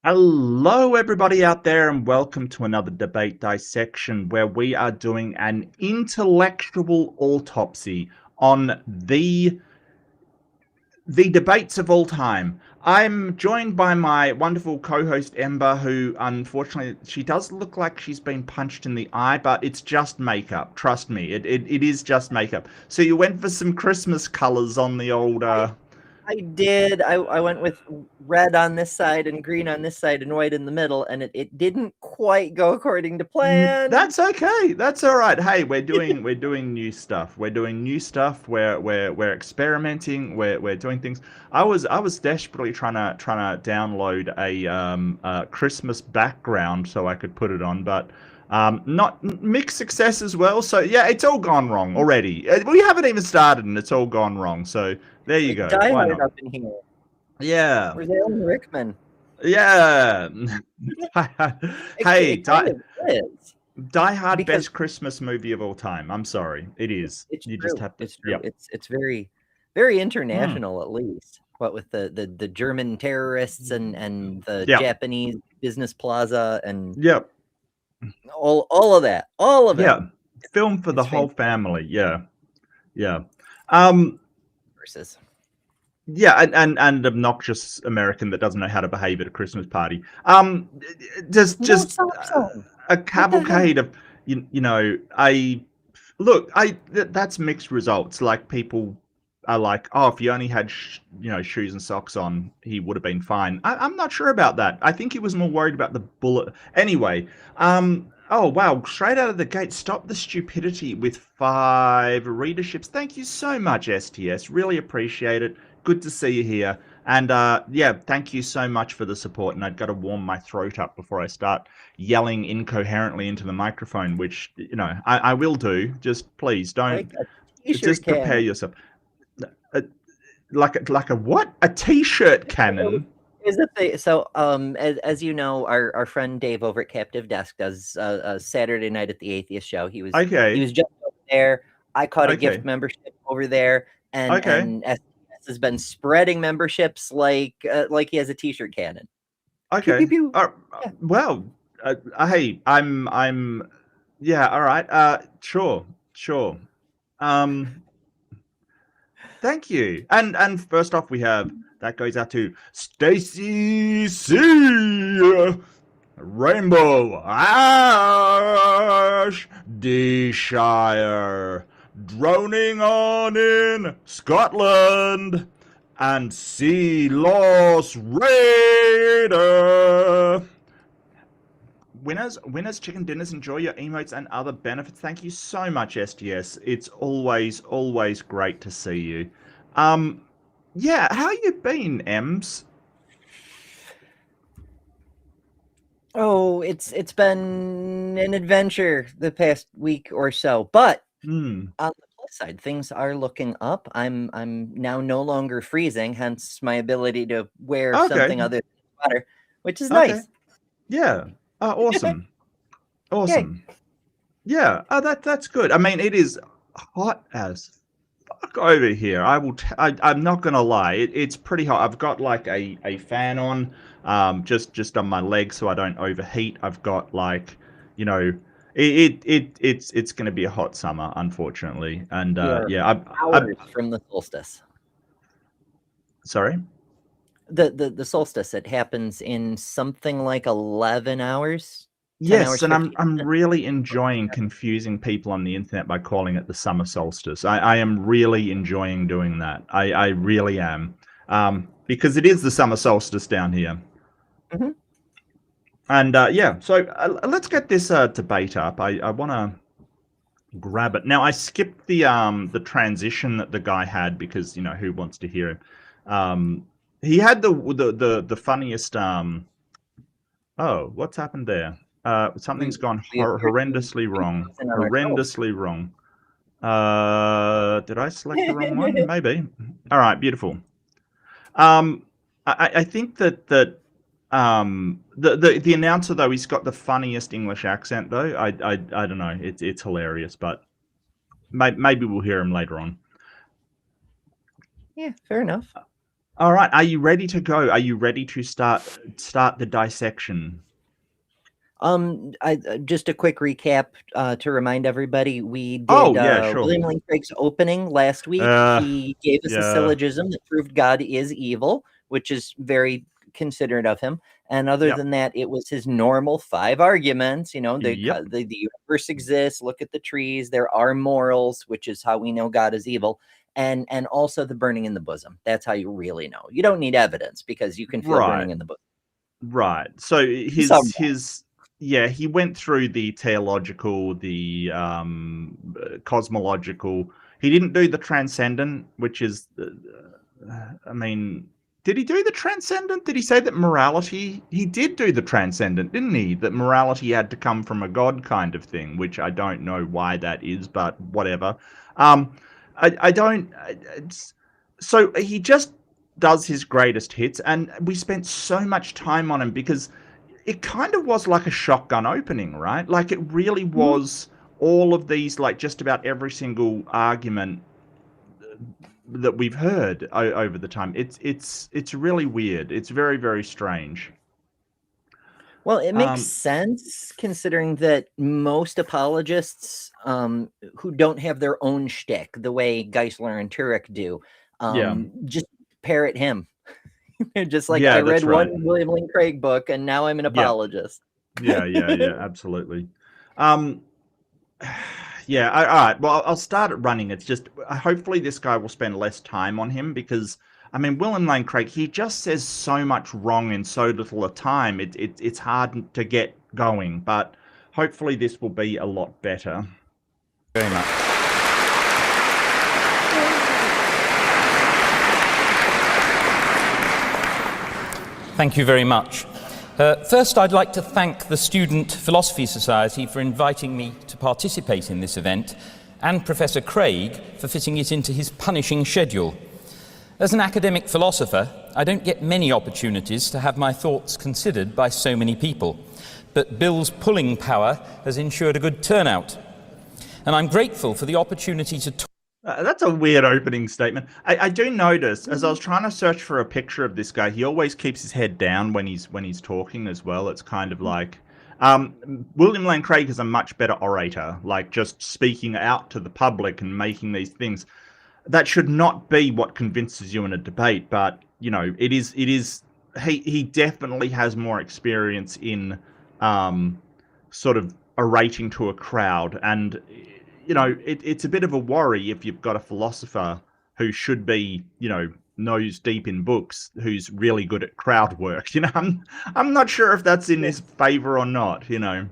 Hello, everybody out there, and welcome to another debate dissection where we are doing an intellectual autopsy on the debates of all time. I'm joined by my wonderful co-host Ember, who unfortunately she does look like she's been punched in the eye, but it's just makeup. Trust me, it is just makeup. So you went for some Christmas colors on the old I did. I went with red on this side and green on this side and white in the middle, and it didn't quite go according to plan. That's okay. That's all right. Hey, we're doing new stuff. We're doing new stuff. We're experimenting. We're doing things. I was desperately trying to download a Christmas background so I could put it on, but not mixed success as well. So yeah, it's all gone wrong already. We haven't even started and it's all gone wrong. So there you Like go. Die Why Hard not? up in here. Yeah. Where's Alan Rickman? Yeah. Hey, It kind of is Die Hard, because best Christmas movie of all time. I'm sorry, it is. it's You just true. have to. It's true. Yep. It's very Mm. international, at least. What with the German terrorists and the Yep. Japanese business plaza and Yep. all of that, all of it. Yeah. Film for the It's whole fantastic. family. Yeah. Yeah. Um. Versus Yeah. And obnoxious American that doesn't know how to behave at a Christmas party. no Just stop sign. a What the hell? cavalcade of you know a look. That's mixed results. Like people are like, oh, if he only had shoes and socks on, he would have been fine. I'm not sure about that. I think he was more worried about the bullet. Anyway, oh wow, straight out of the gate, stop the stupidity with 5 readerships. Thank you so much, STS. Really appreciate it. Good to see you here. And yeah, thank you so much for the support. And I've got to warm my throat up before I start yelling incoherently into the microphone, which I will do. Just please don't. Like a t-shirt Just prepare cannon. yourself. Uh, like a what? A t-shirt cannon? Is it the so as you know, our friend Dave over at Captive Desk does Saturday night at the Atheist Show. He Okay. was just over there. I caught a gift Okay. membership over there, and Okay. and SDS has been spreading memberships like he has a t-shirt cannon. Pew pew Okay. pew. Yeah. Well, hey, I'm yeah, all right. Sure. Sure. Um Thank you. And first off we have that goes out to Stacy C. Rainbow Ash Deshire, droning on in Scotland, and Sea Loss Raider. Winners, chicken dinners, enjoy your emotes and other benefits. Thank you so much, STS. It's always great to see you. Um, yeah, how you been, Ems? Oh, it's been an adventure the past week or so, but Hmm. on the plus side, things are looking up. I'm now no longer freezing, hence my ability to wear Okay. something other than sweater, which is Okay. nice. Yeah. Awesome. Yay. Awesome. Yeah. That's good. I mean, it is hot as fuck over here. I'm not gonna lie. It's pretty hot. I've got like a fan on, just on my leg so I don't overheat. I've got like, you know, it's gonna be a hot summer, unfortunately. And We are yeah, I hours from the solstice. sorry. The solstice, it happens in something like 11 hours, 10 Yes, hours, and I'm 15 I'm minutes. really enjoying confusing people on the internet by calling it the summer solstice. I am really enjoying doing that. I really am. Because it is the summer solstice down here. Mhm. And yeah, so let's get this debate up. I want to grab it. Now I skipped the transition that the guy had because who wants to hear him? He had the funniest oh, what's happened there? We Something's gone we appear to horrendously be wrong. frozen on our toes. Horrendously wrong. Did I select the wrong one? Maybe. All right, beautiful. Um, I think the announcer though he's got the funniest English accent though. I don't know. It's hilarious, but maybe we'll hear him later on. Yeah, fair enough. All right, are you ready to go? Are you ready to start the dissection? Just a quick recap to remind everybody. We did Oh, yeah, sure. William Lane Craig's opening last week. He gave us a syllogism that proved God is evil, which is very considerate of him. And other than that, it was his normal 5 arguments. You know, the universe exists. Look at the trees. There are morals, which is how we know God is evil. And also the burning in the bosom. That's how you really know. You don't need evidence because you can feel burning in the bosom. Right. So he went through the theological, the cosmological. He didn't do the transcendent, which is, I mean, did he do the transcendent? Did he say that morality? He did do the transcendent, didn't he? That morality had to come from a god kind of thing, which I don't know why that is, but whatever. I don't. So he just does his greatest hits, and we spent so much time on him because it kind of was like a shotgun opening, right? Like it really was all of these, like just about every single argument that we've heard over the time. It's really weird. It's very, very strange. Well, it makes sense considering that most apologists who don't have their own shtick, the way Geisler and Turek do, just parrot him. Just like I read one William Lane Craig book and now I'm an apologist. Yeah, absolutely. All right. Well, I'll start it running. It's just hopefully this guy will spend less time on him because, I mean, William Lane Craig, he just says so much wrong in so little a time. It's hard to get going, but hopefully this will be a lot better. Very much. Thank you very much. First, I'd like to thank the Student Philosophy Society for inviting me to participate in this event, and Professor Craig for fitting it into his punishing schedule. As an academic philosopher, I don't get many opportunities to have my thoughts considered by so many people, but Bill's pulling power has ensured a good turnout. And I'm grateful for the opportunity to talk. That's a weird opening statement. I do notice, as I was trying to search for a picture of this guy, he always keeps his head down when he's talking as well. It's kind of like William Lane Craig is a much better orator, like just speaking out to the public and making these things. That should not be what convinces you in a debate, but you know, it is. He definitely has more experience in sort of orating to a crowd, and you know, it's a bit of a worry if you've got a philosopher who should be, you know, nose deep in books, who's really good at crowd work. You know, I'm not sure if that's in his favor or not. You know,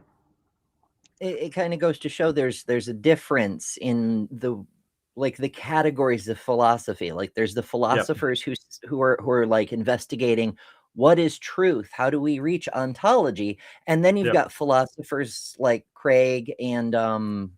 it kind of goes to show there's a difference in the categories of philosophy. Like there's the philosophers who are like investigating what is truth, how do we reach ontology, and then you've got philosophers like Craig and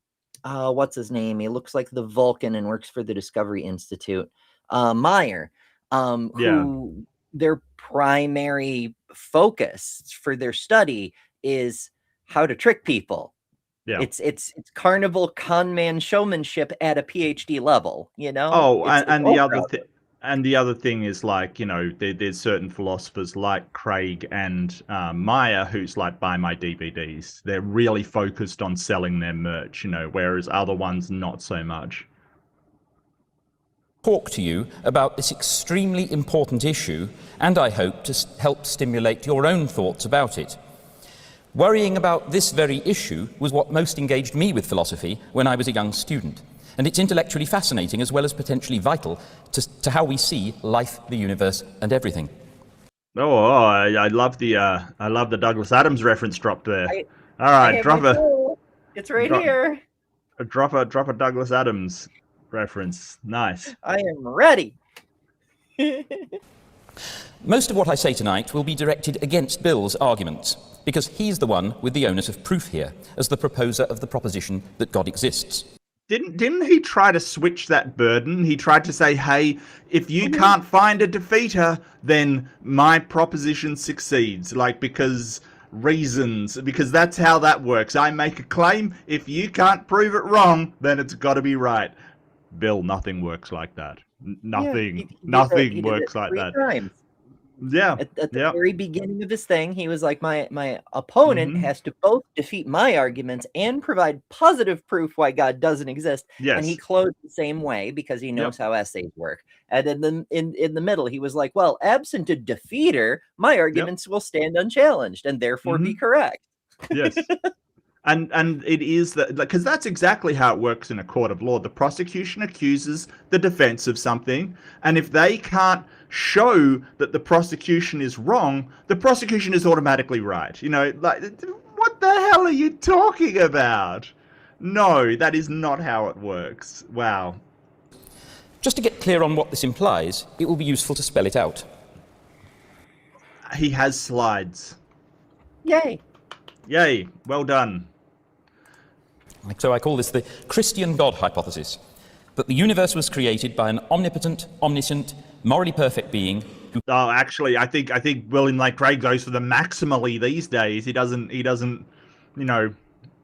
what's his name? He looks like the Vulcan and works for the Discovery Institute. Meyer, who their primary focus for their study is how to trick people. Yeah. It's carnival con man showmanship at a PhD level, you know? Oh, and the other thing is, like, you know, there's certain philosophers like Craig and Meyer who's like, buy my DVDs. They're really focused on selling their merch, you know, whereas other ones not so much. Talk to you about this extremely important issue, and I hope to help stimulate your own thoughts about it. Worrying about this very issue was what most engaged me with philosophy when I was a young student. And it's intellectually fascinating as well as potentially vital to how we see life, the universe, and everything. I love the Douglas Adams reference drop there. All right, it's right here. Drop a Douglas Adams reference. Nice. I am ready. Most of what I say tonight will be directed against Bill's arguments, because he's the one with the onus of proof here, as the proposer of the proposition that God exists. Didn't he try to switch that burden? He tried to say, hey, if you can't find a defeater, then my proposition succeeds. Like, because that's how that works. I make a claim. If you can't prove it wrong, then it's got to be right. Bill, nothing works like that. He Nothing did it works like 3 that. times. Yeah. At the Yeah. very beginning of his thing, he was like, my opponent has to both defeat my arguments and provide positive proof why God doesn't exist. And he Yes. closed the same way because he knows how essays work. And in the middle, he was like, well, absent a defeater, my arguments will stand unchallenged and therefore be correct. Yes. And it is that, because that's exactly how it works in a court of law. The prosecution accuses the defense of something, and if they can't show that the prosecution is wrong, the prosecution is automatically right. You know, like, what the hell are you talking about? No, that is not how it works. Wow. Just to get clear on what this implies, it will be useful to spell it out. He has slides. Yay. Yay. Well done. So I call this the Christian God hypothesis, that the universe was created by an omnipotent, omniscient, morally perfect being who... Oh, actually, I think William Lane Craig goes for the maximally these days. He doesn't, you know,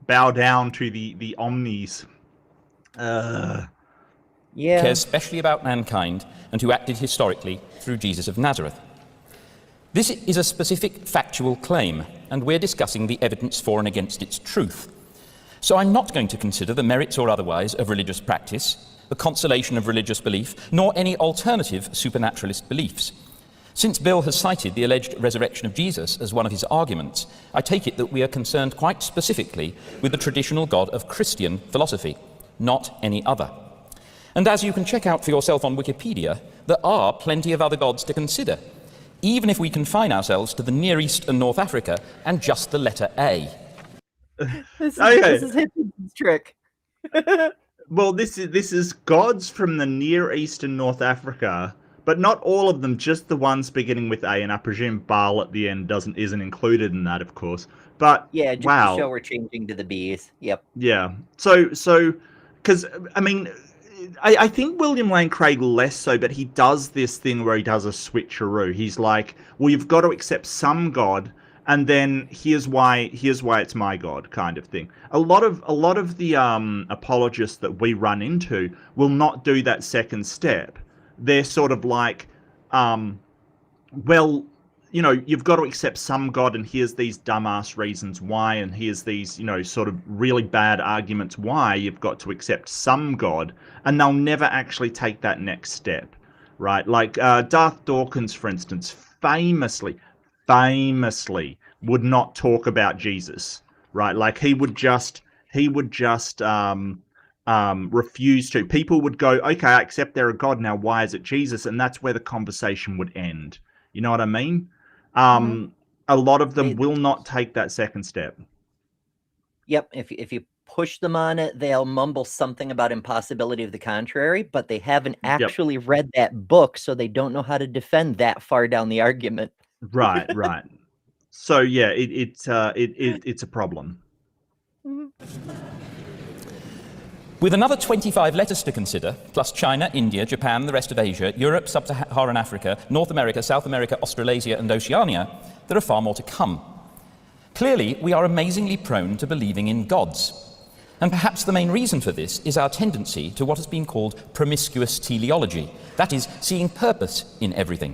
bow down to the omnis. cares specially about mankind and who acted historically through Jesus of Nazareth. This is a specific factual claim, and we're discussing the evidence for and against its truth. So I'm not going to consider the merits or otherwise of religious practice, the consolation of religious belief, nor any alternative supernaturalist beliefs. Since Bill has cited the alleged resurrection of Jesus as one of his arguments, I take it that we are concerned quite specifically with the traditional God of Christian philosophy, not any other. And as you can check out for yourself on Wikipedia, there are plenty of other gods to consider, even if we confine ourselves to the Near East and North Africa and just the letter A. This is Hitchens' trick. Well, this is gods from the Near East and North Africa, but not all of them, just the ones beginning with A, and I presume Baal at the end isn't included in that, of course. But yeah, just wow. to show we're changing to the B's. Yep. Yeah. So because I mean, I think William Lane Craig less so, but he does this thing where he does a switcheroo. He's like, well, you've got to accept some god, and then here's why it's my god, kind of thing. A lot of the apologists that we run into will not do that second step. They're sort of like, well, you know, you've got to accept some god, and here's these dumbass reasons why, and here's these, you know, sort of really bad arguments why you've got to accept some god, and they'll never actually take that next step, right? Like Darth Dawkins, for instance, famously would not talk about Jesus, right? Like he would just refuse to. People would go, okay, I accept they're a god, now why is it Jesus? And that's where the conversation would end. You know what I mean? A lot of them will not take that second step. Yep. If you push them on it, they'll mumble something about impossibility of the contrary, but they haven't actually read that book, so they don't know how to defend that far down the argument. Right. So yeah, it's a problem. With another 25 letters to consider, plus China, India, Japan, the rest of Asia, Europe, Sub-Saharan Africa, North America, South America, Australasia, and Oceania, there are far more to come. Clearly, we are amazingly prone to believing in gods. And perhaps the main reason for this is our tendency to what has been called promiscuous teleology, that is, seeing purpose in everything.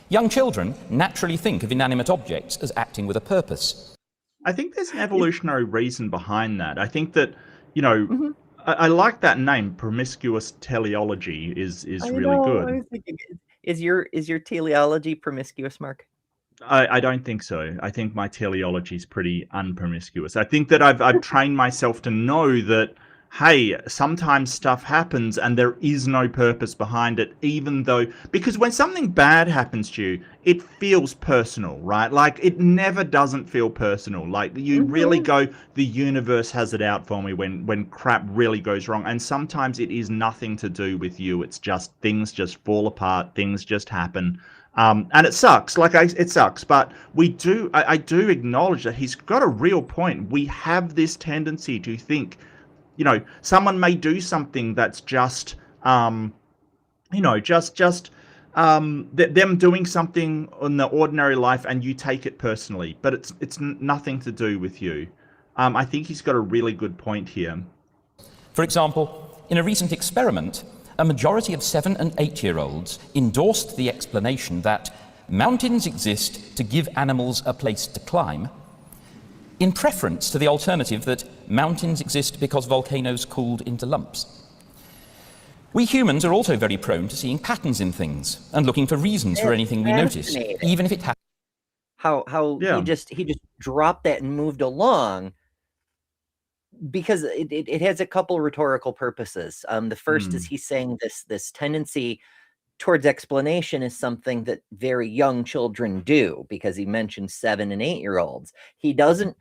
Young children naturally think of inanimate objects as acting with a purpose. I think there's an evolutionary reason behind that. I think that, you know, I like that name, promiscuous teleology is really good. I was thinking, is your teleology promiscuous, Mark? I don't think so. I think my teleology is pretty unpromiscuous. I think that I've trained myself to know that, hey, sometimes stuff happens and there is no purpose behind it, even though, because when something bad happens to you, it feels personal, right? Like it never doesn't feel personal. Like you really go, the universe has it out for me when crap really goes wrong. And sometimes it is nothing to do with you. It's just things just fall apart. Things just happen. And it sucks. It sucks. But I do acknowledge that he's got a real point. We have this tendency to think, you know, someone may do something that's just, them doing something in the ordinary life, and you take it personally, but it's nothing to do with you. I think he's got a really good point here. For example, in a recent experiment, a majority of 7- and 8-year-olds endorsed the explanation that mountains exist to give animals a place to climb, in preference to the alternative that mountains exist because volcanoes cooled into lumps. We humans are also very prone to seeing patterns in things and looking for reasons for anything we notice, even if it happens. How he just dropped that and moved along, because it has a couple rhetorical purposes. The first is he's saying this tendency towards explanation is something that very young children do, because he mentioned 7- and 8-year-olds. He doesn't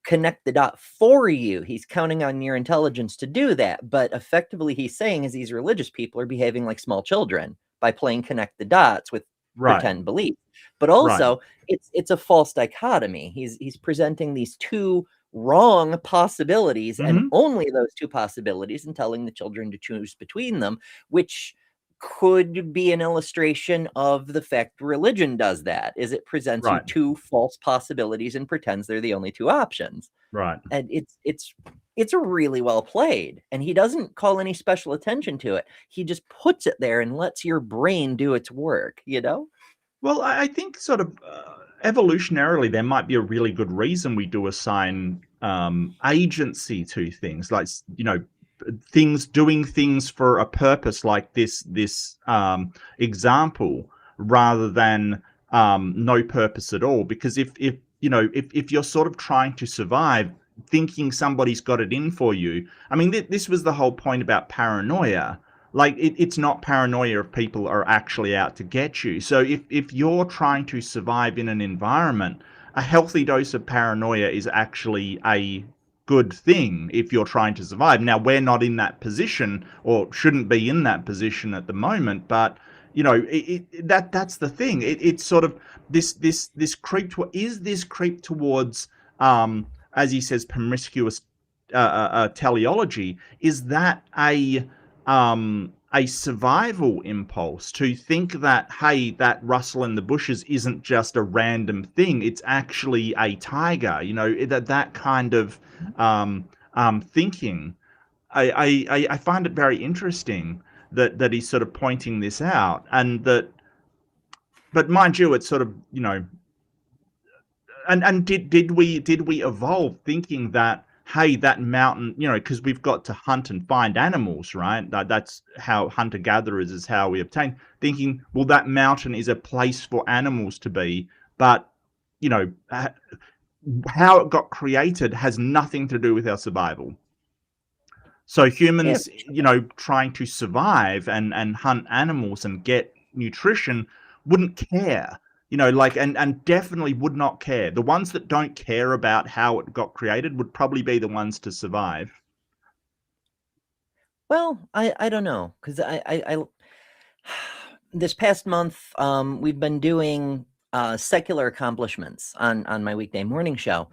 connect the dot for you. He's counting on your intelligence to do that. But effectively, he's saying is these religious people are behaving like small children by playing connect the dots with pretend belief. But also, it's a false dichotomy. He's presenting these two wrong possibilities and only those two possibilities, and telling the children to choose between them, which could be an illustration of the fact religion does that, is it presents you two false possibilities and pretends they're the only two options. And it's really well played, and he doesn't call any special attention to it. He just puts it there and lets your brain do its work, you know? Well, I think sort of evolutionarily, there might be a really good reason we do assign agency to things, like, you know, doing things for a purpose, like this example, rather than no purpose at all. Because if you're sort of trying to survive, thinking somebody's got it in for you. I mean, this was the whole point about paranoia. Like, it's not paranoia if people are actually out to get you. So if you're trying to survive in an environment, a healthy dose of paranoia is actually a good thing if you're trying to survive. Now, we're not in that position, or shouldn't be in that position at the moment, but you know, that's the thing. It's sort of this creep towards, as he says, promiscuous teleology. Is that a survival impulse, to think that, hey, that rustle in the bushes isn't just a random thing, it's actually a tiger, you know, that kind of thinking. I find it very interesting that he's sort of pointing this out, and that, but mind you, it's sort of, you know, and did we evolve thinking that, hey, that mountain, you know, because we've got to hunt and find animals, right? That's how hunter-gatherers is how we obtain. Thinking, well, that mountain is a place for animals to be, but, you know, how it got created has nothing to do with our survival. So humans, you know, trying to survive and hunt animals and get nutrition wouldn't care. You know, like, and definitely would not care. The ones that don't care about how it got created would probably be the ones to survive. Well, I don't know, because I this past month we've been doing secular accomplishments on my weekday morning show,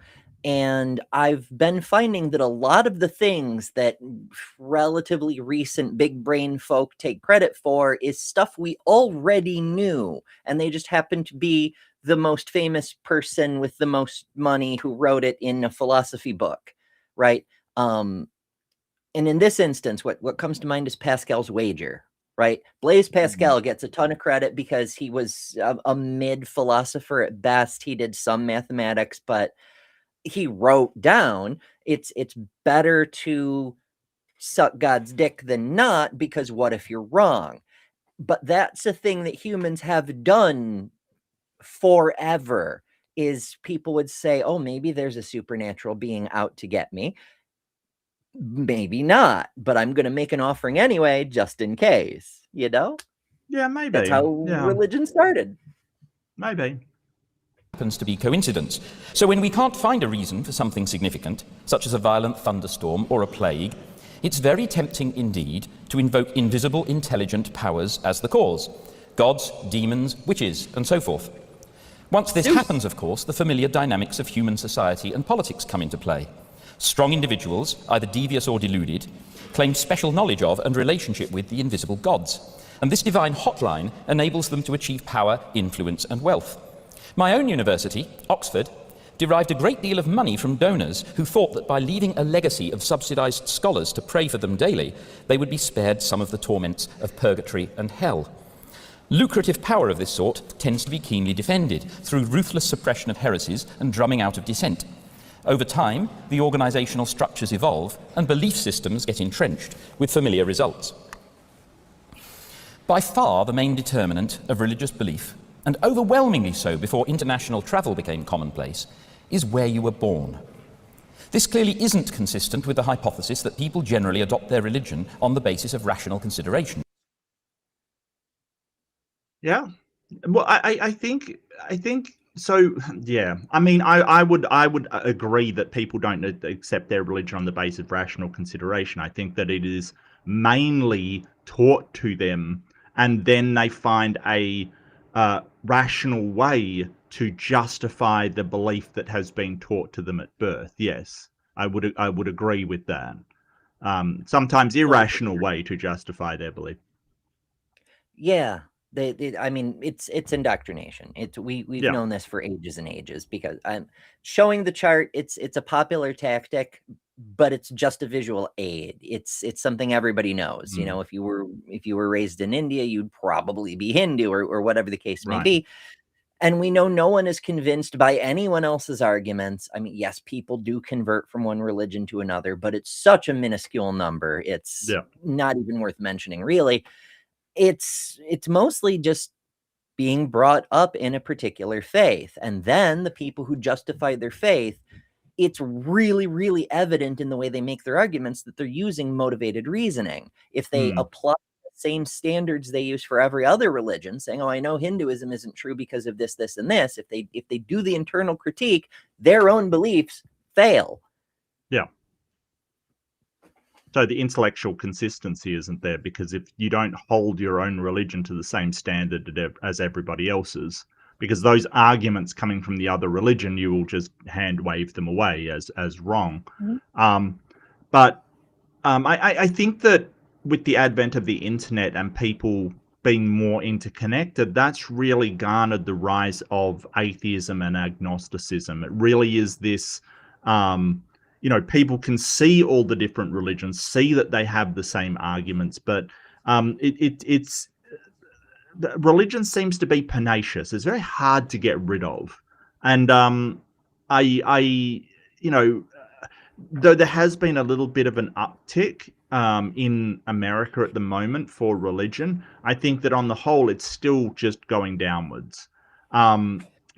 and I've been finding that a lot of the things that relatively recent big brain folk take credit for is stuff we already knew, and they just happen to be the most famous person with the most money who wrote it in a philosophy book, right? And in this instance, what comes to mind is Pascal's wager, right? Blaise Pascal gets a ton of credit because he was a mid philosopher at best. He did some mathematics, but he wrote down it's better to suck God's dick than not, because what if you're wrong? But that's a thing that humans have done forever, is people would say, oh, maybe there's a supernatural being out to get me. Maybe not, but I'm going to make an offering anyway, just in case, you know? Yeah, maybe. That's how religion started. Maybe. Happens to be coincidence. So when we can't find a reason for something significant, such as a violent thunderstorm or a plague, it's very tempting indeed to invoke invisible intelligent powers as the cause. Gods, demons, witches, and so forth. Once this happens, of course, the familiar dynamics of human society and politics come into play. Strong individuals, either devious or deluded, claim special knowledge of and relationship with the invisible gods. And this divine hotline enables them to achieve power, influence, and wealth. My own university, Oxford, derived a great deal of money from donors who thought that by leaving a legacy of subsidized scholars to pray for them daily, they would be spared some of the torments of purgatory and hell. Lucrative power of this sort tends to be keenly defended through ruthless suppression of heresies and drumming out of dissent. Over time, the organizational structures evolve and belief systems get entrenched, with familiar results. By far the main determinant of religious belief, and overwhelmingly so before international travel became commonplace, is where you were born. This clearly isn't consistent with the hypothesis that people generally adopt their religion on the basis of rational consideration. Yeah. Well, I think so. Yeah. I mean, I would agree that people don't accept their religion on the basis of rational consideration. I think that it is mainly taught to them, and then they find a rational way to justify the belief that has been taught to them at birth. Yes, I would agree with that. Sometimes irrational way to justify their belief. Yeah. I mean, it's indoctrination. We've known this for ages and ages, because I'm showing the chart. It's a popular tactic, but it's just a visual aid. It's something everybody knows. You know, if you were raised in India, you'd probably be Hindu or whatever the case may be. And we know no one is convinced by anyone else's arguments. I mean, yes, people do convert from one religion to another, but it's such a minuscule number. It's not even worth mentioning, really. It's mostly just being brought up in a particular faith. And then the people who justify their faith, it's really, really evident in the way they make their arguments that they're using motivated reasoning. If they apply the same standards they use for every other religion, saying, oh, I know Hinduism isn't true because of this, this, and this. If they do the internal critique, their own beliefs fail. Yeah. So the intellectual consistency isn't there, because if you don't hold your own religion to the same standard as everybody else's, because those arguments coming from the other religion, you will just hand wave them away as wrong. But I think that with the advent of the internet and people being more interconnected, that's really garnered the rise of atheism and agnosticism. It really is this... you know, people can see all the different religions, see that they have the same arguments, but religion seems to be pernicious. It's very hard to get rid of. And you know, though there has been a little bit of an uptick in America at the moment for religion, I think that on the whole, it's still just going downwards.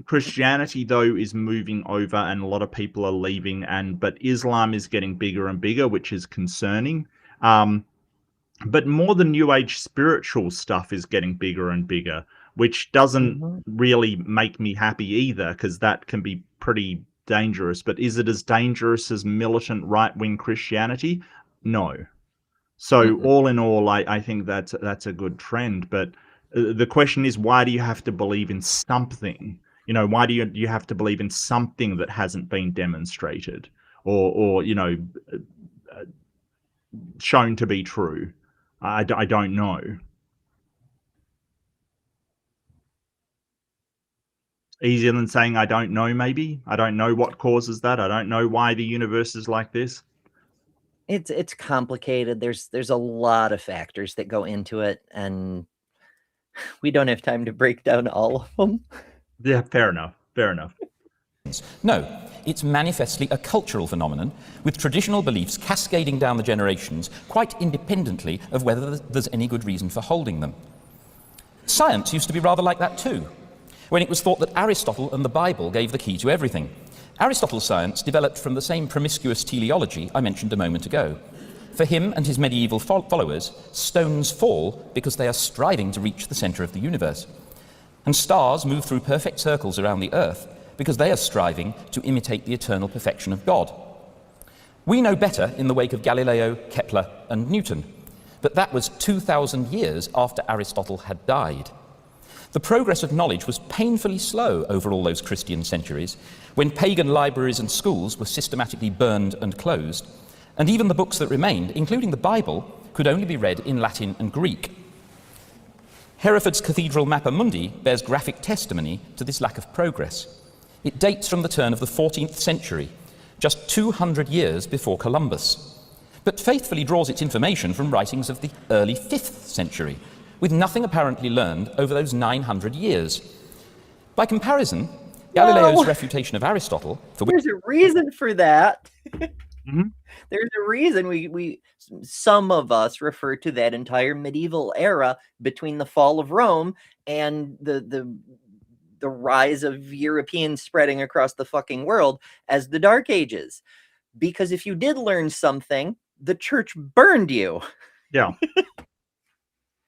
Christianity, though, is moving over, and a lot of people are leaving, but Islam is getting bigger and bigger, which is concerning. But more the New Age spiritual stuff is getting bigger and bigger, which doesn't really make me happy either, because that can be pretty dangerous. But is it as dangerous as militant right-wing Christianity? No. So all in all, I think that's a good trend. But the question is, why do you have to believe in something? You know, why do you have to believe in something that hasn't been demonstrated or you know, shown to be true? I don't know. Easier than saying I don't know, maybe. I don't know what causes that. I don't know why the universe is like this. It's complicated. There's a lot of factors that go into it, and we don't have time to break down all of them. Yeah, fair enough. Fair enough. No, it's manifestly a cultural phenomenon, with traditional beliefs cascading down the generations quite independently of whether there's any good reason for holding them. Science used to be rather like that too, when it was thought that Aristotle and the Bible gave the key to everything. Aristotle's science developed from the same promiscuous teleology I mentioned a moment ago. For him and his medieval followers, stones fall because they are striving to reach the center of the universe. And stars move through perfect circles around the Earth because they are striving to imitate the eternal perfection of God. We know better in the wake of Galileo, Kepler, and Newton, but that was 2,000 years after Aristotle had died. The progress of knowledge was painfully slow over all those Christian centuries, when pagan libraries and schools were systematically burned and closed, and even the books that remained, including the Bible, could only be read in Latin and Greek. Hereford's Cathedral Mappa Mundi bears graphic testimony to this lack of progress. It dates from the turn of the 14th century, just 200 years before Columbus, but faithfully draws its information from writings of the early 5th century, with nothing apparently learned over those 900 years. By comparison, Galileo's refutation of Aristotle, for which there's a reason for that. Mhm. There's a reason some of us refer to that entire medieval era between the fall of Rome and the rise of Europeans spreading across the fucking world as the Dark Ages. Because if you did learn something, the church burned you. Yeah.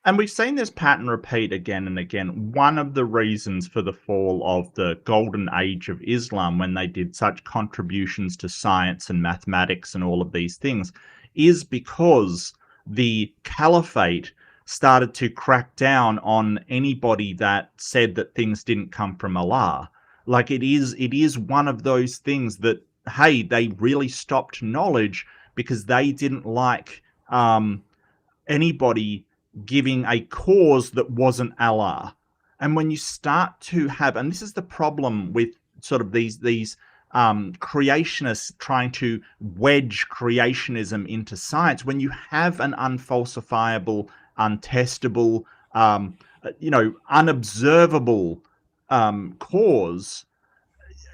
And we've seen this pattern repeat again and again. One of the reasons for the fall of the golden age of Islam, when they did such contributions to science and mathematics and all of these things, is because the caliphate started to crack down on anybody that said that things didn't come from Allah. Like it is one of those things that, hey, they really stopped knowledge because they didn't like anybody giving a cause that wasn't Allah. And when you start to have, and this is the problem with sort of these creationists trying to wedge creationism into science, when you have an unfalsifiable, untestable, unobservable cause,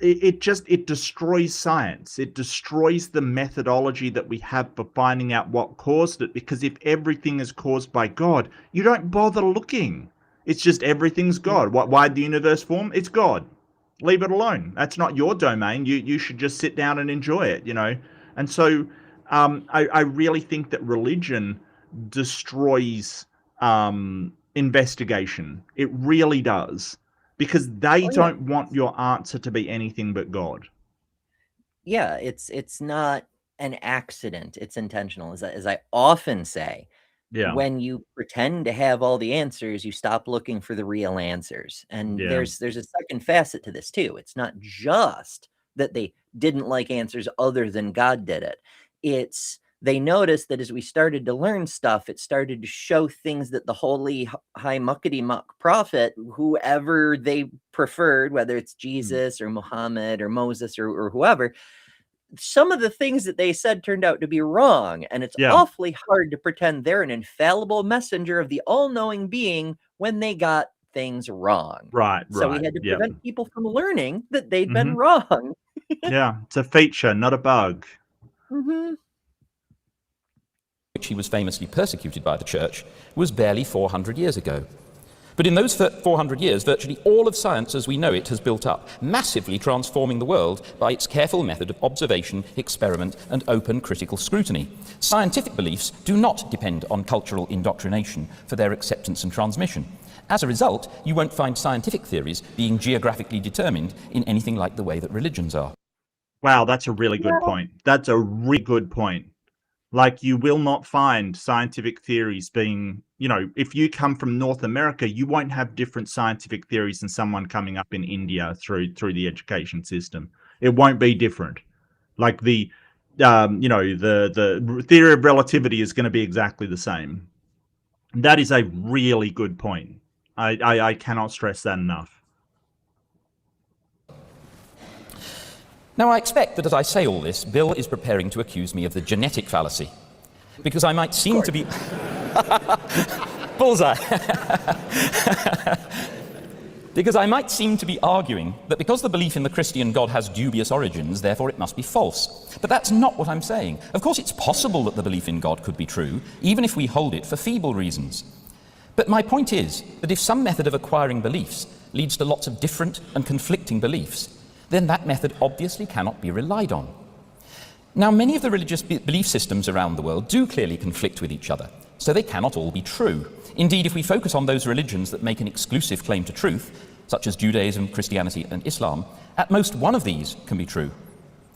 it destroys science. It destroys the methodology that we have for finding out what caused it, because if everything is caused by God, you don't bother looking. It's just everything's God. Why did the universe form? It's God. Leave it alone. That's not your domain. You should just sit down and enjoy it, And so I really think that religion destroys investigation. It really does. Because they don't want your answer to be anything but God. Yeah, it's not an accident. It's intentional. As I often say, when you pretend to have all the answers, you stop looking for the real answers. And there's a second facet to this too. It's not just that they didn't like answers other than God did it. It's they noticed that as we started to learn stuff, it started to show things that the holy high muckety muck prophet, whoever they preferred, whether it's Jesus or Muhammad or Moses or whoever, some of the things that they said turned out to be wrong. And it's awfully hard to pretend they're an infallible messenger of the all-knowing being when they got things wrong. Right. So we had to prevent people from learning that they'd been wrong. Yeah, it's a feature, not a bug. Which he was famously persecuted by the church, was barely 400 years ago. But in those 400 years, virtually all of science as we know it has built up, massively transforming the world by its careful method of observation, experiment, and open critical scrutiny. Scientific beliefs do not depend on cultural indoctrination for their acceptance and transmission. As a result, you won't find scientific theories being geographically determined in anything like the way that religions are. Wow, that's a really good point. That's a really good point. Like, you will not find scientific theories being, if you come from North America, you won't have different scientific theories than someone coming up in India through the education system. It won't be different. Like the theory of relativity is going to be exactly the same. That is a really good point. I cannot stress that enough. Now, I expect that as I say all this, Bill is preparing to accuse me of the genetic fallacy, because I might seem to be... Bullseye! Because I might seem to be arguing that because the belief in the Christian God has dubious origins, therefore it must be false. But that's not what I'm saying. Of course, it's possible that the belief in God could be true, even if we hold it for feeble reasons. But my point is that if some method of acquiring beliefs leads to lots of different and conflicting beliefs, then that method obviously cannot be relied on. Now, many of the religious belief systems around the world do clearly conflict with each other, so they cannot all be true. Indeed, if we focus on those religions that make an exclusive claim to truth, such as Judaism, Christianity, and Islam, at most one of these can be true.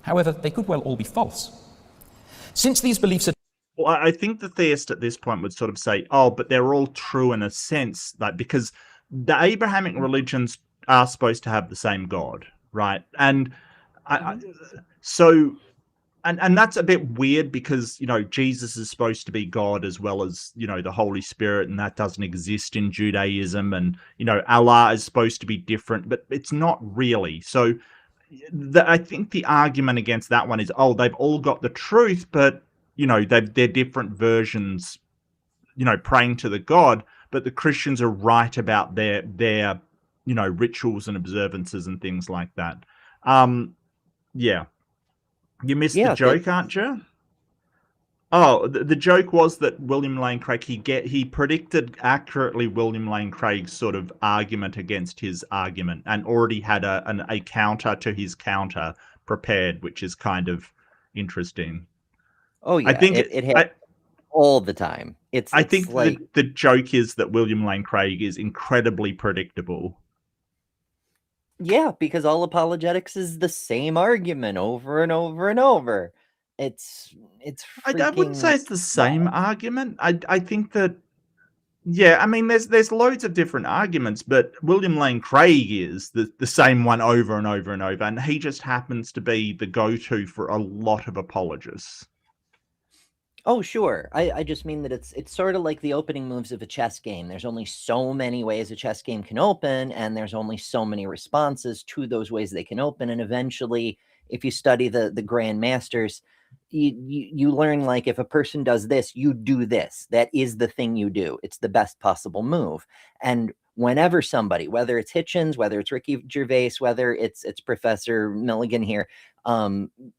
However, they could well all be false. Since these beliefs are... Well, I think the theist at this point would sort of say, oh, but they're all true in a sense, because the Abrahamic religions are supposed to have the same God. Right. And and that's a bit weird because, Jesus is supposed to be God as well as, the Holy Spirit, and that doesn't exist in Judaism. And, Allah is supposed to be different, but it's not really. So I think the argument against that one is, oh, they've all got the truth, but they're different versions, praying to the god. But the Christians are right about their rituals and observances and things like that. Yeah, you missed the joke, aren't you? Oh, the joke was that William Lane Craig, he predicted accurately William Lane Craig's sort of argument against his argument, and already had a counter to his counter prepared, which is kind of interesting. Oh yeah, I think it happens all the time. I think like, the joke is that William Lane Craig is incredibly predictable. Yeah, because all apologetics is the same argument over and over and over. It's I wouldn't say it's the same argument. I think that, yeah, I mean, there's loads of different arguments, but William Lane Craig is the same one over and over and over, and he just happens to be the go-to for a lot of apologists. Oh, sure. I just mean that it's sort of like the opening moves of a chess game. There's only so many ways a chess game can open, and there's only so many responses to those ways they can open. And eventually, if you study the grandmasters, you learn, like, if a person does this, you do this. That is the thing you do. It's the best possible move. And whenever somebody, whether it's Hitchens, whether it's Ricky Gervais, whether it's Professor Milligan here,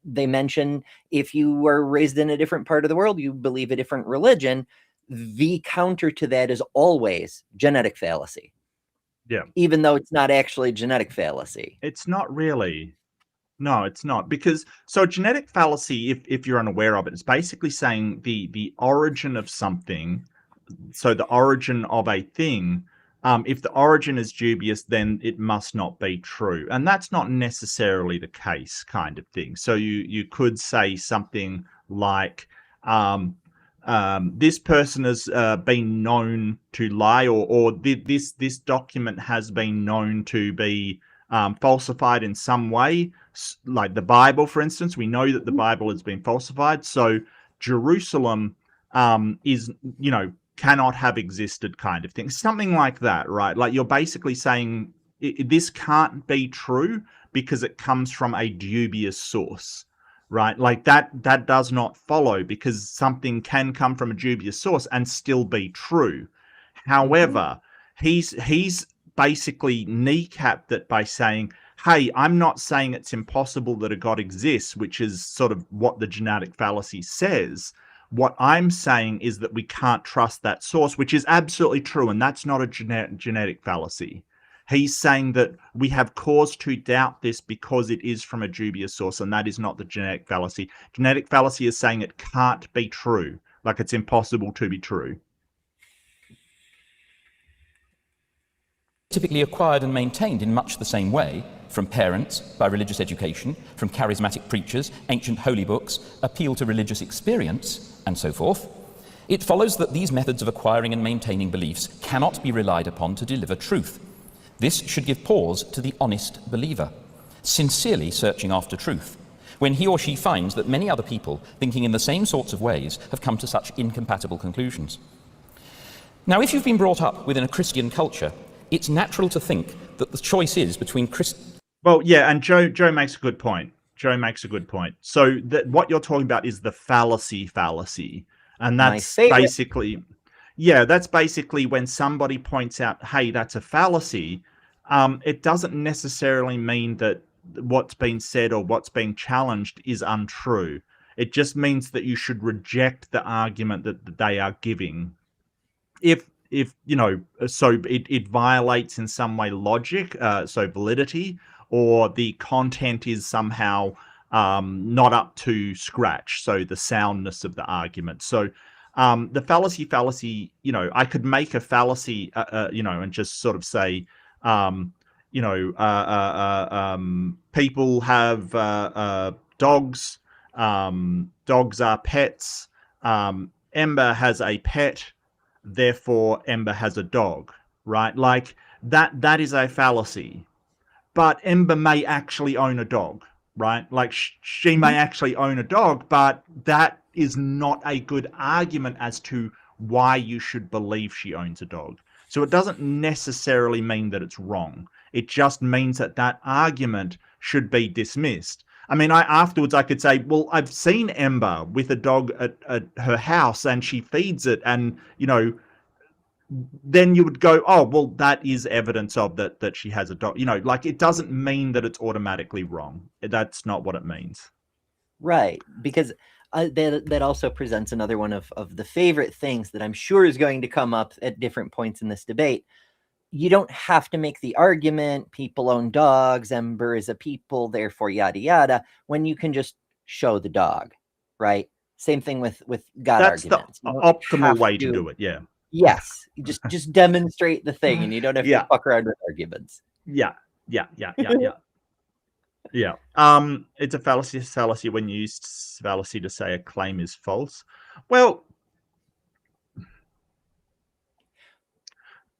they mention if you were raised in a different part of the world, you believe a different religion, the counter to that is always genetic fallacy. Yeah. Even though it's not actually genetic fallacy. It's not really. No, it's not. Because so genetic fallacy, if you're unaware of it, it's basically saying the origin of something, so the origin of a thing, if the origin is dubious, then it must not be true. And that's not necessarily the case, kind of thing. So you could say something like, this person has been known to lie, or this document has been known to be falsified in some way, like the Bible, for instance. We know that the Bible has been falsified, so Jerusalem is, cannot have existed, kind of thing. Something like that, right? Like, you're basically saying this can't be true because it comes from a dubious source, right? Like, that does not follow, because something can come from a dubious source and still be true. However, he's basically kneecapped it by saying, hey, I'm not saying it's impossible that a God exists, which is sort of what the genetic fallacy says. What I'm saying is that we can't trust that source, which is absolutely true, and that's not a genetic fallacy. He's saying that we have cause to doubt this because it is from a dubious source, and that is not the genetic fallacy. Genetic fallacy is saying it can't be true, like it's impossible to be true. Typically acquired and maintained in much the same way, from parents, by religious education, from charismatic preachers, ancient holy books, appeal to religious experience, and so forth, it follows that these methods of acquiring and maintaining beliefs cannot be relied upon to deliver truth. This should give pause to the honest believer, sincerely searching after truth, when he or she finds that many other people, thinking in the same sorts of ways, have come to such incompatible conclusions. Now, if you've been brought up within a Christian culture, it's natural to think that the choice is between Well, yeah, and Joe makes a good point. Joe makes a good point. So what you're talking about is the fallacy, and that's basically, yeah, that's basically when somebody points out, hey, that's a fallacy. It doesn't necessarily mean that what's been said or what's been challenged is untrue. It just means that you should reject the argument that they are giving. If so it violates in some way logic, so validity, or the content is somehow not up to scratch, so the soundness of the argument. So the fallacy, I could make a fallacy, and just sort of say, people have dogs. Dogs are pets. Ember has a pet. Therefore, Ember has a dog, right? Like, that is a fallacy. But Ember may actually own a dog, right? Like, she may actually own a dog, but that is not a good argument as to why you should believe she owns a dog. So it doesn't necessarily mean that it's wrong. It just means that argument should be dismissed. I mean, afterwards I could say, well, I've seen Ember with a dog at her house and she feeds it, and, you know, then you would go, oh, well, that is evidence of that she has a dog. You know, like, it doesn't mean that it's automatically wrong. That's not what it means. Right, because that also presents another one of the favorite things that I'm sure is going to come up at different points in this debate. You don't have to make the argument, people own dogs, Ember is a people, therefore yada yada, when you can just show the dog, right? Same thing with God That's arguments. the optimal way to do it, yeah. Yes, you just demonstrate the thing, and you don't have to fuck around with arguments. Yeah. Yeah. It's a fallacy when you use fallacy to say a claim is false. Well,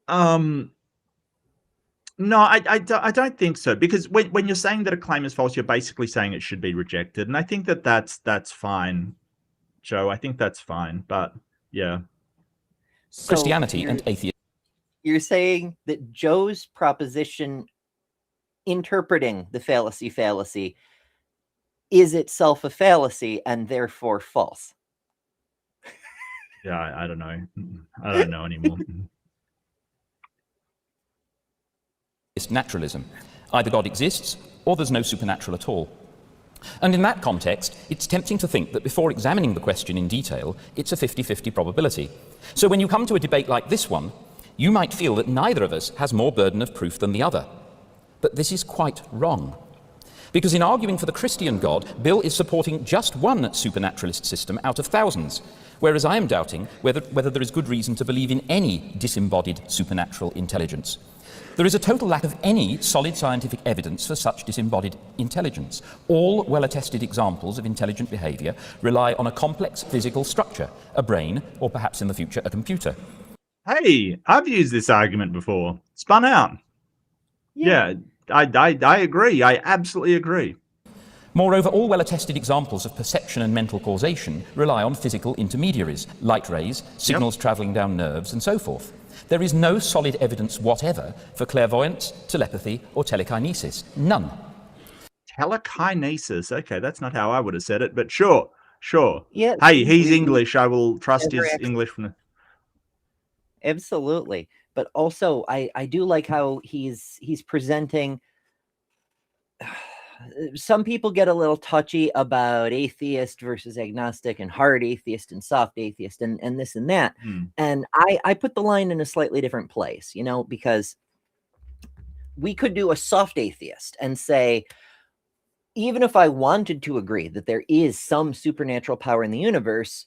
no, I don't think so, because when you're saying that a claim is false, you're basically saying it should be rejected, and I think that's fine, Joe. I think that's fine, but yeah. So Christianity and atheism. You're saying that Joe's proposition interpreting the fallacy is itself a fallacy and therefore false. Yeah, I don't know. I don't know anymore. It's naturalism. Either God exists or there's no supernatural at all. And in that context, it's tempting to think that before examining the question in detail, it's a 50-50 probability. So when you come to a debate like this one, you might feel that neither of us has more burden of proof than the other. But this is quite wrong. Because in arguing for the Christian God, Bill is supporting just one supernaturalist system out of thousands, whereas I am doubting whether there is good reason to believe in any disembodied supernatural intelligence. There is a total lack of any solid scientific evidence for such disembodied intelligence. All well-attested examples of intelligent behavior rely on a complex physical structure, a brain, or perhaps in the future a computer. Hey, I've used this argument before. Spun out. Yeah, I agree. I absolutely agree. Moreover, all well-attested examples of perception and mental causation rely on physical intermediaries, light rays, signals travelling down nerves, and so forth. There is no solid evidence whatever for clairvoyance, telepathy, or telekinesis. None. Telekinesis. Okay, that's not how I would have said it, but sure. Yeah. Hey, he's English. I will trust his English. Absolutely. But also, I do like how he's presenting. Some people get a little touchy about atheist versus agnostic and hard atheist and soft atheist and this and that. And I put the line in a slightly different place, you know, because we could do a soft atheist and say, even if I wanted to agree that there is some supernatural power in the universe,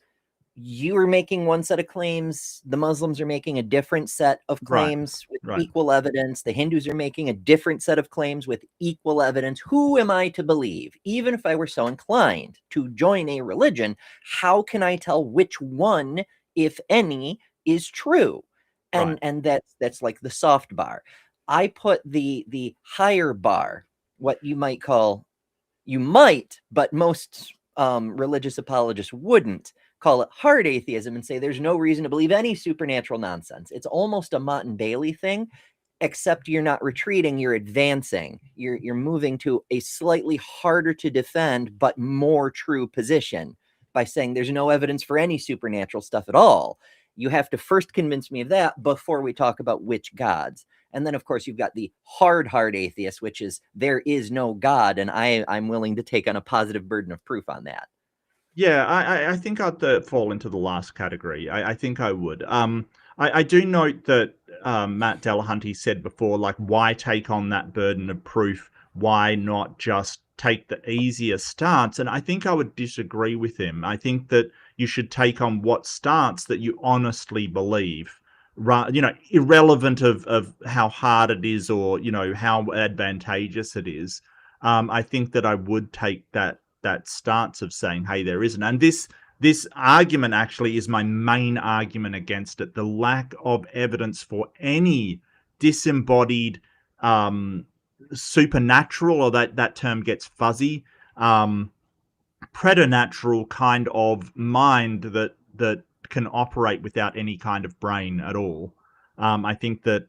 you are making one set of claims, the Muslims are making a different set of claims with equal evidence, the Hindus are making a different set of claims with equal evidence. Who am I to believe? Even if I were so inclined to join a religion, how can I tell which one, if any, is true? And that's like the soft bar. I put the higher bar, what you might call, but most religious apologists wouldn't, call it hard atheism and say there's no reason to believe any supernatural nonsense. It's almost a Mott and Bailey thing, except you're not retreating, you're advancing. You're moving to a slightly harder to defend but more true position by saying there's no evidence for any supernatural stuff at all. You have to first convince me of that before we talk about which gods. And then, of course, you've got the hard atheist, which is there is no God, and I'm willing to take on a positive burden of proof on that. Yeah, I think I'd fall into the last category. I think I would. I do note that Matt Delahunty said before, like, why take on that burden of proof? Why not just take the easier stance? And I think I would disagree with him. I think that you should take on what stance that you honestly believe, you know, irrelevant of how hard it is or, you know, how advantageous it is. I think that I would take that stance of saying, hey, there isn't. And this argument actually is my main argument against it. The lack of evidence for any disembodied supernatural, or that term gets fuzzy, preternatural kind of mind that can operate without any kind of brain at all. I think that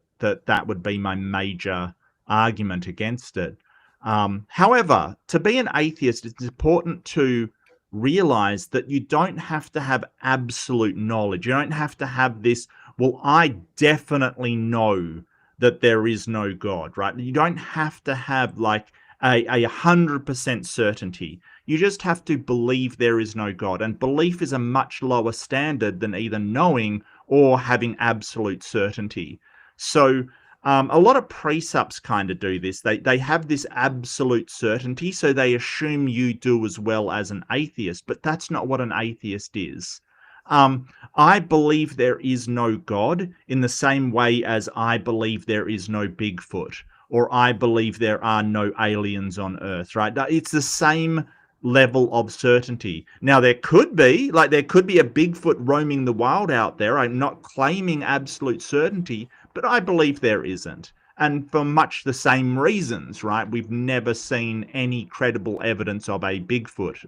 would be my major argument against it. However, to be an atheist, it's important to realize that you don't have to have absolute knowledge. You don't have to have this, well, I definitely know that there is no God, right? You don't have to have like a 100% certainty. You just have to believe there is no God. And belief is a much lower standard than either knowing or having absolute certainty. So a lot of precepts kind of do this. They have this absolute certainty, so they assume you do as well as an atheist, but that's not what an atheist is. I believe there is no God in the same way as I believe there is no Bigfoot, or I believe there are no aliens on Earth, right? It's the same level of certainty. Now, there could be a Bigfoot roaming the wild out there. I'm not claiming absolute certainty, but I believe there isn't. And for much the same reasons, right? We've never seen any credible evidence of a Bigfoot.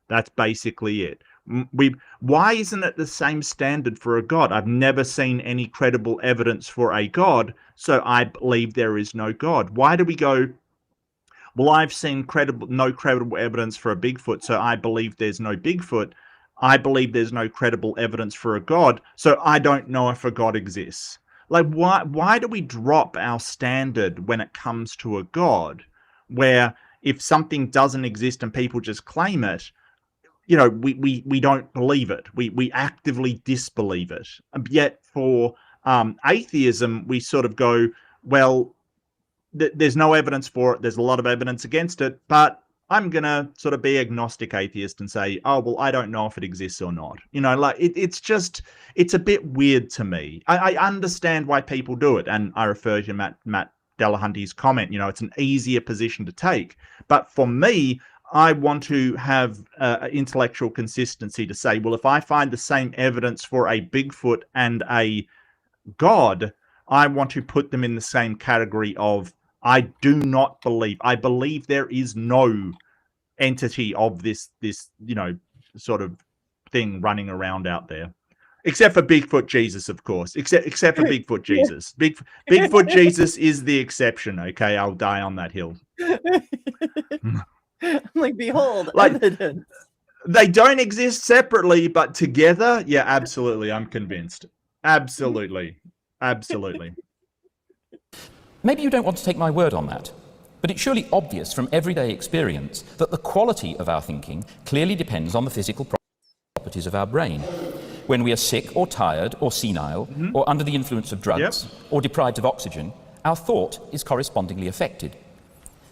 That's basically it. Why isn't it the same standard for a God? I've never seen any credible evidence for a God, so I believe there is no God. Why do we go, well, I've seen no credible evidence for a Bigfoot, so I believe there's no Bigfoot. I believe there's no credible evidence for a God, so I don't know if a God exists. Like, why do we drop our standard when it comes to a God, where if something doesn't exist and people just claim it, you know, we don't believe it. We actively disbelieve it. Yet for atheism, we sort of go, well, there's no evidence for it. There's a lot of evidence against it, but I'm going to sort of be agnostic atheist and say, oh, well, I don't know if it exists or not. You know, like it's a bit weird to me. I understand why people do it. And I refer to Matt Delahunty's comment, you know, it's an easier position to take. But for me, I want to have intellectual consistency to say, well, if I find the same evidence for a Bigfoot and a God, I want to put them in the same category of, I do not believe. I believe there is no entity of this, you know, sort of thing running around out there. Except for Bigfoot Jesus, of course. Except for Bigfoot Jesus. Bigfoot Jesus is the exception, okay? I'll die on that hill. I'm like, behold, like, evidence. They don't exist separately, but together, yeah, absolutely. I'm convinced. Absolutely. Absolutely. Maybe you don't want to take my word on that, but it's surely obvious from everyday experience that the quality of our thinking clearly depends on the physical properties of our brain. When we are sick or tired or senile or under the influence of drugs or deprived of oxygen, our thought is correspondingly affected.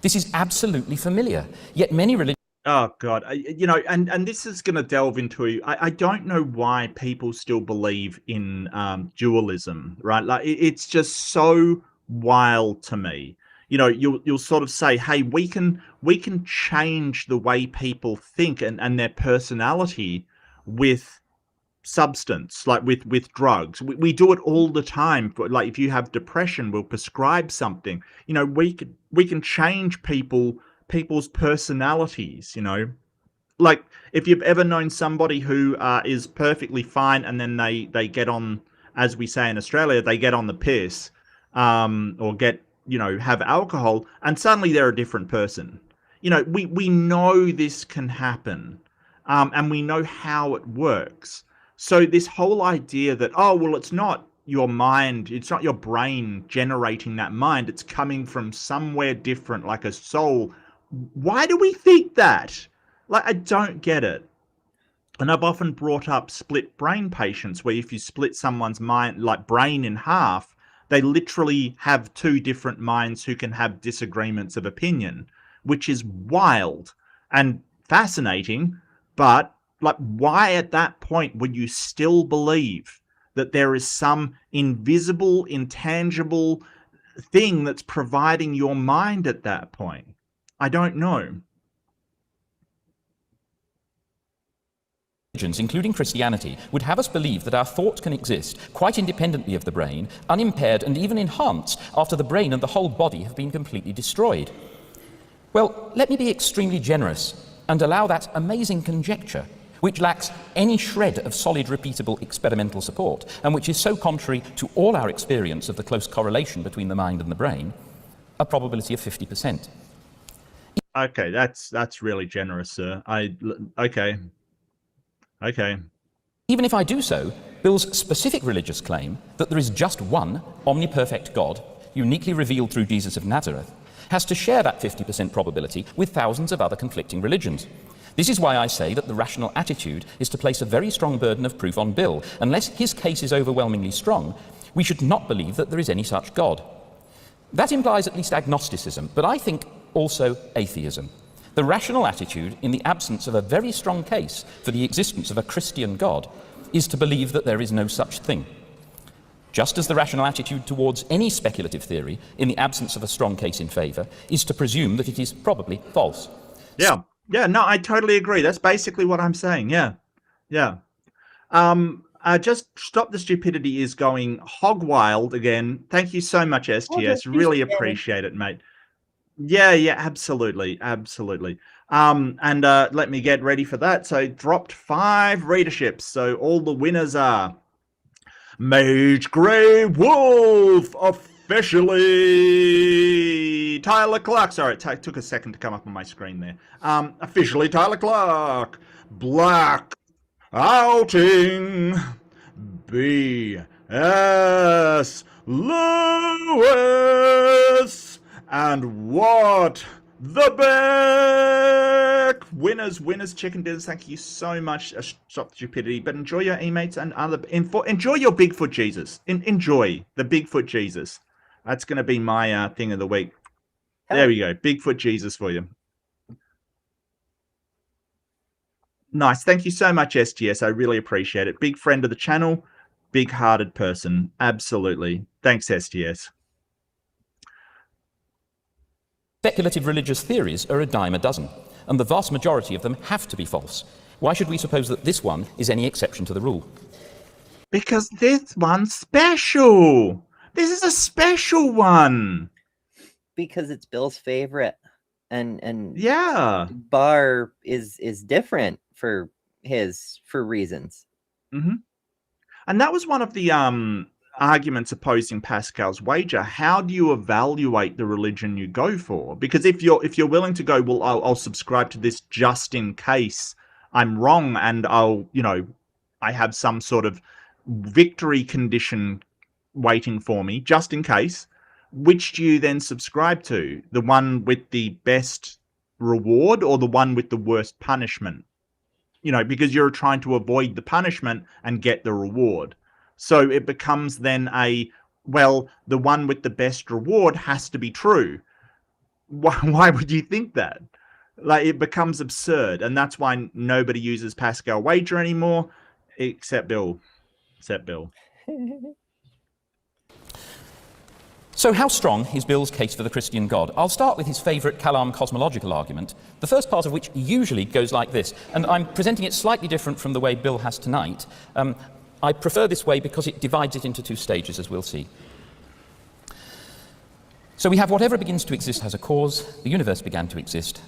This is absolutely familiar, yet many religions... Oh, God. You know, and this is going to delve into... I don't know why people still believe in dualism, right? Like, it's just so wild to me. You know, you'll sort of say, hey, we can change the way people think and their personality with substance, like with drugs. We do it all the time. Like, if you have depression, we'll prescribe something. You know, we can change people's personalities, you know. Like, if you've ever known somebody who is perfectly fine and then they get on, as we say in Australia, they get on the piss, or get, you know, have alcohol, and suddenly they're a different person. You know, we know this can happen, and we know how it works. So this whole idea that, oh, well, it's not your mind, it's not your brain generating that mind, it's coming from somewhere different, like a soul. Why do we think that? Like, I don't get it. And I've often brought up split brain patients, where if you split someone's mind, like brain, in half, they literally have two different minds who can have disagreements of opinion, which is wild and fascinating. But, like, why at that point would you still believe that there is some invisible, intangible thing that's providing your mind at that point? I don't know. Religions, including Christianity, would have us believe that our thoughts can exist quite independently of the brain, unimpaired and even enhanced after the brain and the whole body have been completely destroyed. Well, let me be extremely generous and allow that amazing conjecture, which lacks any shred of solid, repeatable experimental support, and which is so contrary to all our experience of the close correlation between the mind and the brain, a probability of 50%. Okay, that's really generous, sir. Okay. Even if I do so, Bill's specific religious claim that there is just one omniperfect God, uniquely revealed through Jesus of Nazareth, has to share that 50% probability with thousands of other conflicting religions. This is why I say that the rational attitude is to place a very strong burden of proof on Bill. Unless his case is overwhelmingly strong, we should not believe that there is any such God. That implies at least agnosticism, but I think also atheism. The rational attitude, in the absence of a very strong case for the existence of a Christian God, is to believe that there is no such thing. Just as the rational attitude towards any speculative theory, in the absence of a strong case in favour, is to presume that it is probably false. Yeah, no, I totally agree. That's basically what I'm saying. Yeah. Just Stop the Stupidity is going hog wild again. Thank you so much, STS. Really appreciate it, mate. Yeah, absolutely. And let me get ready for that. So dropped 5 readerships. So all the winners are Mage Grey Wolf, officially Tyler Clark. Sorry, it took a second to come up on my screen there. Officially Tyler Clark. Black Outing, B.S. Lewis, and Wat Dat Dee. Winners, chicken dinners. Thank you so much. Stop the Stupidity, but enjoy your emates and other enjoy your Bigfoot Jesus. Enjoy the Bigfoot Jesus. That's going to be my thing of the week. There we go, Bigfoot Jesus for you. Nice. Thank you so much, STS. I really appreciate it. Big friend of the channel, big-hearted person. Absolutely. Thanks, STS. Speculative religious theories are a dime a dozen, and the vast majority of them have to be false. Why should we suppose that this one is any exception to the rule? Because this one's special. This is a special one. Because it's Bill's favorite. And yeah, bar is different for reasons. Mm-hmm. And that was one of the arguments opposing Pascal's wager. How do you evaluate the religion you go for? Because if you're willing to go, well, I'll subscribe to this just in case I'm wrong, and I have some sort of victory condition waiting for me just in case. Which do you then subscribe to? The one with the best reward or the one with the worst punishment? Because you're trying to avoid the punishment and get the reward. So it becomes then the one with the best reward has to be true. Why would you think that? Like, it becomes absurd. And that's why nobody uses Pascal wager anymore, except Bill. So how strong is Bill's case for the Christian God? I'll start with his favourite Kalam cosmological argument, the first part of which usually goes like this, and I'm presenting it slightly different from the way Bill has tonight. I prefer this way because it divides it into 2 stages, as we'll see. So we have whatever begins to exist has a cause. The universe began to exist.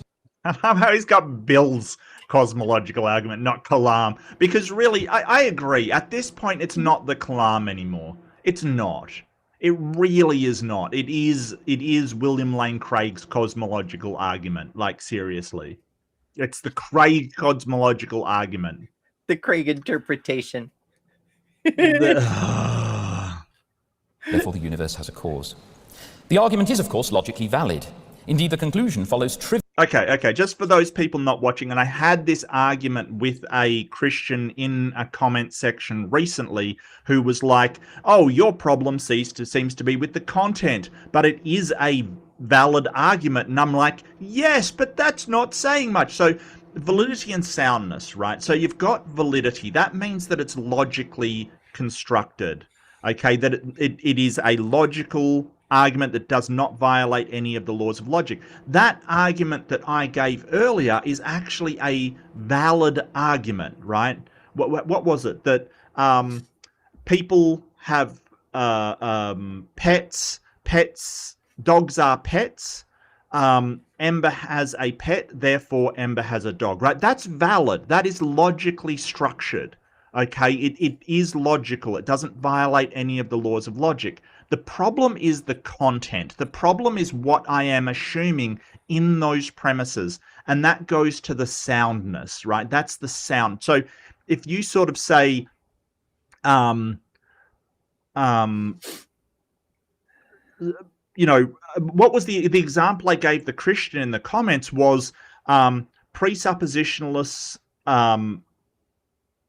I love how he's got Bill's cosmological argument, not Kalam. Because really, I agree. At this point, it's not the Kalam anymore. It's not. It really is not. It is William Lane Craig's cosmological argument. Like, seriously. It's the Craig cosmological argument. The Craig interpretation. Therefore, the universe has a cause. The argument is, of course, logically valid. Indeed, the conclusion follows trivial. Okay. Just for those people not watching, and I had this argument with a Christian in a comment section recently who was like, oh, your problem seems to be with the content, but it is a valid argument. And I'm like, yes, but that's not saying much. So validity and soundness, right? So you've got validity. That means that it's logically constructed, okay? That it is a logical argument that does not violate any of the laws of logic. That argument that I gave earlier is actually a valid argument, right? What was it? That people have pets, dogs are pets. Ember has a pet, therefore Ember has a dog, right? That's valid. That is logically structured. Okay, it is logical. It doesn't violate any of the laws of logic. The problem is the content. The problem is what I am assuming in those premises. And that goes to the soundness, right? That's the sound. So if you sort of say, you know, what was the example I gave the Christian in the comments was presuppositionalists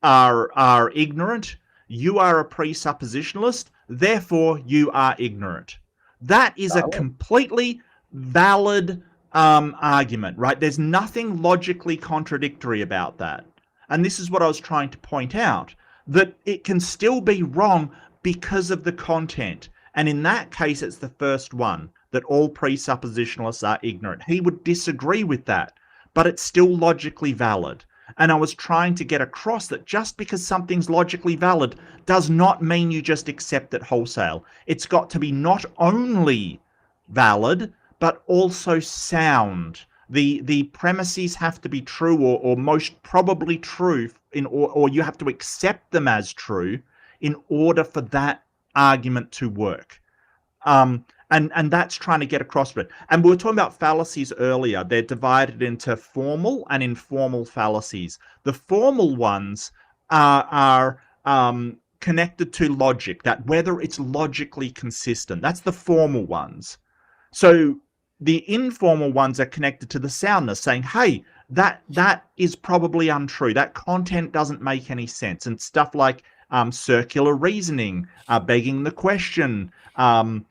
are ignorant. You are a presuppositionalist, therefore you are ignorant. That is a completely valid argument, right? There's nothing logically contradictory about that. And this is what I was trying to point out, that it can still be wrong because of the content. And in that case, it's the first one, that all presuppositionalists are ignorant. He would disagree with that, but it's still logically valid. And I was trying to get across that just because something's logically valid does not mean you just accept it wholesale. It's got to be not only valid, but also sound. The premises have to be true, or most probably true, or you have to accept them as true in order for that argument to work. And that's trying to get across it. And we were talking about fallacies earlier. They're divided into formal and informal fallacies. The formal ones are connected to logic, that whether it's logically consistent. That's the formal ones. So the informal ones are connected to the soundness, saying, hey, that is probably untrue. That content doesn't make any sense. And stuff like circular reasoning, begging the question, and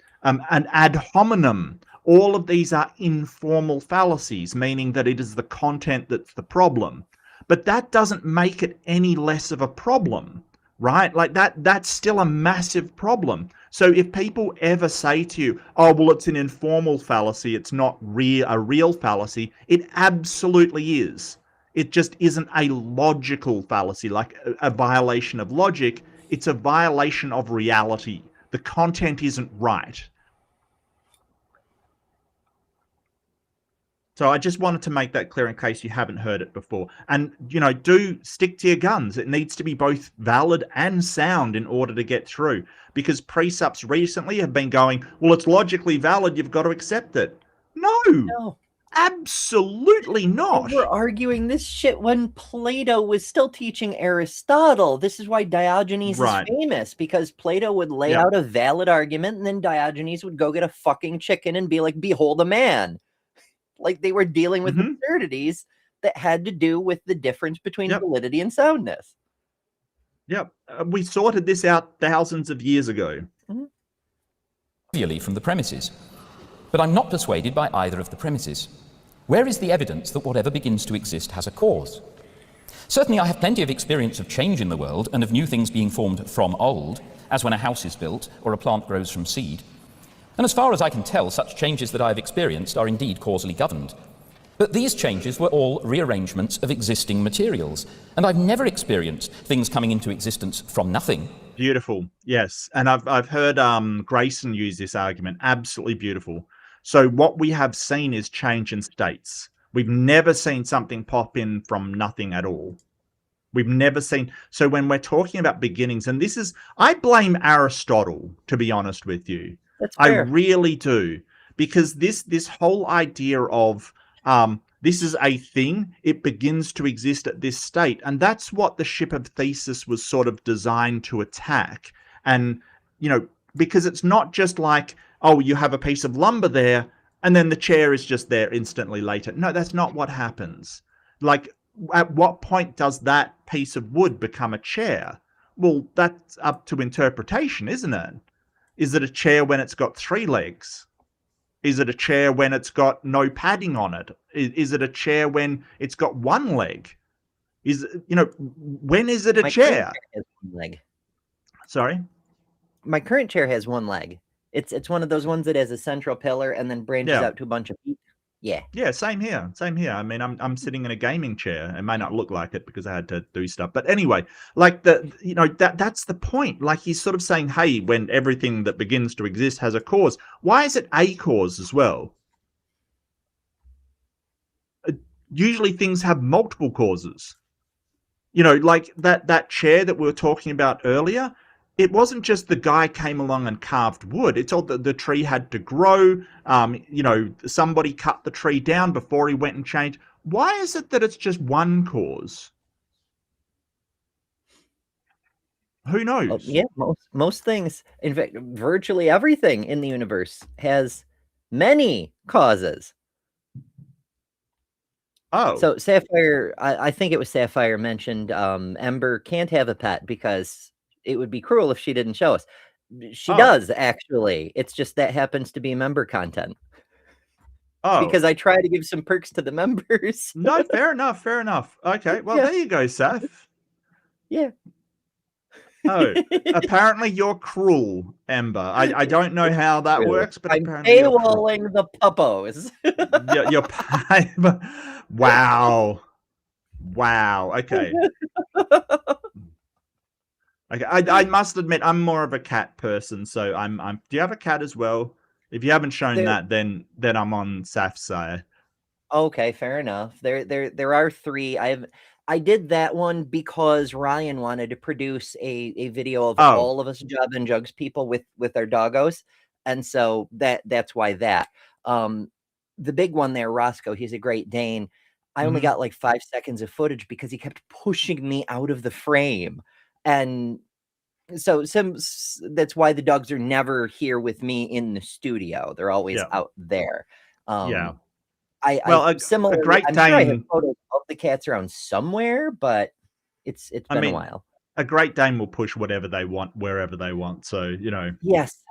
ad hominem. All of these are informal fallacies, meaning that it is the content that's the problem. But that doesn't make it any less of a problem, right? Like that's still a massive problem. So if people ever say to you, oh, well, it's an informal fallacy, it's not a real fallacy, it absolutely is. It just isn't a logical fallacy, like a violation of logic. It's a violation of reality. The content isn't right. So I just wanted to make that clear in case you haven't heard it before. And, you know, do stick to your guns. It needs to be both valid and sound in order to get through. Because presups recently have been going, well, it's logically valid, you've got to accept it. No. Absolutely not. We're arguing this shit when Plato was still teaching Aristotle. This is why Diogenes is famous, because Plato would lay out a valid argument, and then Diogenes would go get a fucking chicken and be like, behold a man. Like they were dealing with absurdities that had to do with the difference between validity and soundness. Yep. We sorted this out thousands of years ago. Really from the premises. But I'm not persuaded by either of the premises. Where is the evidence that whatever begins to exist has a cause? Certainly I have plenty of experience of change in the world and of new things being formed from old, as when a house is built or a plant grows from seed. And as far as I can tell, such changes that I have experienced are indeed causally governed. But these changes were all rearrangements of existing materials, and I've never experienced things coming into existence from nothing. Beautiful, yes. And I've heard Grayson use this argument. Absolutely beautiful. So what we have seen is change in states. We've never seen something pop in from nothing at all. We've never seen. So when we're talking about beginnings, and this is, I blame Aristotle, to be honest with you. That's fair. I really do, because this whole idea of this is a thing, it begins to exist at this state, and that's what the ship of Theseus was sort of designed to attack. And you know, because it's not just like, oh, you have a piece of lumber there, and then the chair is just there instantly later. No, that's not what happens. Like, at what point does that piece of wood become a chair? Well, that's up to interpretation, isn't it? Is it a chair when it's got 3 legs? Is it a chair when it's got no padding on it? Is it a chair when it's got 1 leg? Is, you know, when is it a chair? Has 1 leg. Sorry? My current chair has 1 leg. It's one of those ones that has a central pillar and then branches out to a bunch of feet. Yeah, same here. I mean, I'm sitting in a gaming chair. It may not look like it because I had to do stuff, but anyway, like that's the point. Like he's sort of saying, hey, when everything that begins to exist has a cause, why is it a cause as well? Usually things have multiple causes. You know, like that chair that we were talking about earlier. it wasn't just the guy came along and carved wood. It's all the tree had to grow. Somebody cut the tree down before he went and changed. Why is it that it's just one cause? Who knows? Yeah, most things, in fact, virtually everything in the universe has many causes. Oh. So Sapphire, I think it was Sapphire mentioned Ember can't have a pet because it would be cruel if she didn't show us. She does, actually. It's just that happens to be member content. Oh. Because I try to give some perks to the members. No, fair enough. Okay, well, there you go, Seth. Yeah. Oh, apparently you're cruel, Ember. I don't know how that works, but I'm apparently you're cruel. paywalling the puppos. You're wow. Okay. Okay. I must admit I'm more of a cat person, so I'm. Do you have a cat as well? If you haven't shown that, then I'm on Saf's side. Okay, fair enough. There are 3. I did that one because Ryan wanted to produce a video of all of us Job and Jugs people with our doggos, and so that's why that. The big one there, Roscoe, he's a Great Dane. I only got like 5 seconds of footage because he kept pushing me out of the frame, and so that's why the dogs are never here with me in the studio. They're always out there. Similarly, a Great I'm Dane, sure I have photos of the cats around somewhere, but it's been a while. A Great Dane will push whatever they want, wherever they want. So, Yes.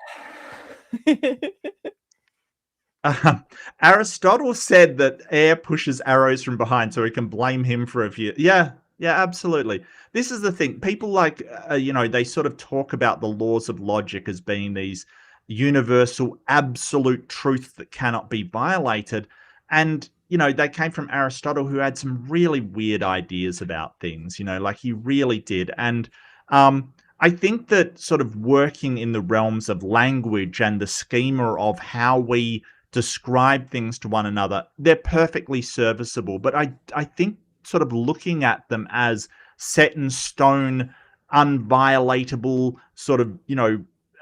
Aristotle said that air pushes arrows from behind, so we can blame him for a few. Yeah, absolutely. This is the thing. People they sort of talk about the laws of logic as being these universal, absolute truths that cannot be violated. And, they came from Aristotle, who had some really weird ideas about things, like he really did. And I think that sort of working in the realms of language and the schema of how we describe things to one another, they're perfectly serviceable. But I think sort of looking at them as set in stone, unviolatable, sort of,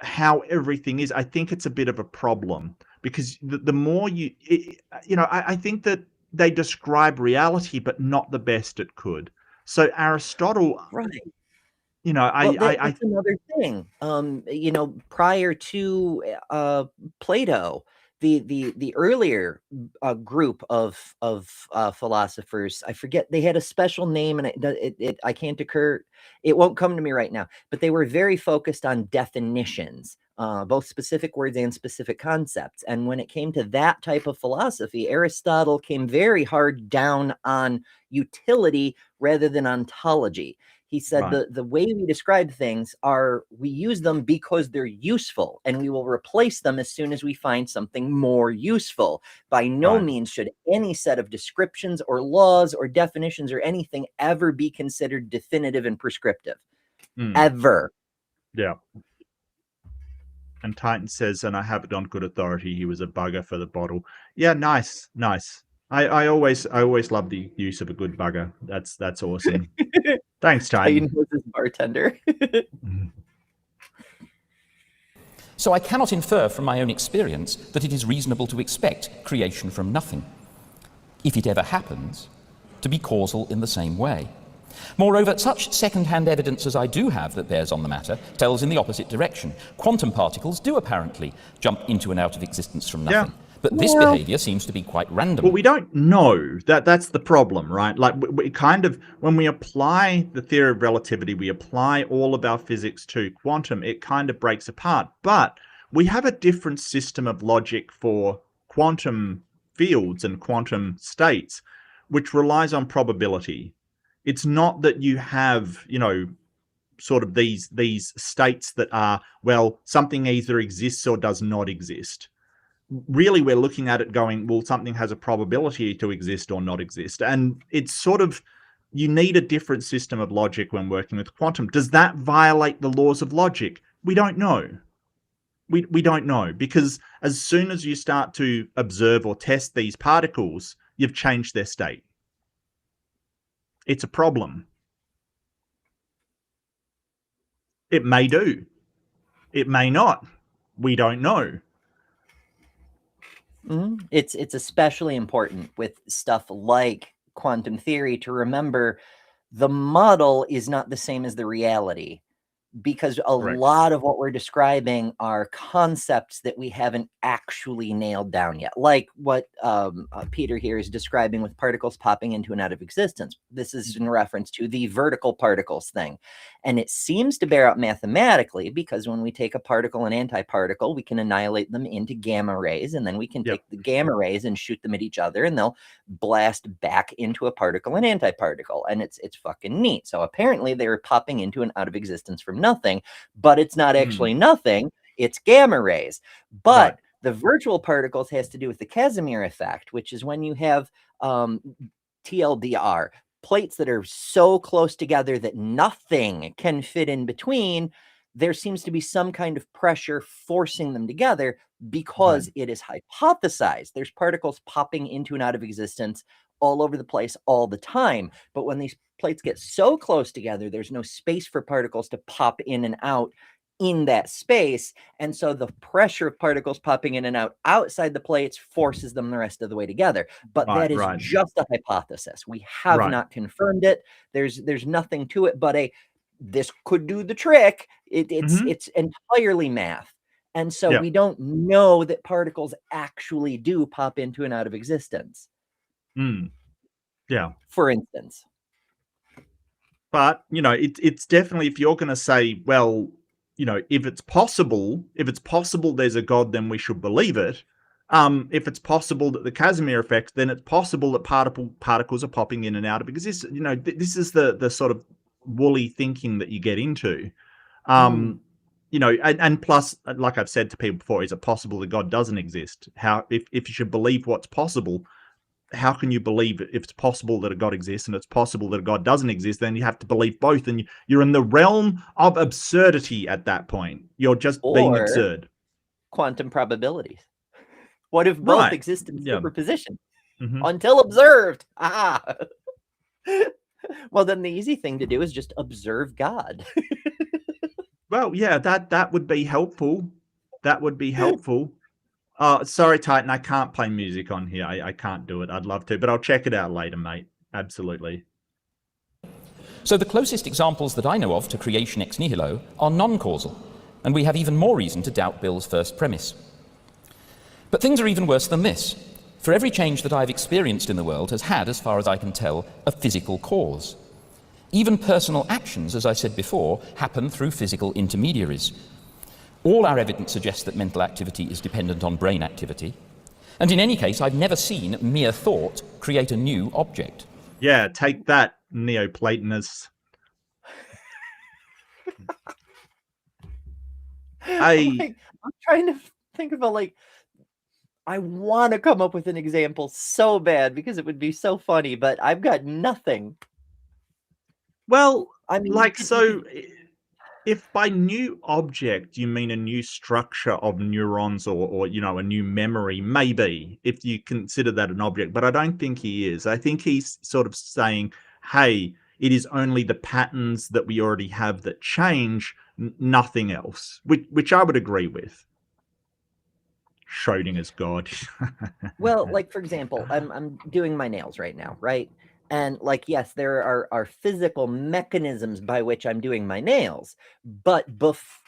how everything is, I think it's a bit of a problem. Because the more I think that they describe reality, but not the best it could. So Aristotle, right? That's another thing. Prior to Plato, the earlier group of philosophers, I forget, they had a special name, and I can't occur. It won't come to me right now. But they were very focused on definitions. Both specific words and specific concepts. And when it came to that type of philosophy, Aristotle came very hard down on utility rather than ontology. He said the way we describe things we use them because they're useful, and we will replace them as soon as we find something more useful. By no means should any set of descriptions or laws or definitions or anything ever be considered definitive and prescriptive. Ever. Yeah. And Titan says, and I have it on good authority, he was a bugger for the bottle. Yeah, nice. I always love the use of a good bugger. That's awesome. Thanks, Titan. Titan was his bartender. So I cannot infer from my own experience that it is reasonable to expect creation from nothing, if it ever happens, to be causal in the same way. Moreover, such second-hand evidence as I do have that bears on the matter tells in the opposite direction. Quantum particles do apparently jump into and out of existence from nothing. But this behavior seems to be quite random. Well, we don't know. That's the problem, right? Like, we kind of, when we apply the theory of relativity, we apply all of our physics to quantum, it kind of breaks apart. But we have a different system of logic for quantum fields and quantum states, which relies on probability. It's not that you have, sort of these states that are, well, something either exists or does not exist. Really, we're looking at it going, well, something has a probability to exist or not exist. And it's sort of, you need a different system of logic when working with quantum. Does that violate the laws of logic? We don't know. We don't know, because as soon as you start to observe or test these particles, you've changed their state. It's a problem. It may do. It may not. We don't know. Mm-hmm. It's especially important with stuff like quantum theory to remember the model is not the same as the reality, because a lot of what we're describing are concepts that we haven't actually nailed down yet, like what Peter here is describing with particles popping into and out of existence. This is in reference to the vertical particles thing. And it seems to bear out mathematically, because when we take a particle and antiparticle, we can annihilate them into gamma rays, and then we can take the gamma rays and shoot them at each other, and they'll blast back into a particle and antiparticle, and it's fucking neat. So apparently they were popping into and out of existence from nothing, but it's not actually nothing, it's gamma rays. But the virtual particles has to do with the Casimir effect, which is when you have TLDR, plates that are so close together that nothing can fit in between. There seems to be some kind of pressure forcing them together, because it is hypothesized there's particles popping into and out of existence all over the place all the time. But when these plates get so close together, there's no space for particles to pop in and out in that space. And so the pressure of particles popping in and out outside the plates forces them the rest of the way together. But that is just a hypothesis. We have not confirmed it. There's nothing to it, but this could do the trick. It's entirely math. And so we don't know that particles actually do pop into and out of existence. Yeah. For instance. But, it's definitely, if you're going to say, well, if it's possible there's a God, then we should believe it. If it's possible that the Casimir effect, then it's possible that particles are popping in and out of existence. This is the sort of woolly thinking that you get into. And plus, like I've said to people before, is it possible that God doesn't exist? How, if you should believe what's possible, how can you believe it? If it's possible that a God exists and it's possible that a God doesn't exist, then you have to believe both, and you're in the realm of absurdity at that point. You're just being absurd. Quantum probabilities. What if both exist in superposition until observed? Well, then the easy thing to do is just observe God. Well, yeah, that would be helpful. That would be helpful. Sorry, Titan, I can't play music on here. I can't do it. I'd love to, but I'll check it out later, mate. Absolutely. So the closest examples that I know of to creation ex nihilo are non-causal, and we have even more reason to doubt Bill's first premise. But things are even worse than this. For every change that I've experienced in the world has had, as far as I can tell, a physical cause. Even personal actions, as I said before, happen through physical intermediaries. All our evidence suggests that mental activity is dependent on brain activity. And in any case, I've never seen mere thought create a new object. Yeah, take that, Neoplatonists. I'm trying to think of I want to come up with an example so bad because it would be so funny, but I've got nothing. Well, I mean, if by new object you mean a new structure of neurons or a new memory, maybe, if you consider that an object, but I don't think he is. I think he's sort of saying, hey, it is only the patterns that we already have that change, nothing else, which I would agree with. Schrodinger's God. Well, for example, I'm doing my nails right now, right? And yes, there are physical mechanisms by which I'm doing my nails, but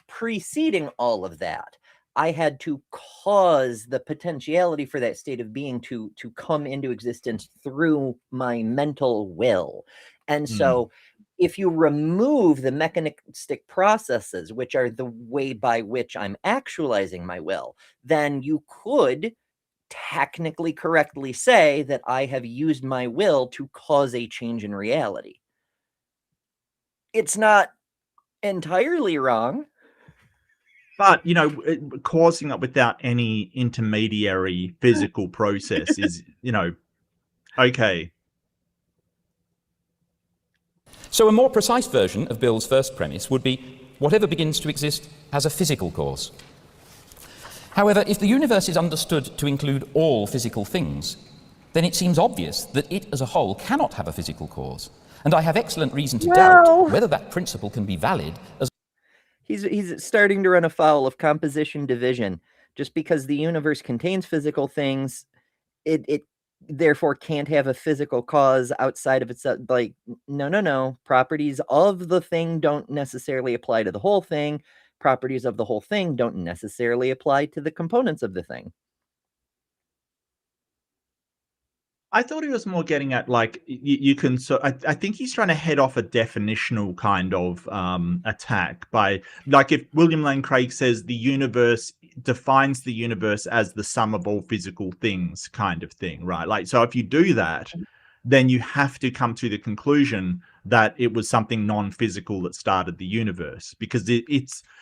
preceding all of that, I had to cause the potentiality for that state of being to come into existence through my mental will. And so if you remove the mechanistic processes, which are the way by which I'm actualizing my will, then you could technically correctly say that I have used my will to cause a change in reality. It's not entirely wrong. But, causing it without any intermediary physical process is, okay. So a more precise version of Bill's first premise would be whatever begins to exist has a physical cause. However, if the universe is understood to include all physical things, then it seems obvious that it as a whole cannot have a physical cause. And I have excellent reason to doubt whether that principle can be valid as... He's starting to run afoul of composition division. Just because the universe contains physical things, it therefore can't have a physical cause outside of itself. Like, no. Properties of the thing don't necessarily apply to the whole thing. Properties of the whole thing don't necessarily apply to the components of the thing. I thought he was more getting at, like, you can, so I think he's trying to head off a definitional kind of attack by, like, if William Lane Craig says the universe defines the universe as the sum of all physical things kind of thing, right? Like, so if you do that, then you have to come to the conclusion that it was something non-physical that started the universe, because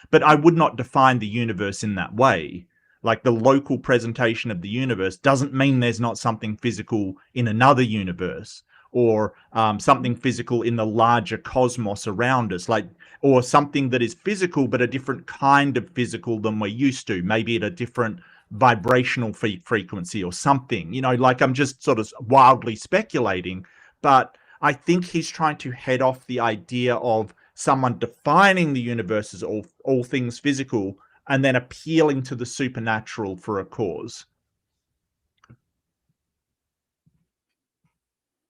but I would not define the universe in that way. Like, the local presentation of the universe doesn't mean there's not something physical in another universe, or something physical in the larger cosmos around us, like, or something that is physical but a different kind of physical than we're used to, maybe at a different vibrational frequency or something, like, I'm just sort of wildly speculating, but I think he's trying to head off the idea of someone defining the universe as all things physical and then appealing to the supernatural for a cause.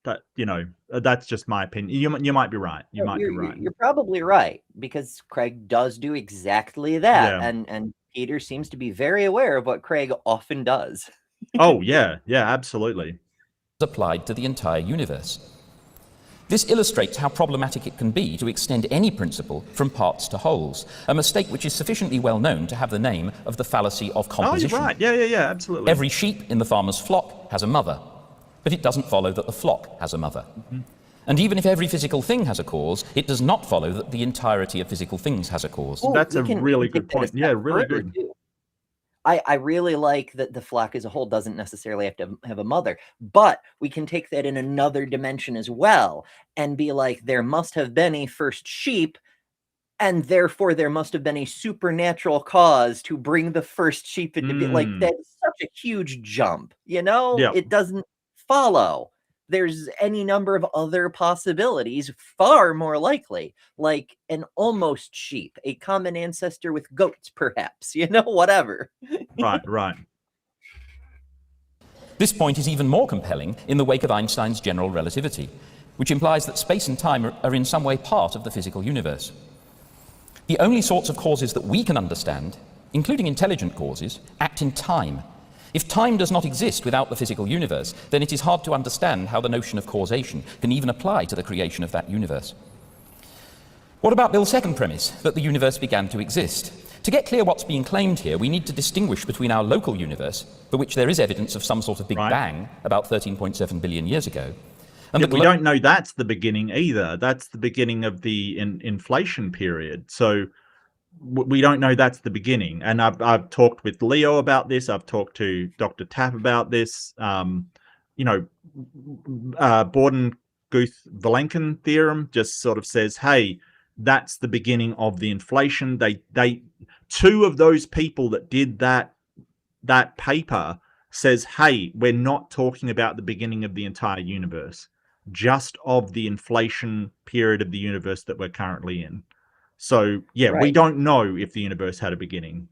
That, that's just my opinion. You might be right. You're probably right, because Craig does do exactly that. Yeah. And Peter seems to be very aware of what Craig often does. Oh, yeah, absolutely. Applied to the entire universe. This illustrates how problematic it can be to extend any principle from parts to wholes, a mistake which is sufficiently well known to have the name of the fallacy of composition. Oh, you're right. Yeah, absolutely. Every sheep in the farmer's flock has a mother, but it doesn't follow that the flock has a mother. Mm-hmm. And even if every physical thing has a cause, it does not follow that the entirety of physical things has a cause. Oh, that's a really good point. Yeah, really good. I really like that the flock as a whole doesn't necessarily have to have a mother, but we can take that in another dimension as well and be like, there must have been a first sheep, and therefore there must have been a supernatural cause to bring the first sheep into being. Like, that's such a huge jump, Yeah. It doesn't follow. There's any number of other possibilities, far more likely, like an almost sheep, a common ancestor with goats, perhaps, whatever. Right. This point is even more compelling in the wake of Einstein's general relativity, which implies that space and time are in some way part of the physical universe. The only sorts of causes that we can understand, including intelligent causes, act in time. If time does not exist without the physical universe, then it is hard to understand how the notion of causation can even apply to the creation of that universe. What about Bill's second premise, that the universe began to exist? To get clear what's being claimed here, we need to distinguish between our local universe, for which there is evidence of some sort of Big Bang about 13.7 billion years ago. And we don't know that's the beginning either. That's the beginning of the inflation period. So we don't know that's the beginning. And I've talked with Leo about this. I've talked to Dr. Tapp about this. Borden-Guth-Vilenkin theorem just sort of says, hey, that's the beginning of the inflation. They two of those people that did that paper says, hey, we're not talking about the beginning of the entire universe, just of the inflation period of the universe that we're currently in. So, yeah, we don't know if the universe had a beginning.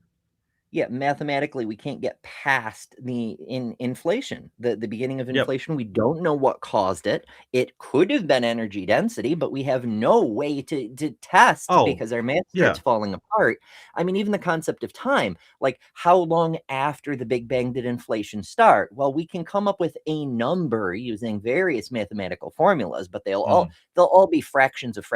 Yeah, mathematically, we can't get past the inflation, the beginning of inflation. Yep. We don't know what caused it. It could have been energy density, but we have no way to test because our math starts falling apart. I mean, even the concept of time, like how long after the Big Bang did inflation start? Well, we can come up with a number using various mathematical formulas, but they'll all be fractions of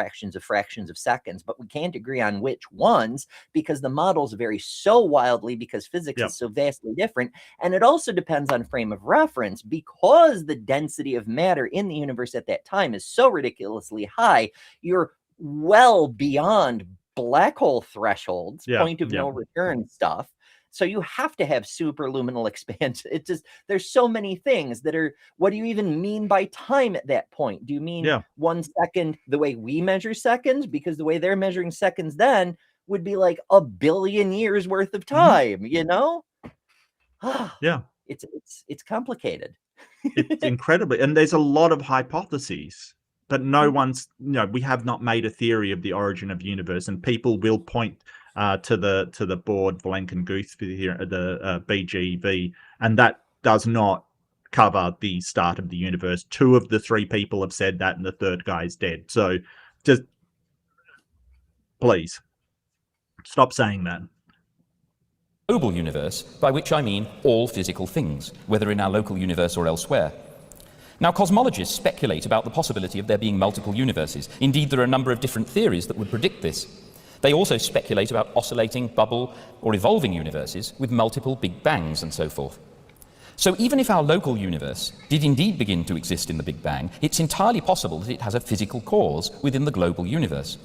seconds, but we can't agree on which ones because the models vary so wildly because physics is so vastly different. And it also depends on frame of reference because the density of matter in the universe at that time is so ridiculously high. You're well beyond black hole thresholds, point of no return stuff. So you have to have superluminal expansion. It's just, there's so many things that are, what do you even mean by time at that point? Do you mean 1 second the way we measure seconds? Because the way they're measuring seconds then would be like a billion years worth of time, Yeah. It's complicated. It's incredibly, and there's a lot of hypotheses, but no one's, we have not made a theory of the origin of the universe, and people will point, to the board Vilenkin Guth here, the BGV, and that does not cover the start of the universe. 2 of the 3 people have said that, and the 3rd guy is dead. So just please stop saying that. Global universe, by which I mean all physical things, whether in our local universe or elsewhere. Now, cosmologists speculate about the possibility of there being multiple universes. Indeed, there are a number of different theories that would predict this. They also speculate about oscillating, bubble, or evolving universes with multiple big bangs and so forth. So even if our local universe did indeed begin to exist in the Big Bang, it's entirely possible that it has a physical cause within the global universe.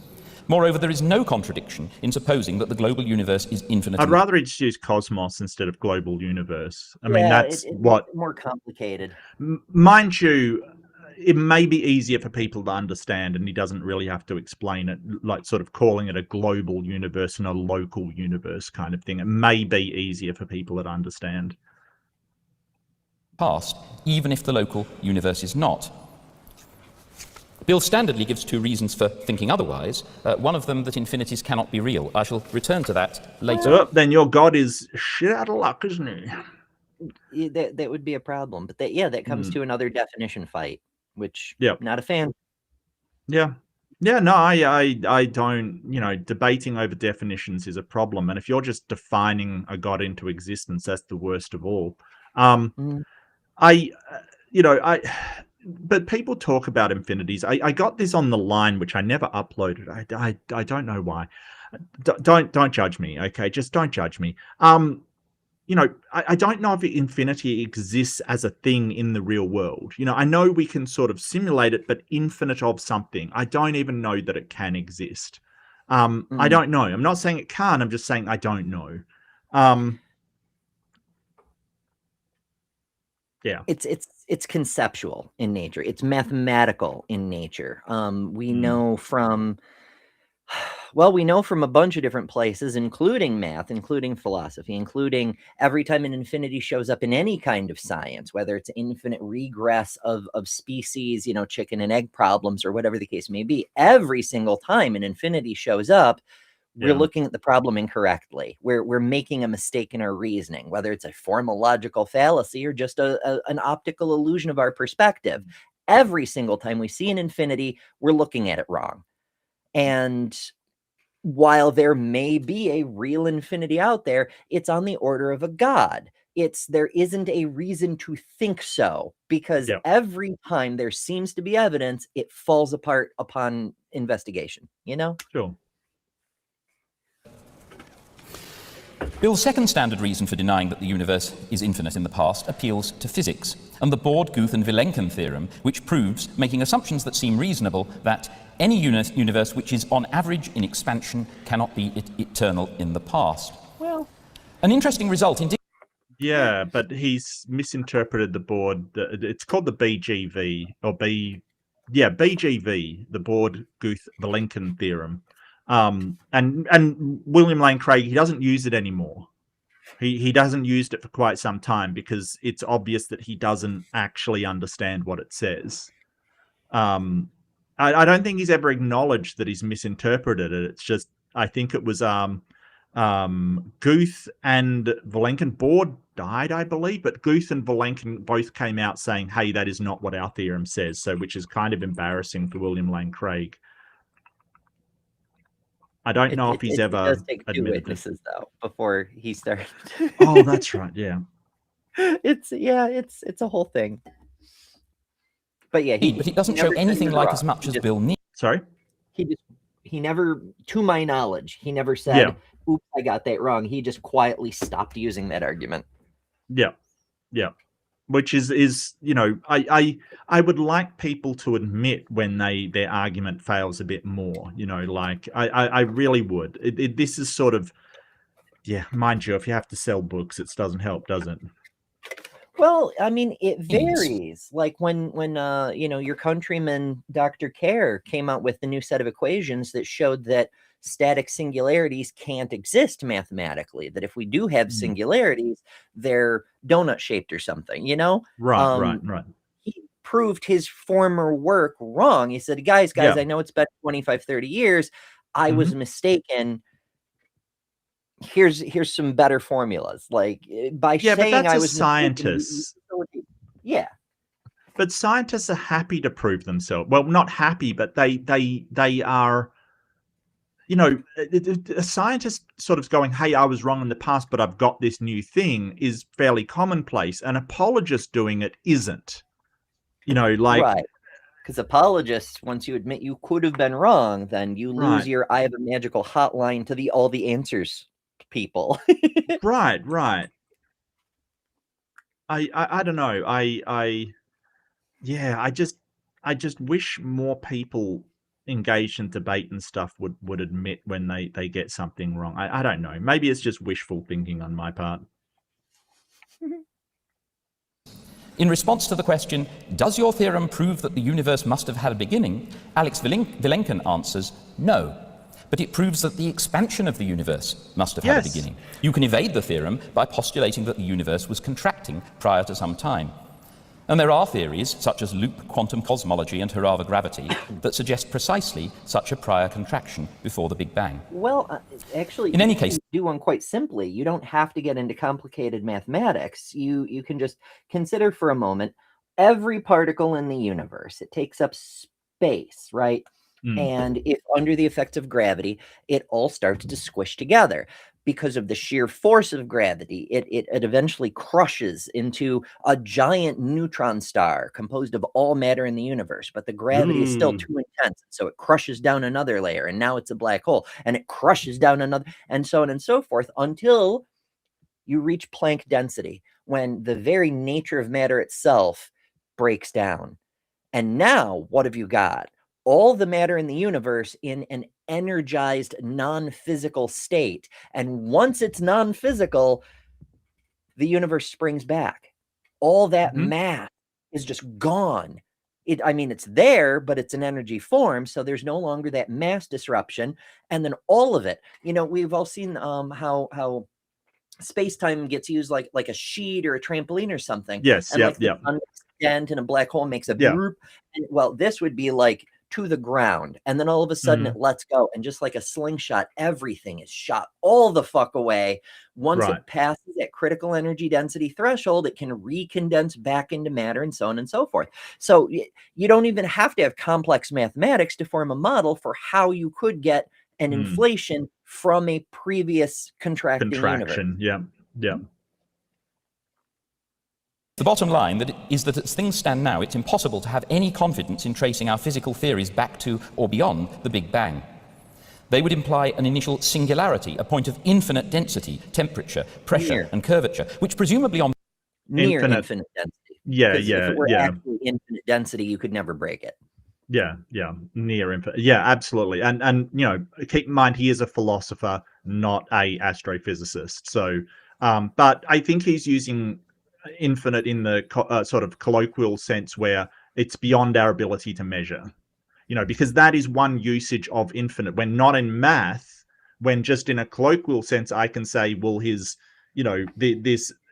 Moreover, there is no contradiction in supposing that the global universe is infinite. I'd rather just use cosmos instead of global universe. I mean, that's what... more complicated. Mind you, it may be easier for people to understand, and he doesn't really have to explain it, like sort of calling it a global universe and a local universe kind of thing. It may be easier for people to understand. Past, even if the local universe is not. Bill Standardly gives 2 reasons for thinking otherwise. One of them, that infinities cannot be real. I shall return to that later. So then your God is shit out of luck, isn't he? That would be a problem. But that comes to another definition fight, which not a fan. Yeah. Yeah, no, I don't, debating over definitions is a problem. And if you're just defining a God into existence, that's the worst of all. But people talk about infinities. I got this on the line, which I never uploaded. I don't know why. Don't judge me, okay? Just don't judge me. I don't know if infinity exists as a thing in the real world. I know we can sort of simulate it, but infinite of something, I don't even know that it can exist. I don't know. I'm not saying it can't. I'm just saying I don't know. Yeah, it's conceptual in nature. It's mathematical in nature. We know from a bunch of different places, including math, including philosophy, including every time an infinity shows up in any kind of science, whether it's infinite regress of species, chicken and egg problems or whatever the case may be. Every single time an infinity shows up, we're looking at the problem incorrectly. We're making a mistake in our reasoning, whether it's a formal logical fallacy or just an optical illusion of our perspective. Every single time we see an infinity, we're looking at it wrong. And while there may be a real infinity out there, it's on the order of a God. There isn't a reason to think so, because every time there seems to be evidence, it falls apart upon investigation, Sure. Bill's second standard reason for denying that the universe is infinite in the past appeals to physics, and the Board, Guth, and Vilenkin theorem, which proves, making assumptions that seem reasonable, that any universe which is on average in expansion cannot be eternal in the past. Well, an interesting result indeed. Yeah, but he's misinterpreted the Board. It's called the BGV, or BGV, the Board, Guth, Vilenkin theorem. And William Lane Craig, he doesn't use it anymore. He doesn't use it for quite some time because it's obvious that he doesn't actually understand what it says. I don't think he's ever acknowledged that he's misinterpreted it. It's just, I think it was Guth and Vilenkin. Board died, I believe, but Guth and Vilenkin both came out saying, hey, that is not what our theorem says. So, which is kind of embarrassing for William Lane Craig. I don't know if he's ever does take 2 admitted witnesses though before he started. Oh, that's right. Yeah. It's a whole thing. But yeah, but it doesn't show anything like as much as Bill needs. Sorry? He never, to my knowledge, he never said, oops, I got that wrong. He just quietly stopped using that argument. Yeah. Yeah. Which is I would like people to admit when their argument fails a bit more, I really would. This is sort of, mind you, if you have to sell books, it doesn't help, does it? Well, I mean, it varies. Like when your countryman, Dr. Kerr, came out with the new set of equations that showed that static singularities can't exist mathematically, that if we do have singularities, they're donut shaped or something, Right. He proved his former work wrong. He said, guys, I know it's been 25, 30 years. I was mistaken. here's some better formulas. Like by Yeah, but saying that's I a was mistaken, scientist. yeah. But scientists are happy to prove themselves. Well, not happy, but they are, you know, a scientist sort of going, hey, I was wrong in the past, but I've got this new thing, is fairly commonplace. An apologist doing it isn't. You know, like, Right. Because apologists, once you admit you could have been wrong, then you lose Right. your I have a magical hotline to the all the answers people. right. I don't know. Yeah, I just wish more people engaged in debate and stuff would admit when they get something wrong. I don't know. Maybe it's just wishful thinking on my part. In response to the question, does your theorem prove that the universe must have had a beginning? Alex Vilenkin answers, no. But it proves that the expansion of the universe must have had a beginning. You can evade the theorem by postulating that the universe was contracting prior to some time. And there are theories, such as loop quantum cosmology and Harava gravity, that suggest precisely such a prior contraction before the Big Bang. Well, actually, in any case, do one quite simply. You don't have to get into complicated mathematics. You can just consider for a moment every particle in the universe. It takes up space, right? And if under the effects of gravity, it all starts to squish together. Because of the sheer force of gravity, it eventually crushes into a giant neutron star composed of all matter in the universe. But the gravity is still too intense. So it crushes down another layer, and now it's a black hole. And it crushes down another, and so on and so forth, until you reach Planck density, when the very nature of matter itself breaks down. And now, what have you got? All the matter in the universe in an energized non-physical state. And once it's non-physical, the universe springs back. All that mass is just gone. I mean, it's there, but it's an energy form, so there's no longer that mass disruption. And then all of it, you know, we've all seen how space-time gets used like a sheet or a trampoline or something. Yes, and like the sun dent and a black hole makes a bloop. And well, this would be like to the ground, and then all of a sudden it lets go, and just like a slingshot, everything is shot all the fuck away. Once it passes that critical energy density threshold, it can recondense back into matter, and so on and so forth. So you don't even have to have complex mathematics to form a model for how you could get an inflation from a previous contraction. Yeah. The bottom line is that as things stand now, it's impossible to have any confidence in tracing our physical theories back to or beyond the Big Bang. They would imply an initial singularity, a point of infinite density, temperature, pressure, and curvature, which presumably on near infinite density. Yeah. If it were actually infinite density, you could never break it. Yeah, near infinite. Yeah, absolutely. And you know, keep in mind he is a philosopher, not a astrophysicist. So, but I think he's using infinite in the sort of colloquial sense where it's beyond our ability to measure, you know, because that is one usage of infinite. When not in math, when just in a colloquial sense, I can say, well, his, you know,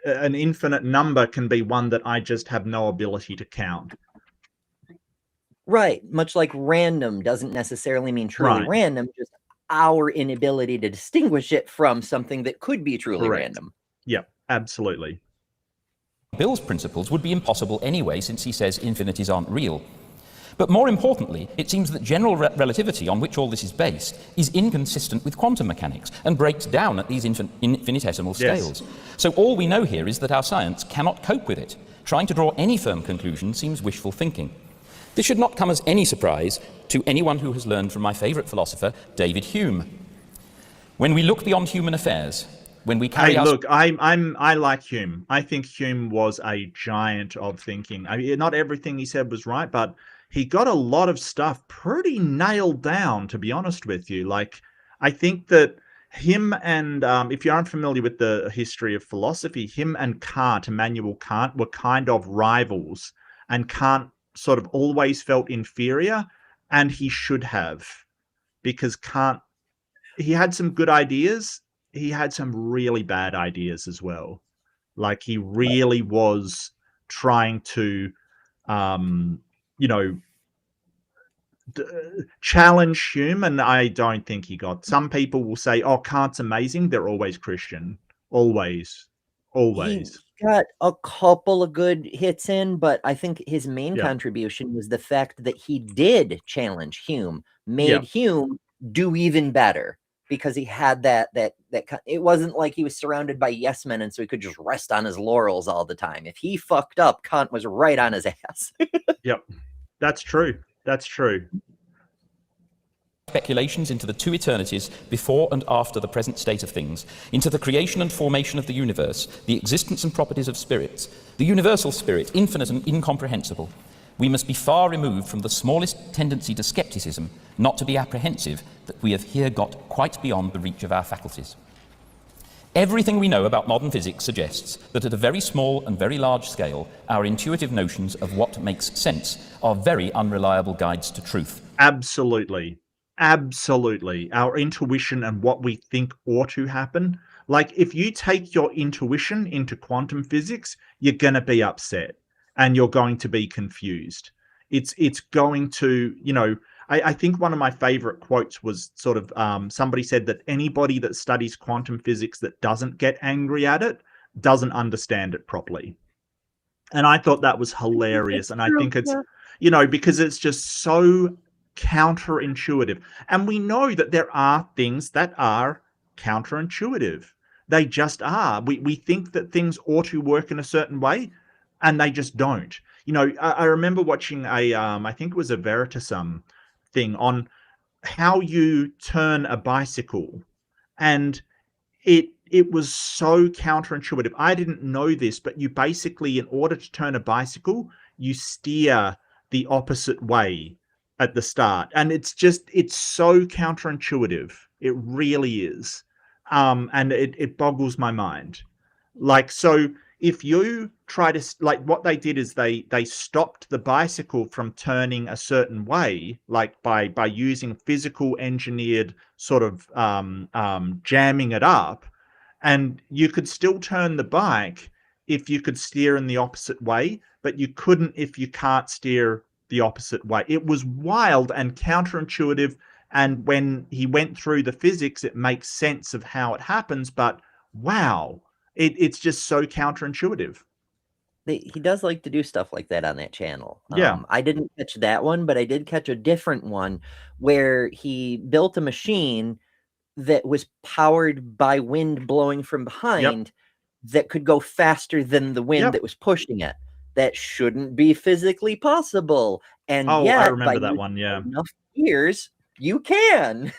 an infinite number can be one that I just have no ability to count. Right. Much like random doesn't necessarily mean truly random, just our inability to distinguish it from something that could be truly random. Yeah, absolutely. Bill's principles would be impossible anyway, since he says infinities aren't real. But more importantly, it seems that general relativity, on which all this is based, is inconsistent with quantum mechanics and breaks down at these infinitesimal scales. So all we know here is that our science cannot cope with it. Trying to draw any firm conclusion seems wishful thinking. This should not come as any surprise to anyone who has learned from my favourite philosopher, David Hume. When we look beyond human affairs, when we carry I like Hume. I think Hume was a giant of thinking. I mean, not everything he said was right, but he got a lot of stuff pretty nailed down, to be honest with you. Like, I think that him and, if you aren't familiar with the history of philosophy, him and Kant, Immanuel Kant, were kind of rivals, and Kant sort of always felt inferior, and he should have, because Kant, he had some good ideas. He had some really bad ideas as well. Like, he really was trying to, you know, challenge Hume, and I don't think he got. Some people will say, "Oh, Kant's amazing." They're always Christian, always. He got a couple of good hits in, but I think his main contribution was the fact that he did challenge Hume, made Hume do even better, because he had that it wasn't like he was surrounded by yes men and so he could just rest on his laurels all the time. If he fucked up, Kant was right on his ass. Yep, that's true. That's true. Speculations into the two eternities before and after the present state of things, into the creation and formation of the universe, the existence and properties of spirits, the universal spirit, infinite and incomprehensible. We must be far removed from the smallest tendency to skepticism, not to be apprehensive that we have here got quite beyond the reach of our faculties. Everything we know about modern physics suggests that at a very small and very large scale, our intuitive notions of what makes sense are very unreliable guides to truth. Absolutely. Absolutely. Our intuition and what we think ought to happen. Like, if you take your intuition into quantum physics, you're going to be upset and you're going to be confused. It's going to, you know, I think one of my favorite quotes was sort of somebody said that anybody that studies quantum physics that doesn't get angry at it doesn't understand it properly. And I thought that was hilarious. And I think it's, you know, because it's just so counterintuitive. And we know that there are things that are counterintuitive. They just are. We think that things ought to work in a certain way, and they just don't. You know, I remember watching a, I think it was a Veritasum thing on how you turn a bicycle, and it was so counterintuitive. I didn't know this, but you basically, in order to turn a bicycle, you steer the opposite way at the start, and it's so counterintuitive. It really is. And it boggles my mind. Like, so if you try to, like, what they did is they stopped the bicycle from turning a certain way, like by using physical engineered sort of jamming it up, and you could still turn the bike if you could steer in the opposite way, but you couldn't if you can't steer the opposite way. It was wild and counterintuitive, and when he went through the physics, it makes sense of how it happens, but wow, it's just so counterintuitive. He does like to do stuff like that on that channel. Yeah. I didn't catch that one, but I did catch a different one where he built a machine that was powered by wind blowing from behind that could go faster than the wind that was pushing it. That shouldn't be physically possible. And yet, I remember that one. Yeah. Enough years, you can.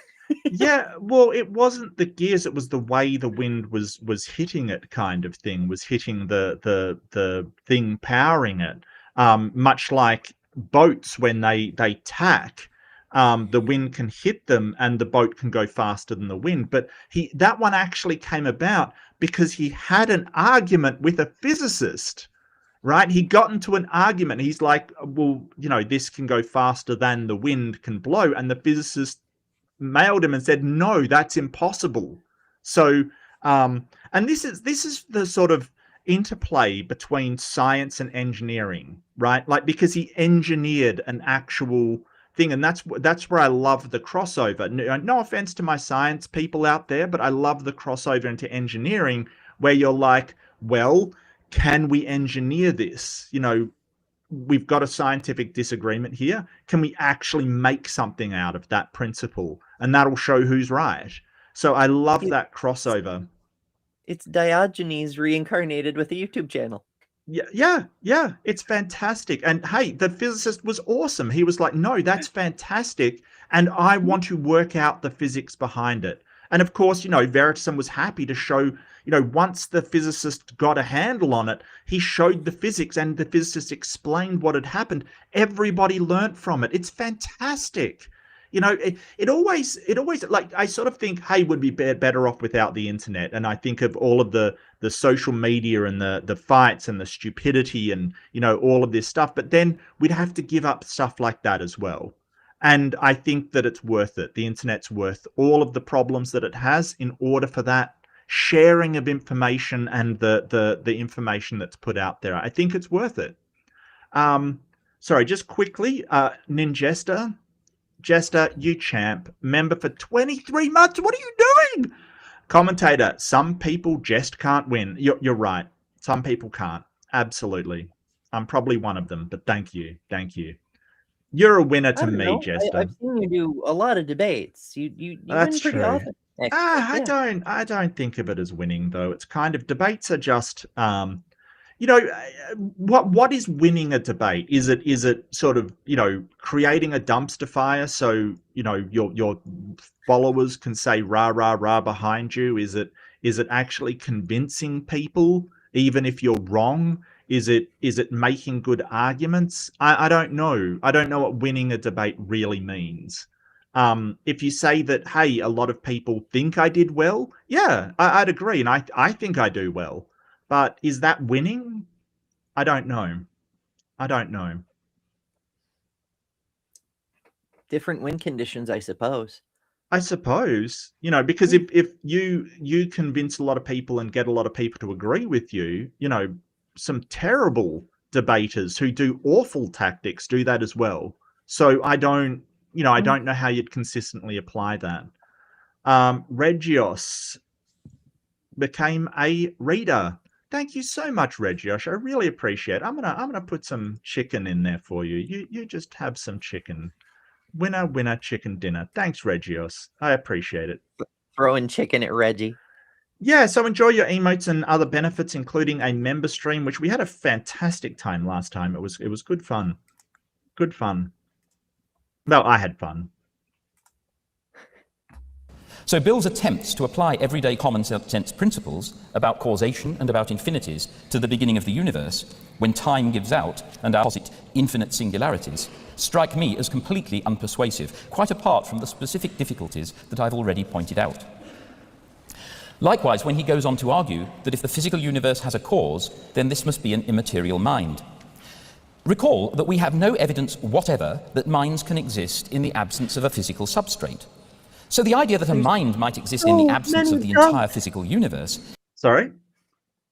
Yeah, well, it wasn't the gears, it was the way the wind was hitting it, kind of thing, was hitting the thing powering it. Much like boats, when they tack, the wind can hit them and the boat can go faster than the wind. But that one actually came about because he had an argument with a physicist. Right? He got into an argument. He's like, well, you know, this can go faster than the wind can blow. And the physicist mailed him and said, no, that's impossible. So, and this is the sort of interplay between science and engineering, right? Like, because he engineered an actual thing. And that's where I love the crossover. No offense to my science people out there, but I love the crossover into engineering, where you're like, well, can we engineer this? You know, we've got a scientific disagreement here. Can we actually make something out of that principle? And that'll show who's right. So I love that crossover. It's Diogenes reincarnated with a YouTube channel. Yeah. It's fantastic. And hey, the physicist was awesome. He was like, no, that's fantastic. And I want to work out the physics behind it. And of course, you know, Veritasum was happy to show, you know, once the physicist got a handle on it, he showed the physics and the physicist explained what had happened. Everybody learnt from it. It's fantastic. You know, it always, like, I sort of think, hey, would be better off without the internet. And I think of all of the social media and the fights and the stupidity and, you know, all of this stuff. But then we'd have to give up stuff like that as well. And I think that it's worth it. The internet's worth all of the problems that it has in order for that sharing of information and the information that's put out there. I think it's worth it. Sorry, just quickly, Ninjesta, Jester, you champ. Member for 23 months. What are you doing? Commentator, some people just can't win. You're right. Some people can't. Absolutely. I'm probably one of them, but thank you. Thank you. You're a winner to me, Jester. I've seen you do a lot of debates. You That's win pretty true. often. Actually. I don't think of it as winning, though. It's kind of, debates are just what is winning a debate? Is it sort of, creating a dumpster fire so your followers can say rah rah rah behind you? Is it actually convincing people even if you're wrong? Is it making good arguments? I don't know. I don't know what winning a debate really means. If you say that, hey, a lot of people think I did well, yeah, I'd agree, and I think I do well. But is that winning? I don't know. I don't know. Different win conditions, I suppose. I suppose, because if you convince a lot of people and get a lot of people to agree with you, some terrible debaters who do awful tactics do that as well. So I don't know how you'd consistently apply that. Regios became a reader. Thank you so much, Regios. I really appreciate it. I'm gonna put some chicken in there for you. You just have some chicken. Winner, chicken dinner. Thanks, Regios. I appreciate it. Throwing chicken at Reggie. Yeah, so enjoy your emotes and other benefits, including a member stream, which we had a fantastic time last time. It was good fun. Good fun. Well, I had fun. So Bill's attempts to apply everyday common sense principles about causation and about infinities to the beginning of the universe, when time gives out and our posit infinite singularities, strike me as completely unpersuasive, quite apart from the specific difficulties that I've already pointed out. Likewise, when he goes on to argue that if the physical universe has a cause, then this must be an immaterial mind. Recall that we have no evidence whatever that minds can exist in the absence of a physical substrate. So the idea that a mind might exist in the absence of the entire physical universe... Sorry?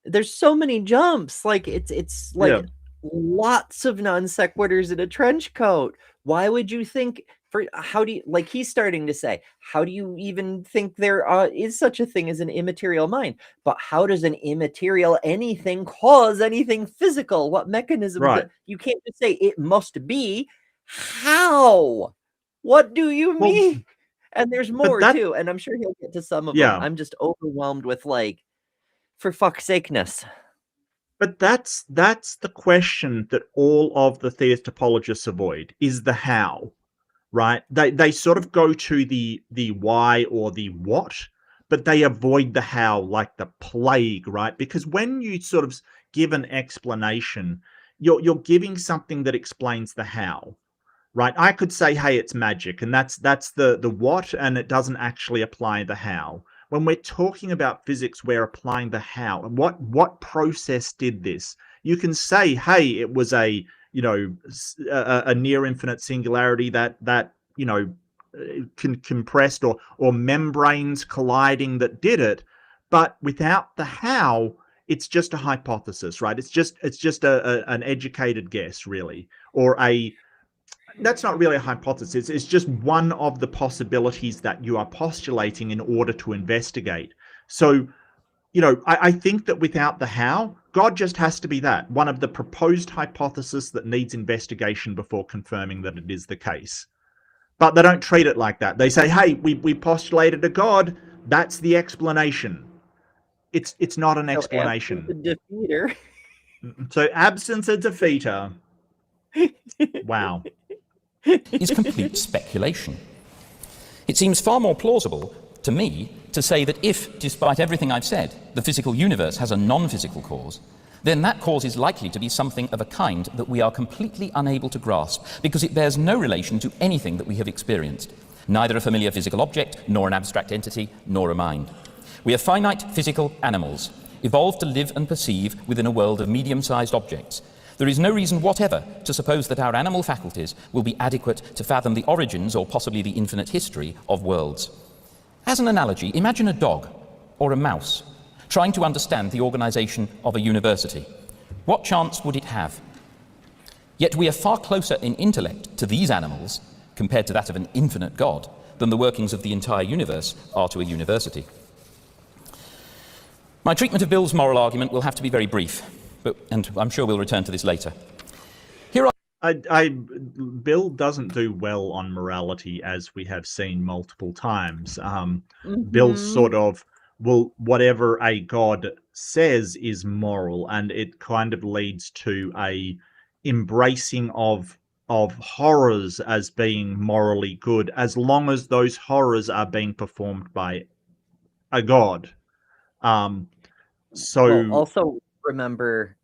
There's so many jumps. Like, it's like lots of non sequiturs in a trench coat. Why would you think... How do you, like he's starting to say, how do you even think there is such a thing as an immaterial mind? But how does an immaterial anything cause anything physical? What mechanism? Right. You can't just say it must be. How? What do you mean? And there's more too, and I'm sure he'll get to some of them. I'm just overwhelmed with, like, for fuck's sakeness. But that's the question that all of the theist topologists avoid, is the how. Right? They sort of go to the why or the what, but they avoid the how like the plague, right? Because when you sort of give an explanation, you're giving something that explains the how, right? I could say, hey, it's magic, and that's the what, and it doesn't actually apply the how. When we're talking about physics, we're applying the how. And what process did this? You can say, hey, it was a near infinite singularity that compressed or membranes colliding that did it, but without the how, it's just a hypothesis, right? It's just an educated guess, really, or that's not really a hypothesis. It's just one of the possibilities that you are postulating in order to investigate. So, I think that without the how, God just has to be that, one of the proposed hypotheses that needs investigation before confirming that it is the case. But they don't treat it like that. They say, hey, we postulated a God, that's the explanation. It's not an explanation. Absence a defeater. So absence a defeater. Wow. Is complete speculation. It seems far more plausible to me to say that if, despite everything I've said, the physical universe has a non-physical cause, then that cause is likely to be something of a kind that we are completely unable to grasp, because it bears no relation to anything that we have experienced, neither a familiar physical object, nor an abstract entity, nor a mind. We are finite physical animals, evolved to live and perceive within a world of medium-sized objects. There is no reason whatever to suppose that our animal faculties will be adequate to fathom the origins or possibly the infinite history of worlds. As an analogy, imagine a dog or a mouse trying to understand the organization of a university. What chance would it have? Yet we are far closer in intellect to these animals compared to that of an infinite God than the workings of the entire universe are to a university. My treatment of Bill's moral argument will have to be very brief, and I'm sure we'll return to this later. Here Bill doesn't do well on morality, as we have seen multiple times. Bill's sort of, well, whatever a god says is moral, and it kind of leads to a embracing of horrors as being morally good, as long as those horrors are being performed by a god. Well, also remember,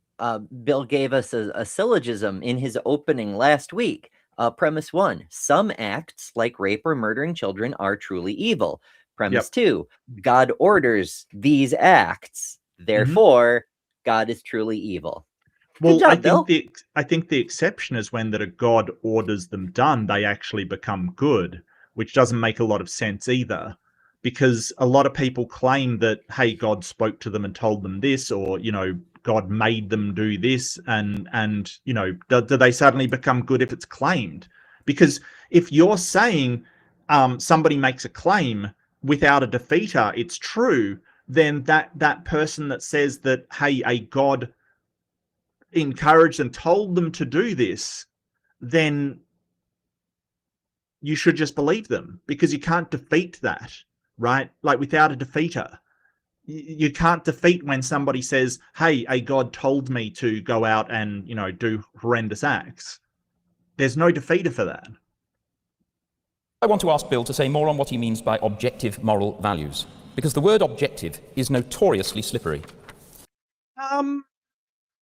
Bill gave us a syllogism in his opening last week. Premise 1, some acts like rape or murdering children are truly evil. Premise 2, God orders these acts, therefore God is truly evil. Well, Good job, I think the exception is when that a god orders them done, they actually become good, which doesn't make a lot of sense either. Because a lot of people claim that, hey, God spoke to them and told them this, or, you know, God made them do this, and you know, do they suddenly become good if it's claimed? Because if you're saying somebody makes a claim without a defeater, it's true, then that person that says that, hey, a God encouraged and told them to do this, then you should just believe them, because you can't defeat that. Right? Like, without a defeater, you can't defeat when somebody says, hey, a god told me to go out and, you know, do horrendous acts. There's no defeater for that. I want to ask Bill to say more on what he means by objective moral values, because the word objective is notoriously slippery.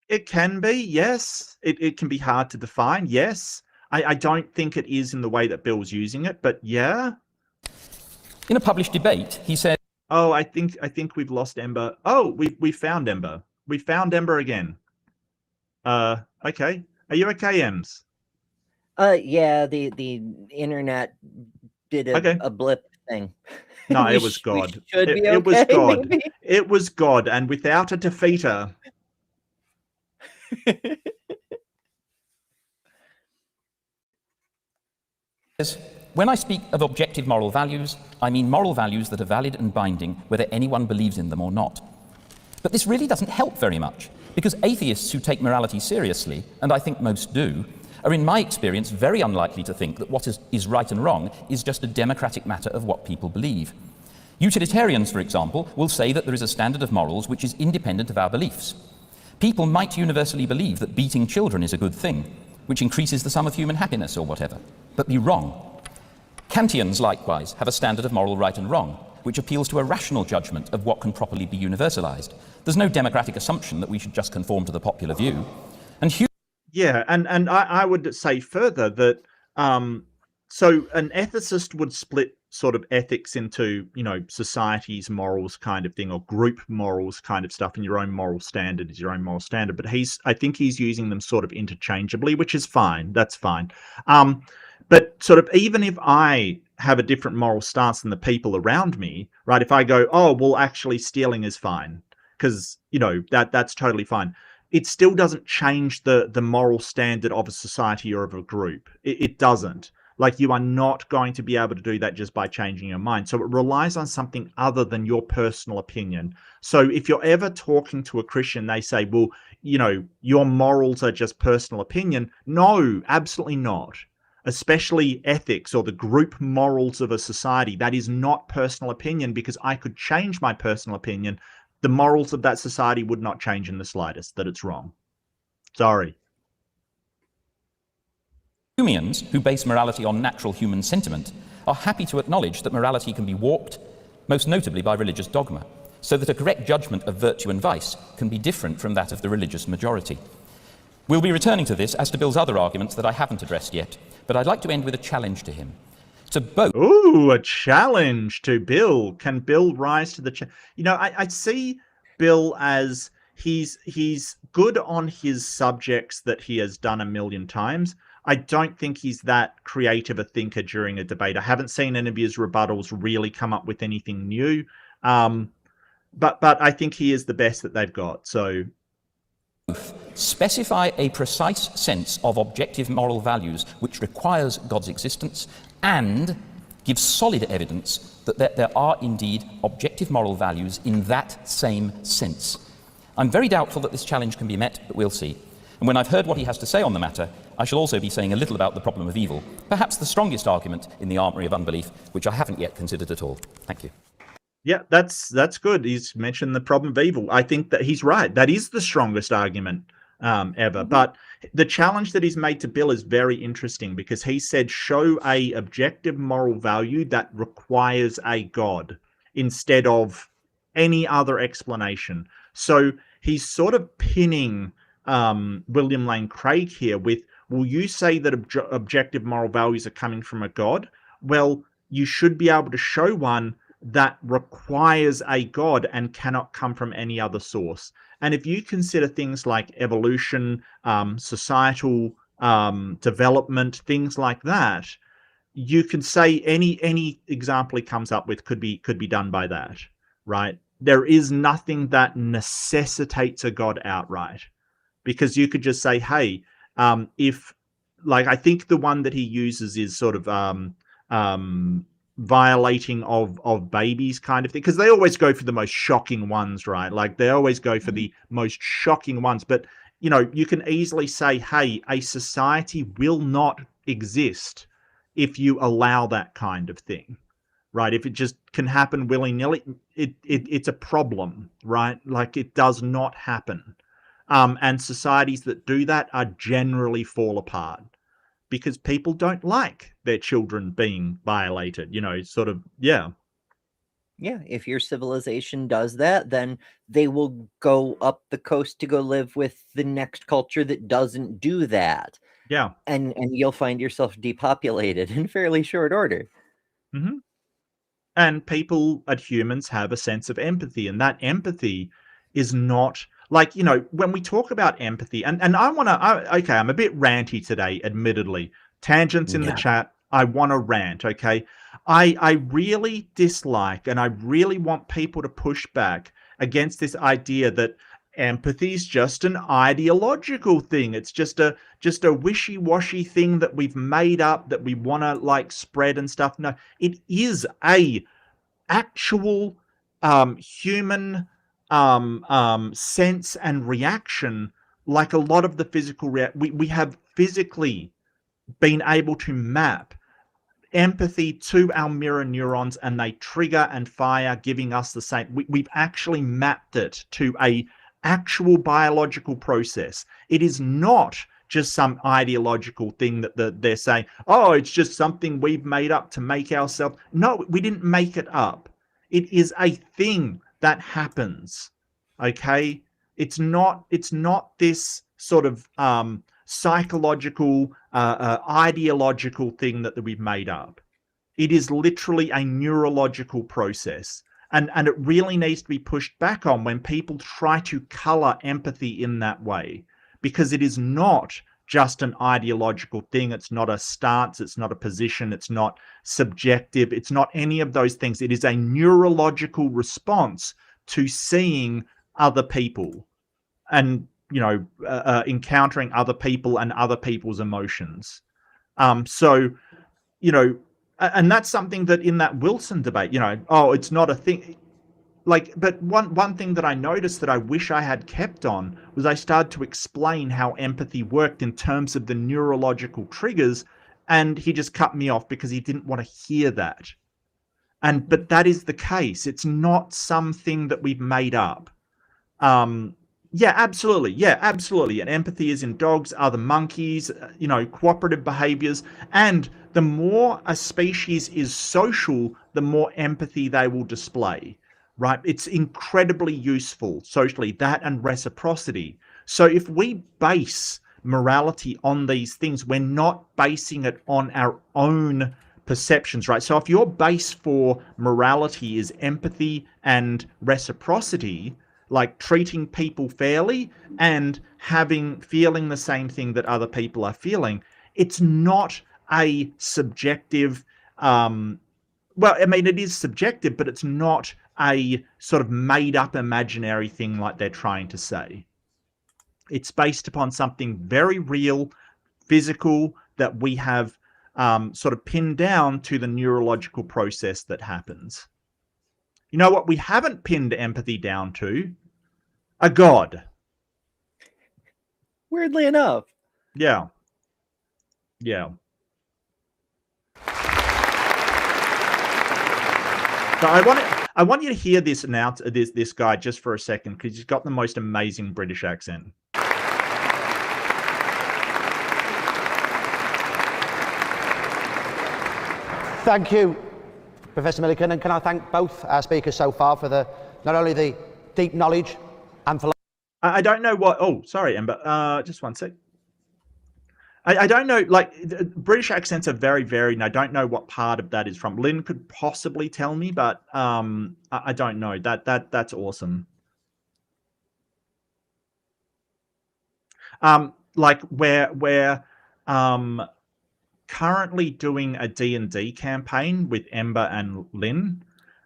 It can be, yes. It can be hard to define, yes. I don't think it is in the way that Bill's using it, but yeah. In a published debate, he said, "Oh, I think we've lost Ember. Oh, we found Ember. We found Ember again. Okay. Are you okay, Ems?" Yeah, the internet did a blip thing. No, it was God. It was God. Maybe? It was God, and without a defeater. When I speak of objective moral values, I mean moral values that are valid and binding, whether anyone believes in them or not. But this really doesn't help very much, because atheists who take morality seriously, and I think most do, are in my experience very unlikely to think that what is right and wrong is just a democratic matter of what people believe. Utilitarians, for example, will say that there is a standard of morals which is independent of our beliefs. People might universally believe that beating children is a good thing, which increases the sum of human happiness or whatever, but be wrong. Kantians, likewise, have a standard of moral right and wrong, which appeals to a rational judgment of what can properly be universalized. There's no democratic assumption that we should just conform to the popular view. And yeah, and I would say further that so an ethicist would split sort of ethics into, you know, society's morals kind of thing, or group morals kind of stuff, and your own moral standard is your own moral standard. But I think he's using them sort of interchangeably, which is fine. That's fine. But sort of, even if I have a different moral stance than the people around me, right? If I go, oh, well, actually stealing is fine, because, you know, that's totally fine. It still doesn't change the moral standard of a society or of a group. It doesn't. Like, you are not going to be able to do that just by changing your mind. So it relies on something other than your personal opinion. So if you're ever talking to a Christian, they say, well, you know, your morals are just personal opinion. No, absolutely not. Especially ethics or the group morals of a society. That is not personal opinion, because I could change my personal opinion. The morals of that society would not change in the slightest, that it's wrong. Sorry. Humians, who base morality on natural human sentiment, are happy to acknowledge that morality can be warped, most notably by religious dogma, so that a correct judgment of virtue and vice can be different from that of the religious majority. We'll be returning to this as to Bill's other arguments that I haven't addressed yet, but I'd like to end with a challenge to him. To both. Ooh, a challenge to Bill. Can Bill rise to the challenge? You know, I see Bill as he's good on his subjects that he has done a million times. I don't think he's that creative a thinker during a debate. I haven't seen any of his rebuttals really come up with anything new. But I think he is the best that they've got. So specify a precise sense of objective moral values which requires God's existence, and give solid evidence that there are indeed objective moral values in that same sense. I'm very doubtful that this challenge can be met, but we'll see. And when I've heard what he has to say on the matter, I shall also be saying a little about the problem of evil, perhaps the strongest argument in the armoury of unbelief, which I haven't yet considered at all. Thank you. Yeah, that's good. He's mentioned the problem of evil. I think that he's right. That is the strongest argument ever. But the challenge that he's made to Bill is very interesting, because he said, show a objective moral value that requires a God instead of any other explanation. So he's sort of pinning William Lane Craig here with, well, you say that objective moral values are coming from a God. Well, you should be able to show one that requires a God and cannot come from any other source. And if you consider things like evolution, societal development, things like that, you can say any example he comes up with could be done by that, right? There is nothing that necessitates a God outright, because you could just say, hey, if, like, I think the one that he uses is sort of violating of babies kind of thing, because they always go for the most shocking ones, right? Like, they always go for the most shocking ones. But, you know, you can easily say, hey, a society will not exist if you allow that kind of thing, right? If it just can happen willy-nilly, it's a problem, right? Like, it does not happen. And societies that do that are generally fall apart, because people don't like their children being violated, you know, sort of, yeah. Yeah, if your civilization does that, then they will go up the coast to go live with the next culture that doesn't do that. Yeah. And you'll find yourself depopulated in fairly short order. Mm-hmm. And people, humans, have a sense of empathy, and that empathy is not... Like, you know, when we talk about empathy, and I want to, okay, I'm a bit ranty today, admittedly. Tangents in the chat, I want to rant, okay? I really dislike, and I really want people to push back against this idea that empathy is just an ideological thing. It's just a wishy-washy thing that we've made up, that we want to, like, spread and stuff. No, it is a actual human sense and reaction, like a lot of the physical we have physically been able to map empathy to our mirror neurons, and they trigger and fire, giving us the same. We've actually mapped it to a actual biological process. It is not just some ideological thing that they're saying, oh, it's just something we've made up to make ourselves. No, we didn't make it up. It is a thing that happens, okay? It's not this sort of psychological, ideological thing that we've made up. It is literally a neurological process. And it really needs to be pushed back on when people try to color empathy in that way, because it is not just an ideological thing. It's not a stance. It's not a position. It's not subjective. It's not any of those things. It is a neurological response to seeing other people and, you know, encountering other people and other people's emotions. So, you know, and that's something that in that Wilson debate, you know, oh, it's not a thing. Like, but one thing that I noticed that I wish I had kept on was I started to explain how empathy worked in terms of the neurological triggers, and he just cut me off because he didn't want to hear that. But that is the case. It's not something that we've made up. Yeah, absolutely. Yeah, absolutely. And empathy is in dogs, other monkeys, you know, cooperative behaviors. And the more a species is social, the more empathy they will display. Right? It's incredibly useful socially, that and reciprocity. So if we base morality on these things, we're not basing it on our own perceptions, right? So if your base for morality is empathy and reciprocity, like treating people fairly and feeling the same thing that other people are feeling, it's not a subjective, well, I mean, it is subjective, but it's not a sort of made up imaginary thing like they're trying to say. It's based upon something very real, physical, that we have sort of pinned down to the neurological process that happens. You know what we haven't pinned empathy down to? A god. Weirdly enough. Yeah. Yeah. So I want you to hear this this guy just for a second, because he's got the most amazing British accent. Thank you, Professor Millikan, and can I thank both our speakers so far for not only the deep knowledge and philosophy. I don't know what. Oh, sorry, Ember. Just one sec. I don't know. Like, British accents are very varied, and I don't know what part of that is from. Lynn could possibly tell me, but I don't know. That's awesome. Like we're currently doing a D&D campaign with Ember and Lynn.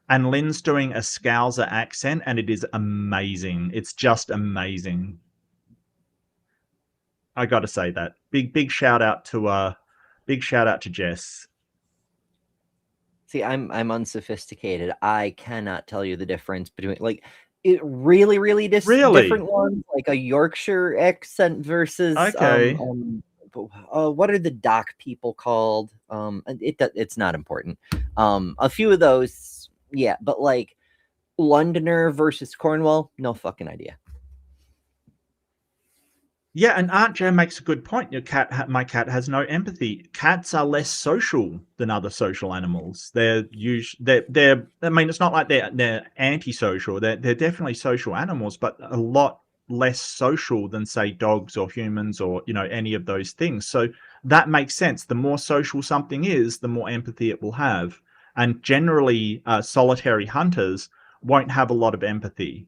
And Lynn's doing a Scouser accent, and it is amazing. It's just amazing. I got to say that. Big shout out to Jess. See, I'm unsophisticated. I cannot tell you the difference between really different ones, like a Yorkshire accent versus okay. What are the dock people called? It's not important. A few of those, yeah, but like Londoner versus Cornwall, no fucking idea. Yeah, and Aunt Jo makes a good point. My cat has no empathy. Cats are less social than other social animals. They're I mean, it's not like they're antisocial. They're definitely social animals, but a lot less social than, say, dogs or humans or, you know, any of those things. So that makes sense. The more social something is, the more empathy it will have. And generally, solitary hunters won't have a lot of empathy.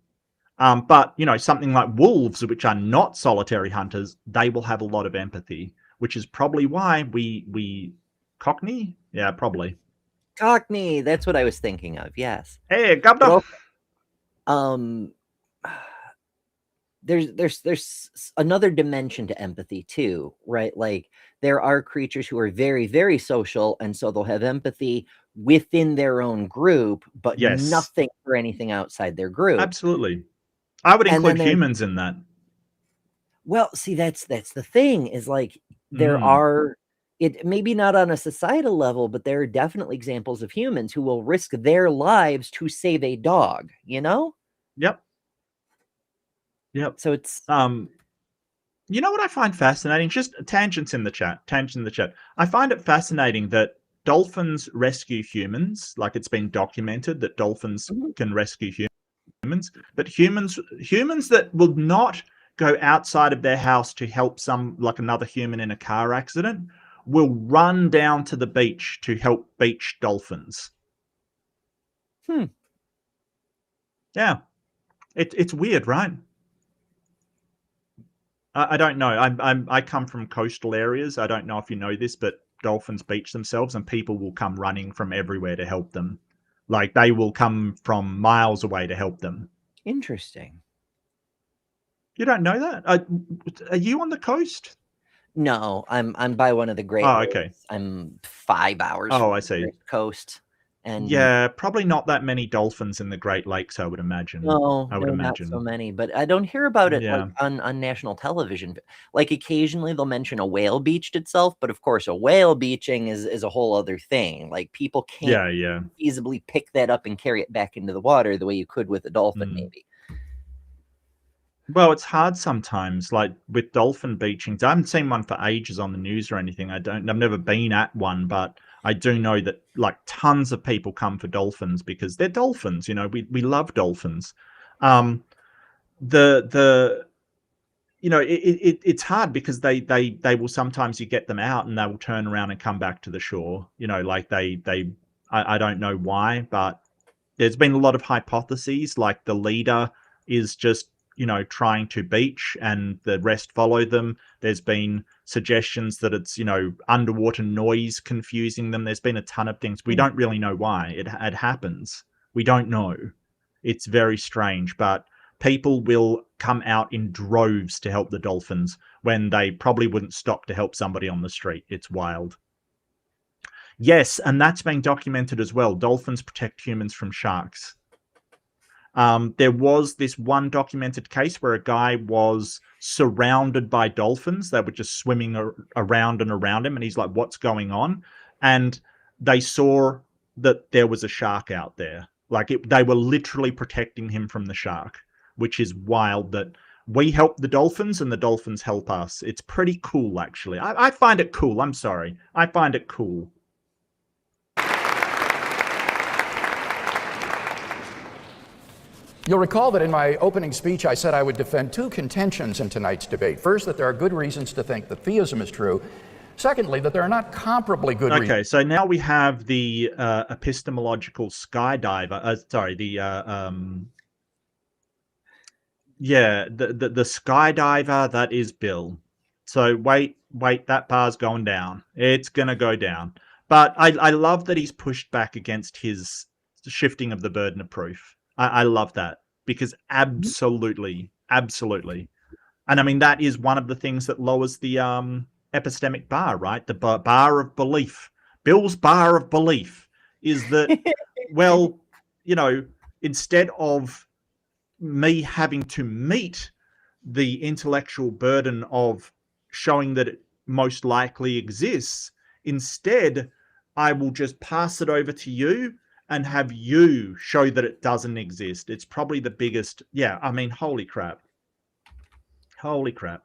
But, you know, something like wolves, which are not solitary hunters, they will have a lot of empathy, which is probably why we Cockney? Yeah, probably. Cockney, that's what I was thinking of, yes. Hey, Governor! There's another dimension to empathy too, right? Like, there are creatures who are very, very social, and so they'll have empathy within their own group, but nothing for anything outside their group. Absolutely. I would include humans in that. Well, see, that's the thing, is like, there are, it maybe not on a societal level, but there are definitely examples of humans who will risk their lives to save a dog, you know? Yep. So it's you know what I find fascinating? Just tangents in the chat. I find it fascinating that dolphins rescue humans. Like, it's been documented that dolphins can rescue humans, but humans that will not go outside of their house to help another human in a car accident will run down to the beach to help beach dolphins. Yeah. It's weird, right? I don't know. I come from coastal areas. I don't know if you know this, but dolphins beach themselves, and people will come running from everywhere to help them. Like, they will come from miles away to help them. Interesting. You don't know that? Are you on the coast? No, I'm by one of the Great Lakes. Okay. I'm 5 hours from I see. The coast. And yeah, probably not that many dolphins in the Great Lakes, I would imagine. No, not so many, but I don't hear about it like on national television. Like, occasionally they'll mention a whale beached itself, but of course a whale beaching is a whole other thing. Like, people can't feasibly pick that up and carry it back into the water the way you could with a dolphin, maybe. Well, it's hard sometimes, like with dolphin beachings. I haven't seen one for ages on the news or anything. I've never been at one, but I do know that, like, tons of people come for dolphins because they're dolphins. You know, we love dolphins. You know, it's hard because they will sometimes, you get them out and they will turn around and come back to the shore. You know, like I don't know why, but there's been a lot of hypotheses. Like, the leader is just, you know, trying to beach and the rest follow them. There's been suggestions that it's, you know, underwater noise confusing them. There's been a ton of things. We don't really know why it happens. We don't know. It's very strange, but people will come out in droves to help the dolphins when they probably wouldn't stop to help somebody on the street. It's wild. Yes, and that's been documented as well. Dolphins protect humans from sharks. There was this one documented case where a guy was surrounded by dolphins. They were just swimming around and around him, and he's like, what's going on? And they saw that there was a shark out there. Like, they were literally protecting him from the shark, which is wild that we help the dolphins and the dolphins help us. It's pretty cool, actually. I find it cool. I'm sorry. I find it cool. You'll recall that in my opening speech, I said I would defend two contentions in tonight's debate. First, that there are good reasons to think that theism is true. Secondly, that there are not comparably good reasons. Okay, so now we have the epistemological skydiver. The skydiver, that is Bill. So wait, that bar's going down. It's going to go down. But I love that he's pushed back against his shifting of the burden of proof. I love that, because absolutely. And I mean, that is one of the things that lowers the epistemic bar, right? The bar of belief. Bill's bar of belief is that, well, you know, instead of me having to meet the intellectual burden of showing that it most likely exists, instead, I will just pass it over to you and have you show that it doesn't exist. It's probably the biggest. Yeah, I mean, holy crap. Holy crap.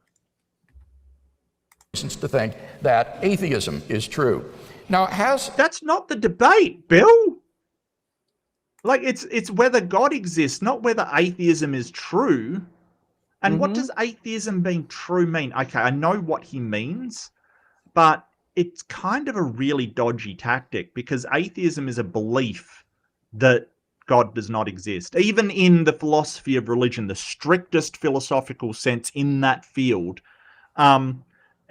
Reasons to think that atheism is true. Now, that's not the debate, Bill. Like, it's whether God exists, not whether atheism is true. And what does atheism being true mean? Okay, I know what he means, but it's kind of a really dodgy tactic, because atheism is a belief that God does not exist. Even in the philosophy of religion, the strictest philosophical sense in that field,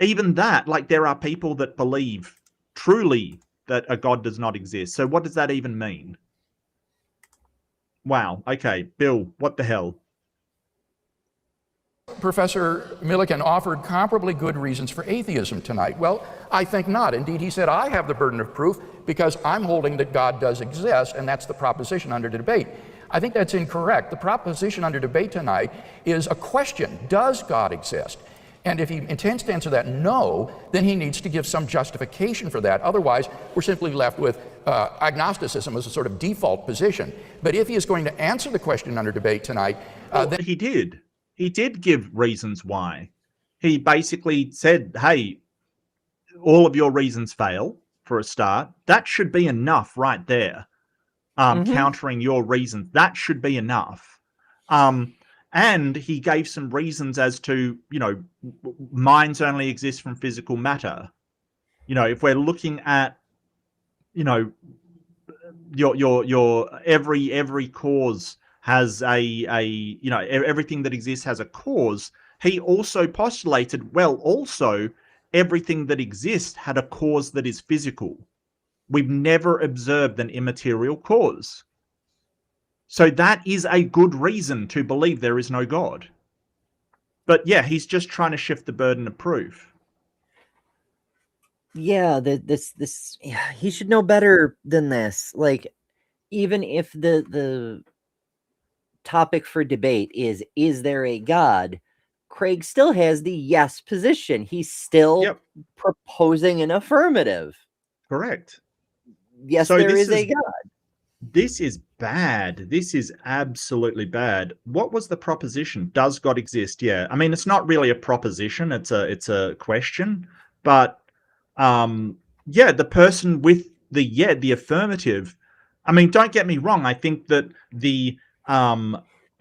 even that, like, there are people that believe truly that a God does not exist. So what does that even mean? Wow. Okay, Bill, what the hell? Professor Millikan offered comparably good reasons for atheism tonight. Well, I think not. Indeed, he said, I have the burden of proof because I'm holding that God does exist, and that's the proposition under debate. I think that's incorrect. The proposition under debate tonight is a question: does God exist? And if he intends to answer that no, then he needs to give some justification for that. Otherwise, we're simply left with agnosticism as a sort of default position. But if he is going to answer the question under debate tonight, then he did. He did give reasons why. He basically said, hey, all of your reasons fail, for a start. That should be enough right there. Countering your reasons. That should be enough. And he gave some reasons as to, you know, minds only exist from physical matter. You know, if we're looking at, you know, your every cause has a you know, everything that exists has a cause. He also postulated, well, also everything that exists had a cause that is physical. We've never observed an immaterial cause. So that is a good reason to believe there is no God. But yeah, he's just trying to shift the burden of proof. Yeah, he should know better than this. Like, even if the topic for debate is there a God, Craig still has the yes position. He's still proposing an affirmative. Correct. Yes, so there is a God. This is bad. This is absolutely bad. What was the proposition? Does God exist? Yeah. I mean, it's not really a proposition. It's a question. But yeah, the person with the affirmative. I mean, don't get me wrong. I think that the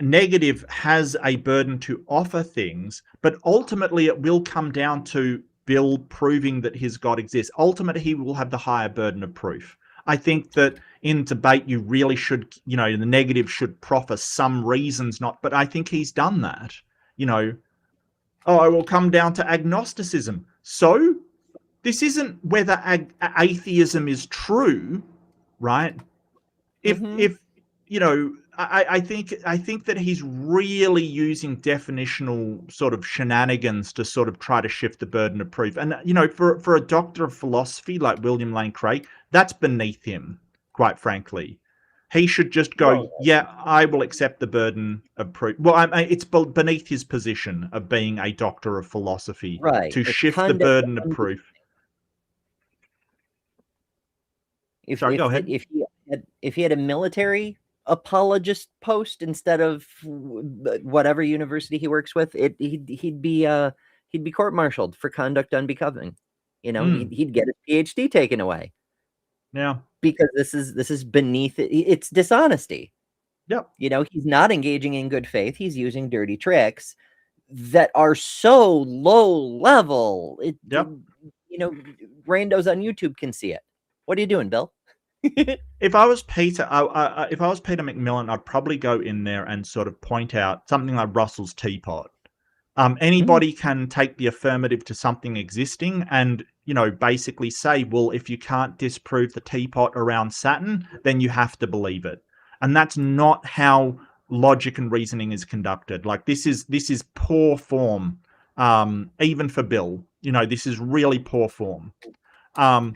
negative has a burden to offer things, but ultimately it will come down to Bill proving that his God exists. Ultimately, he will have the higher burden of proof. I think that in debate, you really should, you know, the negative should proffer some reasons, but I think he's done that. You know, oh, it will come down to agnosticism. So this isn't whether atheism is true, right? If you know, I think that he's really using definitional sort of shenanigans to sort of try to shift the burden of proof. And for a doctor of philosophy like William Lane Craig, that's beneath him, quite frankly. He should just go, yeah, I will accept the burden of proof. Well, it's beneath his position of being a doctor of philosophy to shift the burden of proof. Sorry, go ahead. If he had a military apologist post instead of whatever university he works with, he'd be court-martialed for conduct unbecoming. He'd get his PhD taken away. Yeah, because this is beneath it. It's dishonesty. Yep. He's not engaging in good faith. He's using dirty tricks that are so low level. Randos on YouTube can see it. What are you doing, Bill? If I was Peter McMillian, I'd probably go in there and sort of point out something like Russell's teapot. Anybody can take the affirmative to something existing and, basically say, well, if you can't disprove the teapot around Saturn, then you have to believe it. And that's not how logic and reasoning is conducted. Like this is poor form, even for Bill. This is really poor form. I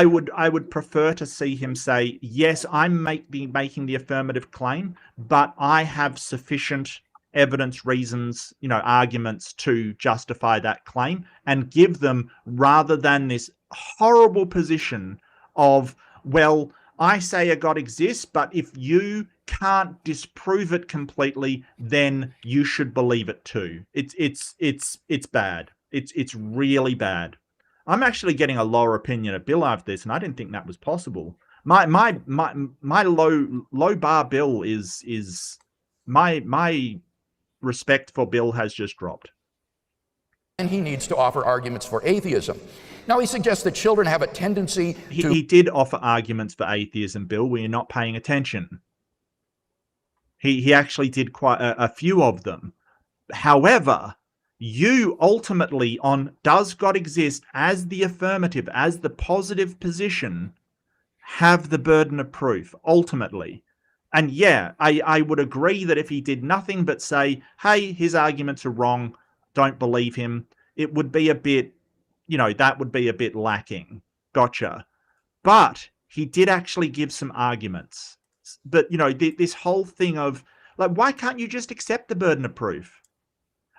would prefer to see him say, yes, I'm making the affirmative claim, but I have sufficient evidence, reasons, arguments to justify that claim, and give them, rather than this horrible position of, well, I say a God exists, but if you can't disprove it completely, then you should believe it too. It's bad. It's really bad. I'm actually getting a lower opinion of Bill after this, and I didn't think that was possible. My low bar Bill is my respect for Bill has just dropped. And he needs to offer arguments for atheism. Now, he suggests that children have a tendency to... He did offer arguments for atheism, Bill, where you're not paying attention. He actually did quite a few of them. However, you ultimately, on does God exist as the affirmative, as the positive position, have the burden of proof, ultimately. And yeah, I would agree that if he did nothing but say, hey, his arguments are wrong, don't believe him, it would be a bit, that would be a bit lacking. Gotcha. But he did actually give some arguments. But, this whole thing of, like, why can't you just accept the burden of proof?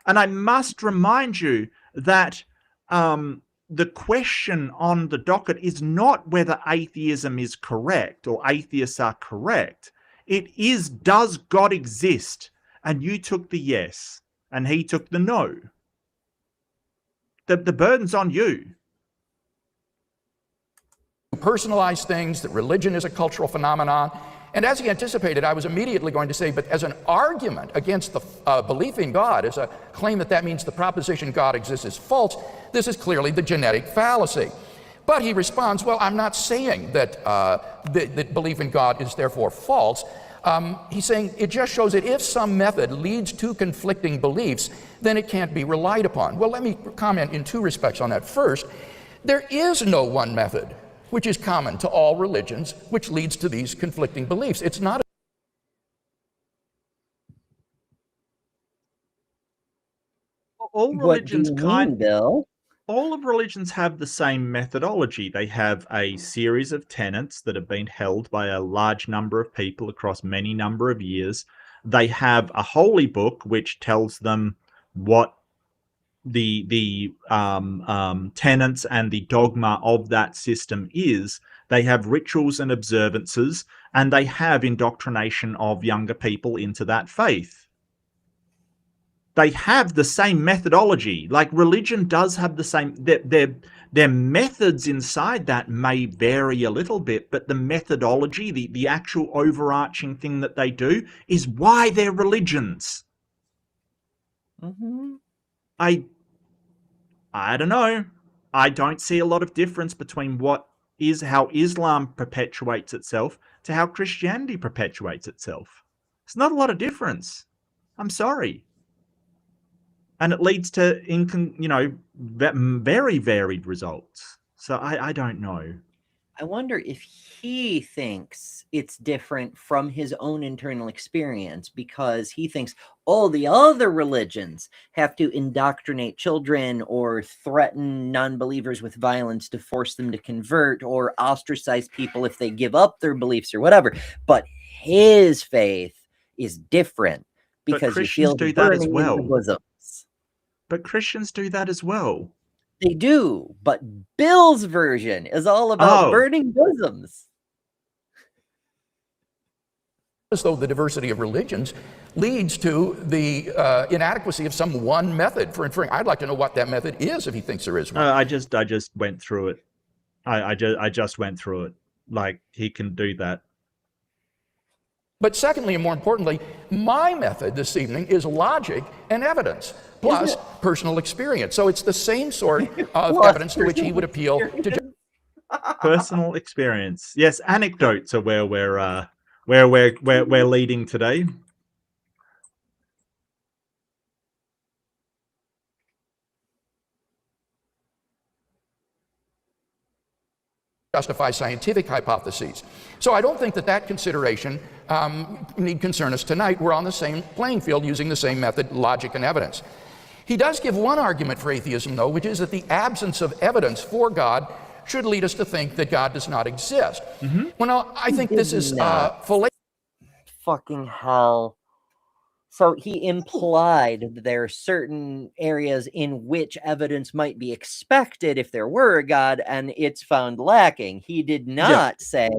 And I must remind you that the question on the docket is not whether atheism is correct or atheists are correct. It is, does God exist? And you took the yes, and he took the no. The burden's on you. Personalize things, that religion is a cultural phenomenon. And as he anticipated, I was immediately going to say, but as an argument against the belief in God, as a claim that means the proposition God exists is false, this is clearly the genetic fallacy. But he responds, well, I'm not saying that that belief in God is therefore false. He's saying it just shows that if some method leads to conflicting beliefs, then it can't be relied upon. Well, let me comment in two respects on that. First, there is no one method which is common to all religions, which leads to these conflicting beliefs. It's not all religions Bill? All of religions have the same methodology. They have a series of tenets that have been held by a large number of people across many number of years. They have a holy book which tells them what the tenets and the dogma of that system is. They have rituals and observances, and they have indoctrination of younger people into that faith. They have the same methodology. Like, religion does have the same. Their methods inside that may vary a little bit, but the methodology, the actual overarching thing that they do, is why they're religions. Mm-hmm. I don't know. I don't see a lot of difference between how Islam perpetuates itself to how Christianity perpetuates itself. It's not a lot of difference. I'm sorry. And it leads to, very varied results. So I don't know. I wonder if he thinks it's different from his own internal experience, because he thinks all the other religions have to indoctrinate children or threaten non-believers with violence to force them to convert or ostracize people if they give up their beliefs or whatever. But his faith is different because you feel Christians do that as burning in well. the bosoms. But Christians do that as well. They do, but Bill's version is all about burning bosoms. As though the diversity of religions leads to the inadequacy of some one method for inferring. I'd like to know what that method is if he thinks there is one. I just went through it. I just went through it. Like, he can do that. But secondly, and more importantly, my method this evening is logic and evidence, plus personal experience. So it's the same sort of evidence to which he would appeal to. Personal experience. Yes, anecdotes are where we're leading today. Justify scientific hypotheses. So I don't think that consideration need concern us tonight. We're on the same playing field using the same method, logic and evidence. He does give one argument for atheism, though, which is that the absence of evidence for God should lead us to think that God does not exist. Mm-hmm. Well, no, I think this is fucking hell. So he implied that there are certain areas in which evidence might be expected if there were a God, and it's found lacking. He did not say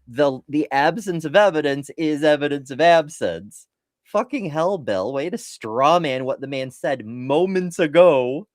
the absence of evidence is evidence of absence. Fucking hell, Bill. Way to straw man what the man said moments ago.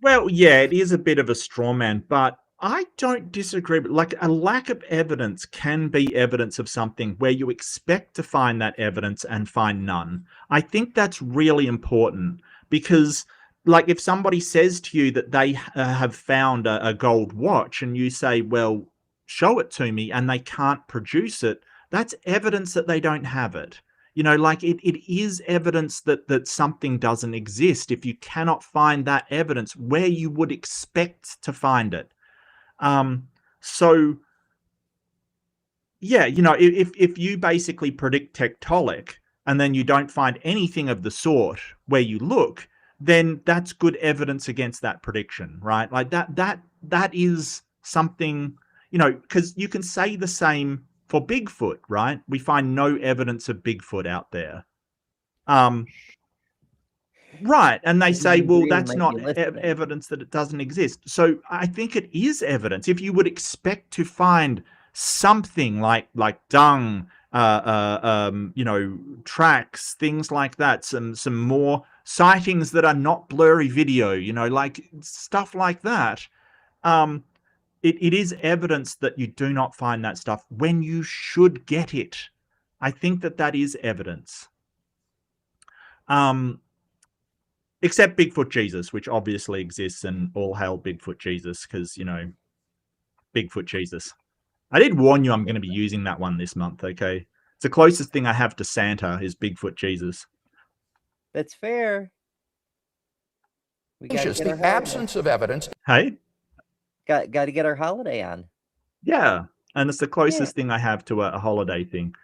Well, yeah, it is a bit of a straw man, but I don't disagree. Like, a lack of evidence can be evidence of something where you expect to find that evidence and find none. I think that's really important, because, like, if somebody says to you that they have found a gold watch and you say, well, show it to me, and they can't produce it, that's evidence that they don't have it. You know, like, it is evidence that something doesn't exist if you cannot find that evidence where you would expect to find it. So yeah, you know, if you basically predict tectonic and then you don't find anything of the sort where you look, then that's good evidence against that prediction, right? Like that is something, you know, because you can say the same for Bigfoot, right? We find no evidence of Bigfoot out there. Right, and they say, well, that's not evidence that it doesn't exist. So I think it is evidence. If you would expect to find something like dung, you know, tracks, things like that, some more sightings that are not blurry video, you know, like stuff like that, it is evidence that you do not find that stuff when you should get it. I think that is evidence. Except Bigfoot Jesus, which obviously exists, and all hail Bigfoot Jesus, because, you know, Bigfoot Jesus. I did warn you I'm going to be using that one this month, okay? It's the closest thing I have to Santa is Bigfoot Jesus. That's fair. The absence of evidence. Hey? Got to get our holiday on. Yeah, and it's the closest thing I have to a holiday thing.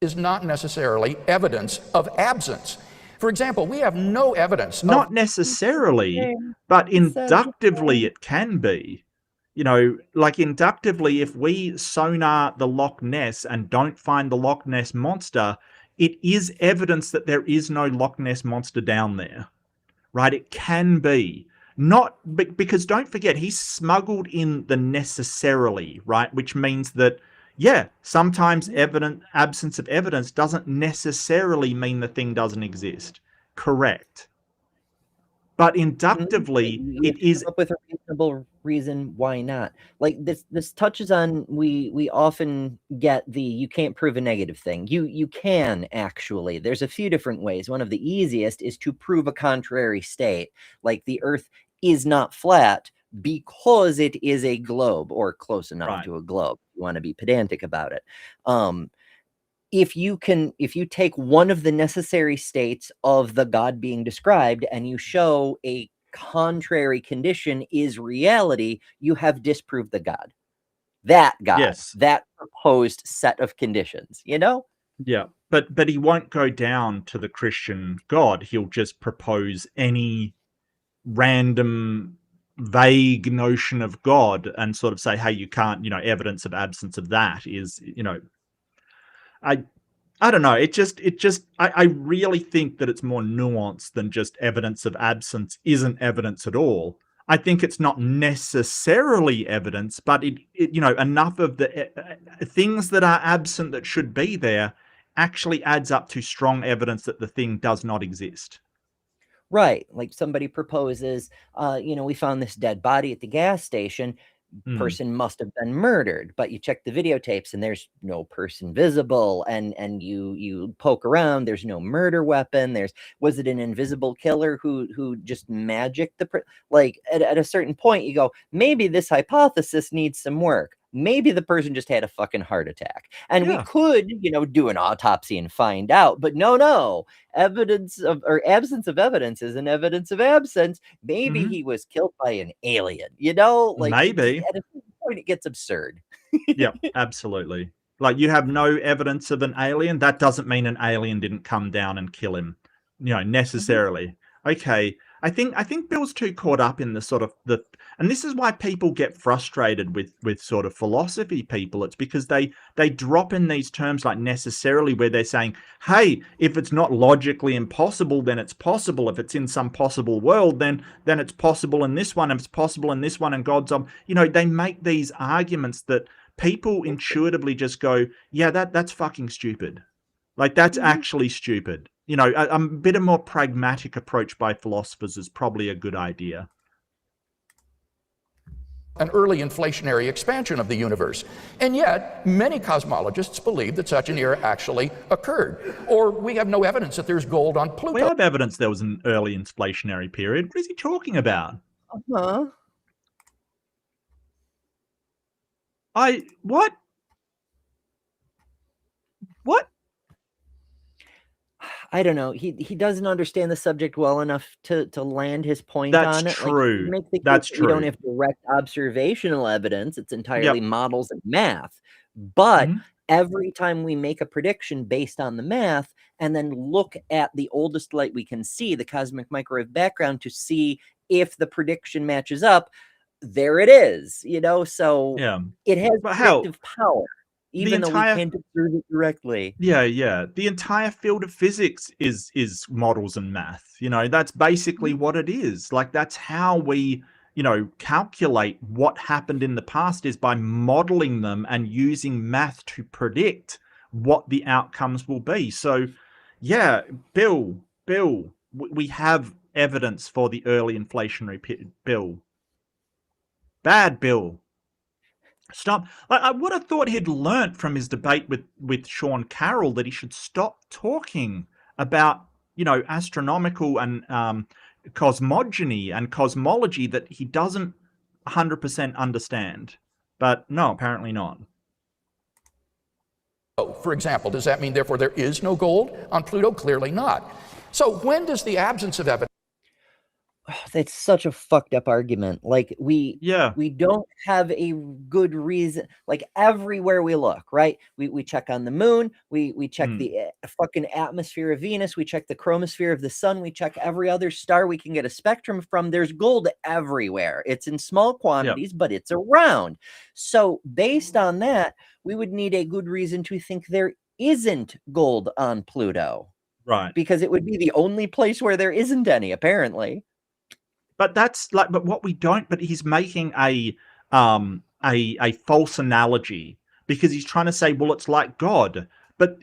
Is not necessarily evidence of absence. For example, we have no evidence. Not necessarily, but inductively it can be. You know, like inductively, if we sonar the Loch Ness and don't find the Loch Ness Monster, it is evidence that there is no Loch Ness Monster down there, right? It can be. Not because don't forget, he smuggled in the necessarily, right? Which means that, yeah, sometimes absence of evidence doesn't necessarily mean the thing doesn't exist. Correct. But inductively, it is up with a reasonable reason why not. Like this touches on we often get the you can't prove a negative thing. You can actually. There's a few different ways. One of the easiest is to prove a contrary state, like the Earth is not flat because it is a globe, or close enough to a globe. You want to be pedantic about it. If you take one of the necessary states of the God being described and you show a contrary condition is reality, you have disproved the God. That God, Yes. that proposed set of conditions, you know? Yeah, but he won't go down to the Christian God. He'll just propose any random vague notion of God and sort of say, hey, you can't, evidence of absence of that is, I I don't know. I really think that it's more nuanced than just evidence of absence isn't evidence at all. I think it's not necessarily evidence, but enough of the things that are absent that should be there actually adds up to strong evidence that the thing does not exist. Right. Like somebody proposes, we found this dead body at the gas station. Person must have been murdered, but you check the videotapes and there's no person visible, and you poke around, there's no murder weapon. Was it an invisible killer who just magicked like at a certain point you go, maybe this hypothesis needs some work. Maybe the person just had a fucking heart attack, and we could do an autopsy and find out, but no evidence of, or absence of evidence is an evidence of absence. Maybe he was killed by an alien, like maybe at a certain point it gets absurd. Yeah, absolutely. Like, you have no evidence of an alien, that doesn't mean an alien didn't come down and kill him, necessarily. Okay, I think Bill's too caught up in the sort of and this is why people get frustrated with sort of philosophy people. It's because they drop in these terms like necessarily, where they're saying, hey, if it's not logically impossible, then it's possible. If it's in some possible world, then it's possible in this one, and it's possible in this one, and God's on. They make these arguments that people intuitively just go, yeah, that's fucking stupid. Like, that's actually stupid. A bit of more pragmatic approach by philosophers is probably a good idea. An early inflationary expansion of the universe. And yet, many cosmologists believe that such an era actually occurred. Or we have no evidence that there's gold on Pluto. We have evidence there was an early inflationary period. What is he talking about? What? What? I don't know. He doesn't understand the subject well enough to land his point That's on it. true. Like, That's true. We don't have direct observational evidence. It's entirely models and math. But every time we make a prediction based on the math and then look at the oldest light we can see, the cosmic microwave background, to see if the prediction matches up, there it is. So it has predictive power. Even though we can't observe it directly. Yeah. The entire field of physics is models and math. That's basically what it is. Like, that's how we, calculate what happened in the past, is by modeling them and using math to predict what the outcomes will be. So, yeah, Bill, we have evidence for the early inflationary Bill. Bad Bill. Stop. I would have thought he'd learnt from his debate with Sean Carroll that he should stop talking about, astronomical and cosmogony and cosmology that he doesn't 100% understand. But no, apparently not. For example, does that mean, therefore, there is no gold on Pluto? Clearly not. So when does the absence of evidence... That's such a fucked up argument. Like, we don't have a good reason. Like, everywhere we look, right? We check on the moon, we check the fucking atmosphere of Venus, we check the chromosphere of the sun, we check every other star we can get a spectrum from. There's gold everywhere. It's in small quantities, but it's around. So based on that, we would need a good reason to think there isn't gold on Pluto. Right. Because it would be the only place where there isn't any, apparently. But that's like, but what we don't, but he's making a false analogy, because he's trying to say, well, it's like God, but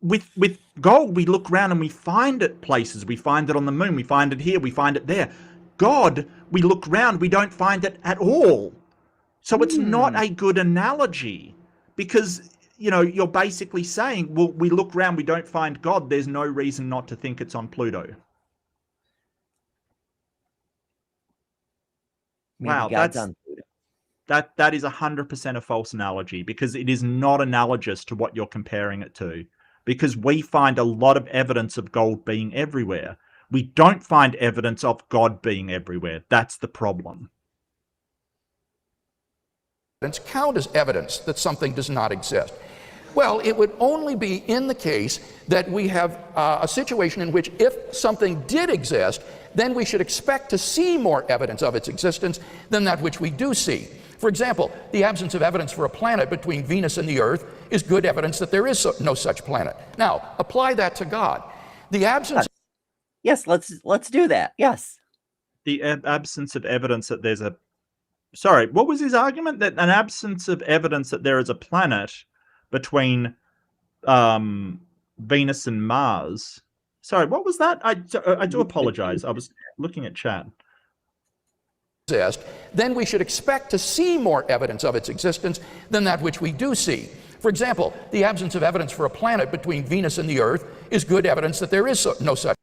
with gold, we look around and we find it places. We find it on the moon. We find it here. We find it there. God, we look around, we don't find it at all. So it's not a good analogy, because, you're basically saying, well, we look around, we don't find God. There's no reason not to think it's on Pluto. Wow, that is 100% a false analogy, because it is not analogous to what you're comparing it to, because we find a lot of evidence of gold being everywhere. We don't find evidence of God being everywhere. That's the problem. count as evidence that something does not exist? Well, it would only be in the case that we have a situation in which if something did exist, then we should expect to see more evidence of its existence than that which we do see. For example, the absence of evidence for a planet between Venus and the Earth is good evidence that there is no such planet. Now, apply that to God. The absence... Yes, let's do that. Yes. The absence of evidence that there's a... Sorry, what was his argument? That an absence of evidence that there is a planet between Venus and Mars. Sorry, what was that? I do apologize. I was looking at chat. Then we should expect to see more evidence of its existence than that which we do see. For example, the absence of evidence for a planet between Venus and the Earth is good evidence that there is no such.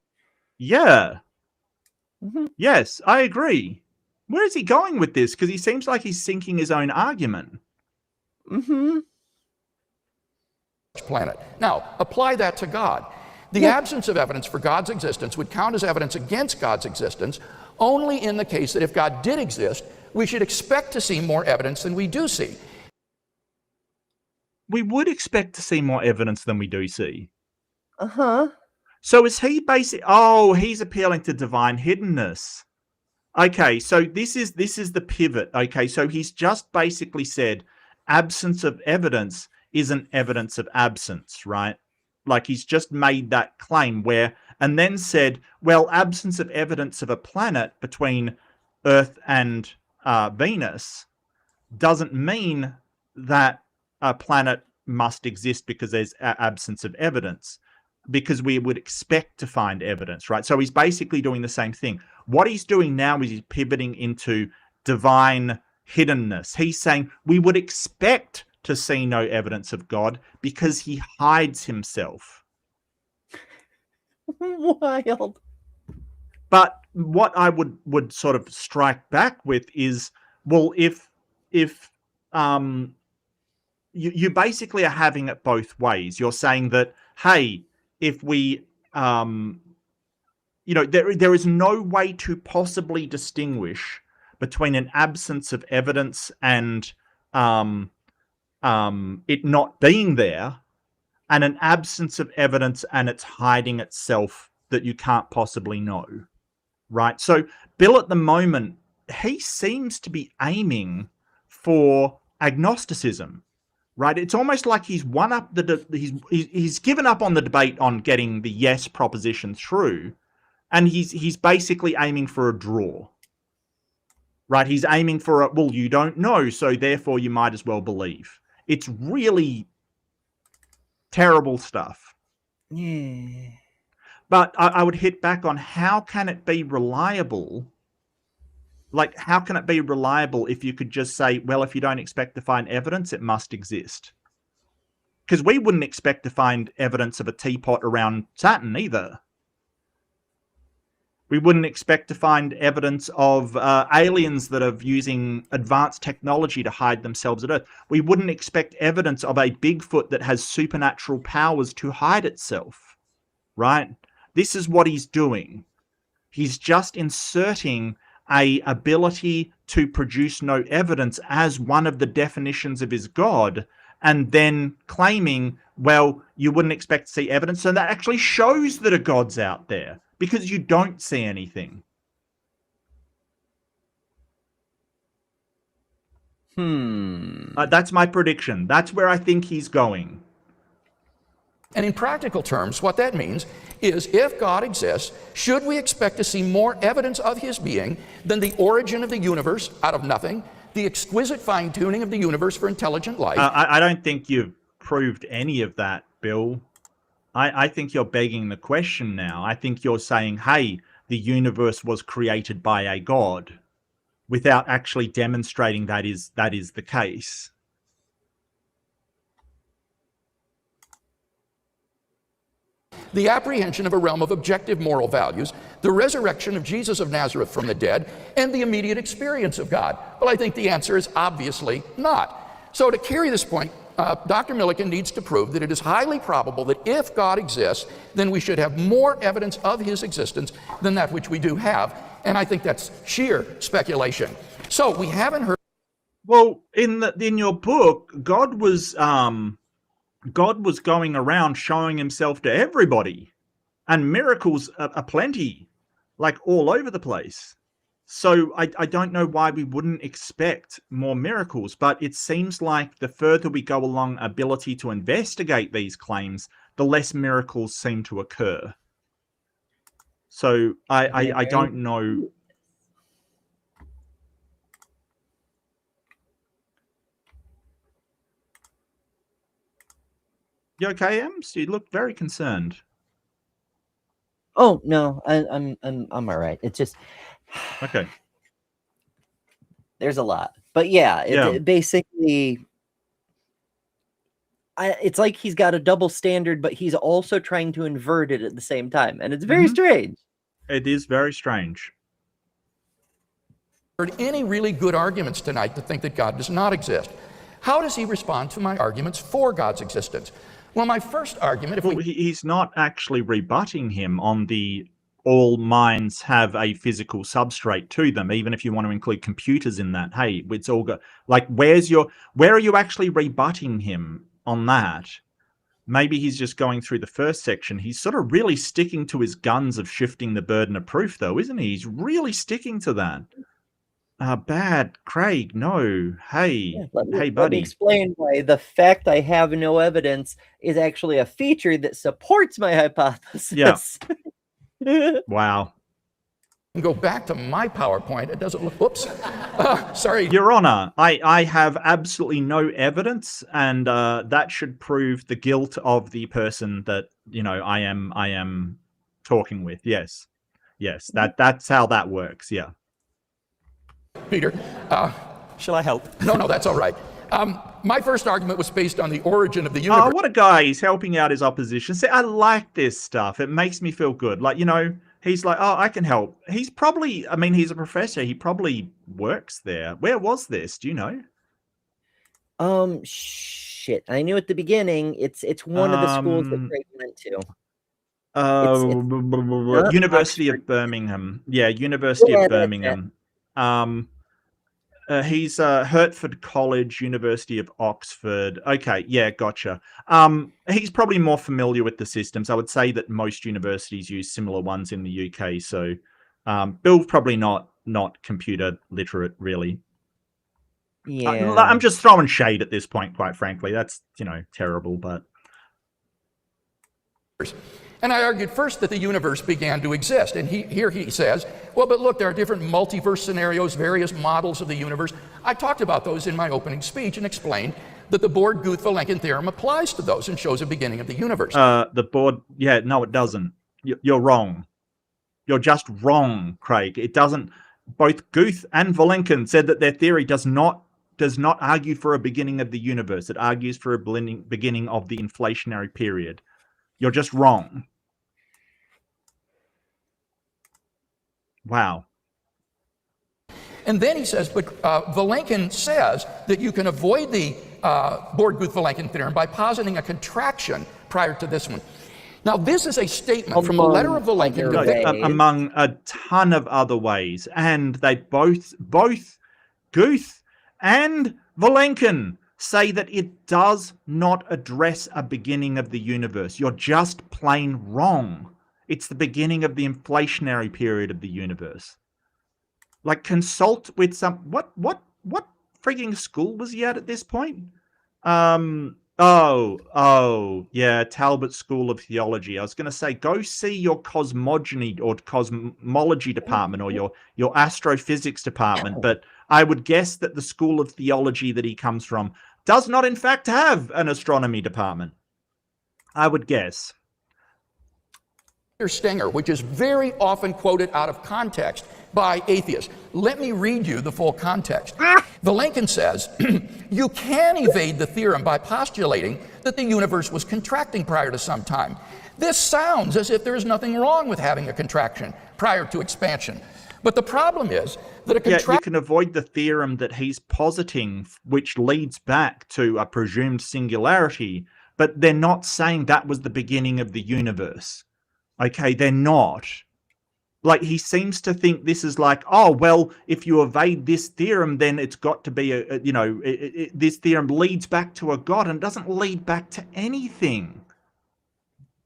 Yeah. Yes, I agree. Where is he going with this? Because he seems like he's sinking his own argument. Planet. Now, apply that to God. The absence of evidence for God's existence would count as evidence against God's existence only in the case that if God did exist, we should expect to see more evidence than we do see. We would expect to see more evidence than we do see. Uh-huh. So is he basically... Oh, he's appealing to divine hiddenness. Okay, so this is the pivot. Okay, so he's just basically said absence of evidence isn't evidence of absence, right? Like he's just made that claim where, and then said, well, absence of evidence of a planet between Earth and Venus doesn't mean that a planet must exist because there's absence of evidence, because we would expect to find evidence, right? So he's basically doing the same thing. What he's doing now is he's pivoting into divine hiddenness. He's saying we would expect to see no evidence of God because he hides himself. Wild. But what I would sort of strike back with is, well, if you basically are having it both ways. You're saying that, hey, if we there is no way to possibly distinguish between an absence of evidence and it not being there, and an absence of evidence and it's hiding itself that you can't possibly know, right? So Bill, at the moment, he seems to be aiming for agnosticism, right? It's almost like he's won up he's given up on the debate on getting the yes proposition through, and he's basically aiming for a draw, right? He's aiming for a, well, you don't know, so therefore you might as well believe. It's really terrible stuff. Yeah. But I would hit back on, how can it be reliable? Like, how can it be reliable if you could just say, well, if you don't expect to find evidence, it must exist? Because we wouldn't expect to find evidence of a teapot around Saturn either. We wouldn't expect to find evidence of aliens that are using advanced technology to hide themselves at Earth. We wouldn't expect evidence of a Bigfoot that has supernatural powers to hide itself, right? This is what he's doing. He's just inserting a ability to produce no evidence as one of the definitions of his God, and then claiming, well, you wouldn't expect to see evidence, so that actually shows that a God's out there, because you don't see anything. That's my prediction. That's where I think he's going. And in practical terms, what that means is, if God exists, should we expect to see more evidence of his being than the origin of the universe out of nothing, the exquisite fine-tuning of the universe for intelligent life? I don't think you've proved any of that, Bill. I think you're begging the question now. I think you're saying, hey, the universe was created by a God, without actually demonstrating that is the case. The apprehension of a realm of objective moral values, the resurrection of Jesus of Nazareth from the dead, and the immediate experience of God? Well, I think the answer is obviously not. So to carry this point, Dr. McMillian needs to prove that it is highly probable that if God exists, then we should have more evidence of his existence than that which we do have. And I think that's sheer speculation. So we haven't heard... Well, in your book, God was going around showing himself to everybody, and miracles are plenty, like all over the place. So I don't know why we wouldn't expect more miracles, but it seems like the further we go along ability to investigate these claims, the less miracles seem to occur. So I don't know. You okay, Ems? You look very concerned. Oh no, I'm all right. It's just okay. There's a lot, but yeah, it basically, it's like he's got a double standard, but he's also trying to invert it at the same time, and it's very strange. It is very strange. Heard any really good arguments tonight to think that God does not exist. How does he respond to my arguments for God's existence? Well, my first argument, he's not actually rebutting him on the all minds have a physical substrate to them, even if you want to include computers in that. Hey, it's all good. Like, where are you actually rebutting him on that? Maybe he's just going through the first section. He's sort of really sticking to his guns of shifting the burden of proof, though, isn't he? He's really sticking to that. Bad, Craig. No. Hey, hey, buddy. Let me explain why the fact I have no evidence is actually a feature that supports my hypothesis. Yeah. Wow. Go back to my PowerPoint. It doesn't look. Whoops. Sorry, Your Honor. I have absolutely no evidence, and that should prove the guilt of the person that I am talking with. Yes. That's how that works. Yeah. Peter, shall I help? No, that's all right. My first argument was based on the origin of the universe. Oh, what a guy. He's helping out his opposition. See, I like this stuff. It makes me feel good. Like, he's like, oh, I can help. He's probably, he's a professor. He probably works there. Where was this? Do you know? Shit. I knew at the beginning. It's one of the schools that Craig went to. University of Birmingham. Yeah, University of Birmingham. He's Hertford College, University of Oxford. Okay, yeah, gotcha. He's probably more familiar with the systems. I would say that most universities use similar ones in the UK. So Bill's probably not computer literate, really. Yeah. I'm just throwing shade at this point, quite frankly. That's, terrible, but... And I argued first that the universe began to exist. And here he says, well, but look, there are different multiverse scenarios, various models of the universe. I talked about those in my opening speech and explained that the Born-Guth-Vilenkin theorem applies to those and shows a beginning of the universe. No, it doesn't. You're wrong. You're just wrong, Craig. It doesn't. Both Guth and Vilenkin said that their theory does not argue for a beginning of the universe. It argues for a beginning of the inflationary period. You're just wrong. Wow. And then he says, but Vilenkin says that you can avoid the Born-Guth-Vilenkin theorem by positing a contraction prior to this one. Now, this is a statement from a letter of Vilenkin. Among a ton of other ways. And they both Guth and Vilenkin say that it does not address a beginning of the universe. You're just plain wrong. It's the beginning of the inflationary period of the universe. Like, consult with some... What frigging school was he at this point? Yeah, Talbot School of Theology. I was going to say, go see your cosmogony or cosmology department or your astrophysics department. But I would guess that the School of Theology that he comes from does not, in fact, have an astronomy department. I would guess. Stenger, which is very often quoted out of context by atheists. Let me read you the full context. Vilenkin says, you can evade the theorem by postulating that the universe was contracting prior to some time. This sounds as if there is nothing wrong with having a contraction prior to expansion. But the problem is that a contraction... you can avoid the theorem that he's positing, which leads back to a presumed singularity, but they're not saying that was the beginning of the universe. Okay, they're not. Like, he seems to think this is like, oh, well, if you evade this theorem, then it's got to be this theorem leads back to a god, and doesn't lead back to anything.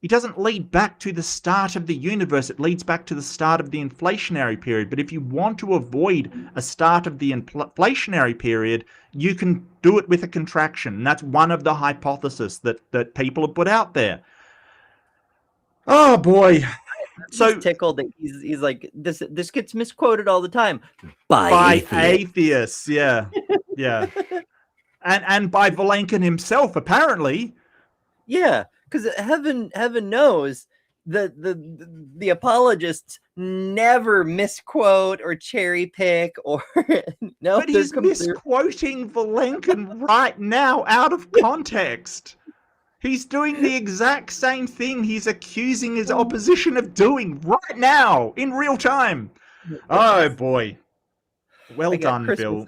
It doesn't lead back to the start of the universe. It leads back to the start of the inflationary period. But if you want to avoid a start of the inflationary period, you can do it with a contraction. And that's one of the hypotheses that people have put out there. Oh, boy. So he's tickled that he's like, this gets misquoted all the time by atheists. Yeah. and by Vilenkin himself, apparently. Yeah, because heaven knows that the apologists never misquote or cherry pick or no. But he's misquoting Vilenkin right now out of context. He's doing the exact same thing he's accusing his opposition of doing right now, in real time. Oh, boy. Well done, Bill.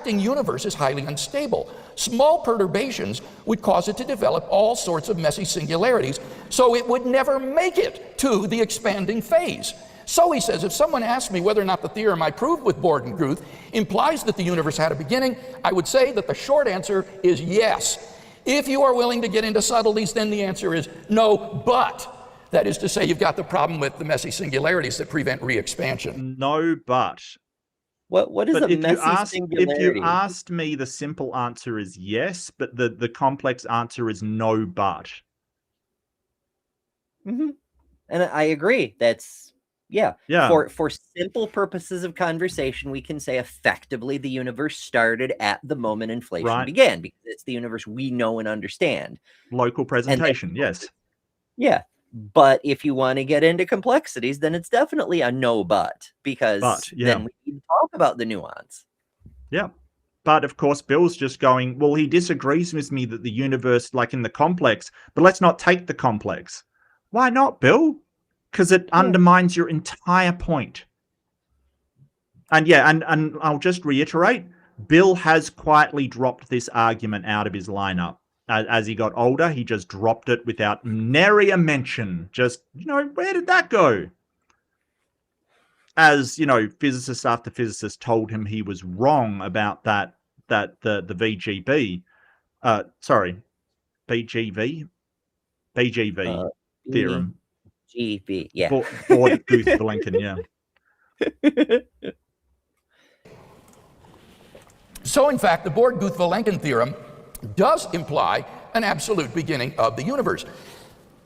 The universe is highly unstable. Small perturbations would cause it to develop all sorts of messy singularities, so it would never make it to the expanding phase. So he says, if someone asked me whether or not the theorem I proved with Bordenguth implies that the universe had a beginning, I would say that the short answer is yes. If you are willing to get into subtleties, then the answer is no, but. That is to say, you've got the problem with the messy singularities that prevent re-expansion. No, but. What is a messy singularity? If you asked me, the simple answer is yes, but the complex answer is no, but. Mm-hmm. And I agree. That's yeah. For simple purposes of conversation, we can say effectively the universe started at the moment inflation began, because it's the universe we know and understand. Local presentation, yes. Yeah. But if you want to get into complexities, then it's definitely a no but, because then we need to talk about the nuance. Yeah. But of course, Bill's just going, well, he disagrees with me that the universe, like in the complex, but let's not take the complex. Why not, Bill? Because it undermines your entire point. And and I'll just reiterate, Bill has quietly dropped this argument out of his lineup. As he got older, he just dropped it without nary a mention. Just, where did that go? As, physicist after physicist told him he was wrong about the VGB. BGV theorem. GB, yeah. Bordenguth-Vilenkin, yeah. So, in fact, the Bordenguth-Vilenkin theorem does imply an absolute beginning of the universe.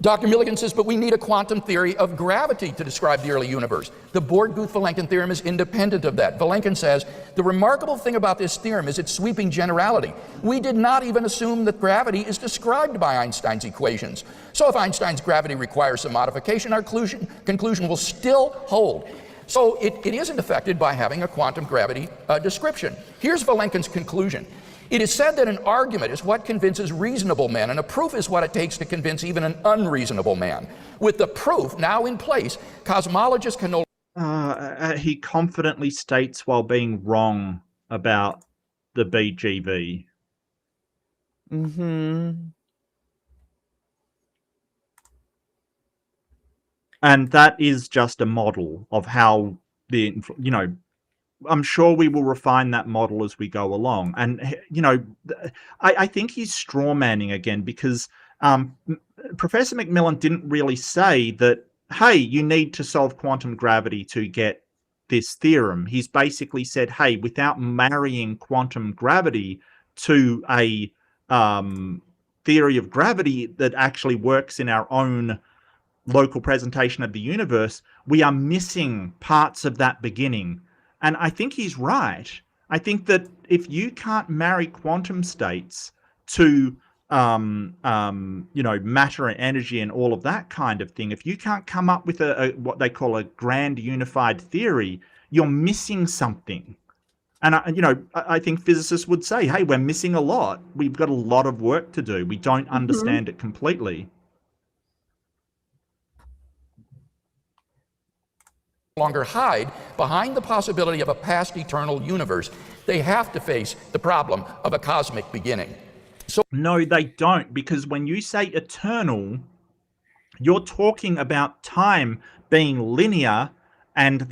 Dr. Millikan says, but we need a quantum theory of gravity to describe the early universe. The Bordenguth-Vilenkin theorem is independent of that. Vilenkin says, the remarkable thing about this theorem is its sweeping generality. We did not even assume that gravity is described by Einstein's equations. So if Einstein's gravity requires some modification, our conclusion will still hold. So it isn't affected by having a quantum gravity description. Here's Vilenkin's conclusion. It is said that an argument is what convinces reasonable men, and a proof is what it takes to convince even an unreasonable man. With the proof now in place, cosmologists can no he confidently states while being wrong about the BGV. Mm-hmm. And that is just a model of how I'm sure we will refine that model as we go along. And, I think he's strawmanning again, because Professor McMillian didn't really say that, hey, you need to solve quantum gravity to get this theorem. He's basically said, hey, without marrying quantum gravity to a theory of gravity that actually works in our own local presentation of the universe, we are missing parts of that beginning. And I think he's right. I think that if you can't marry quantum states to, matter and energy and all of that kind of thing, if you can't come up with a what they call a grand unified theory, you're missing something. And, I think physicists would say, hey, we're missing a lot. We've got a lot of work to do. We don't understand it completely. Longer hide behind the possibility of a past eternal universe. They have to face the problem of a cosmic beginning. So no, they don't, because when you say eternal, You're talking about time being linear and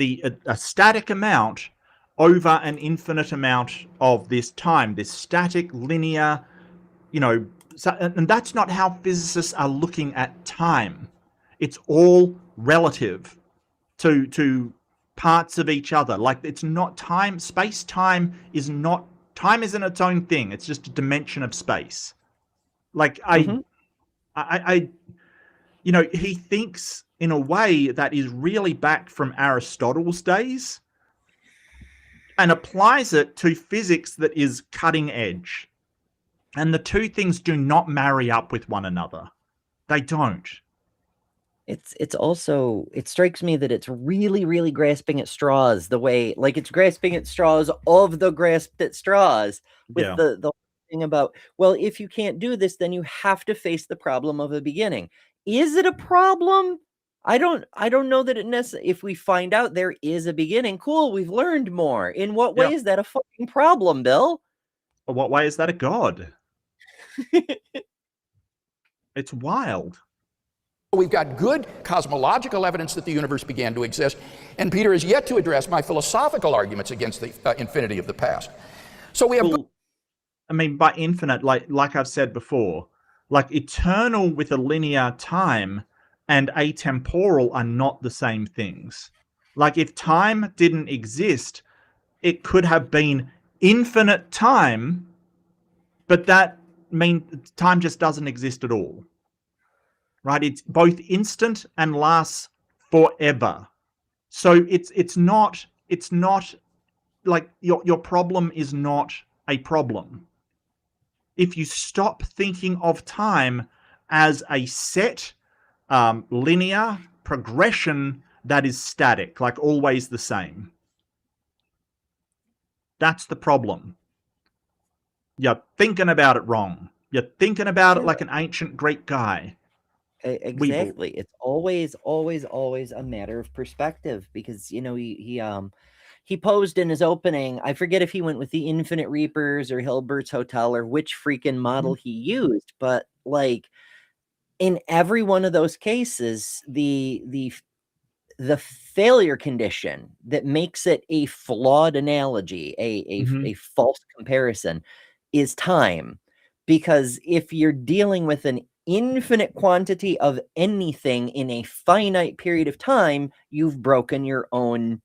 a static amount over an infinite amount of this time, this static linear, and that's not how physicists are looking at time. It's all relative to parts of each other. Like, it's not time. Space-time is not, time isn't its own thing. It's just a dimension of space. Like, he thinks in a way that is really back from Aristotle's days and applies it to physics that is cutting edge. And the two things do not marry up with one another. They don't. It's also, it strikes me that it's really, really grasping at straws, the way, like, it's grasping at straws of the grasped at straws with the thing about, well, if you can't do this, then you have to face the problem of a beginning. Is it a problem? I don't know that it necessarily, if we find out there is a beginning, cool, we've learned more. In what way is that a fucking problem, Bill? What way is that a god? It's wild. We've got good cosmological evidence that the universe began to exist, and Peter has yet to address my philosophical arguments against the infinity of the past. So we have... Well, I mean, by infinite, like I've said before, like eternal with a linear time and atemporal are not the same things. Like, if time didn't exist, it could have been infinite time, but that means time just doesn't exist at all. Right? It's both instant and lasts forever. So it's not like your problem is not a problem. If you stop thinking of time as a set linear progression that is static, like always the same. That's the problem. You're thinking about it wrong. You're thinking about it like an ancient Greek guy. Exactly. It's always a matter of perspective, because he posed in his opening, I forget if he went with the Infinite Reapers or Hilbert's Hotel or which freaking model he used, but like in every one of those cases, the failure condition that makes it a flawed analogy, a false comparison, is time. Because if you're dealing with an infinite quantity of anything in a finite period of time, you've broken your own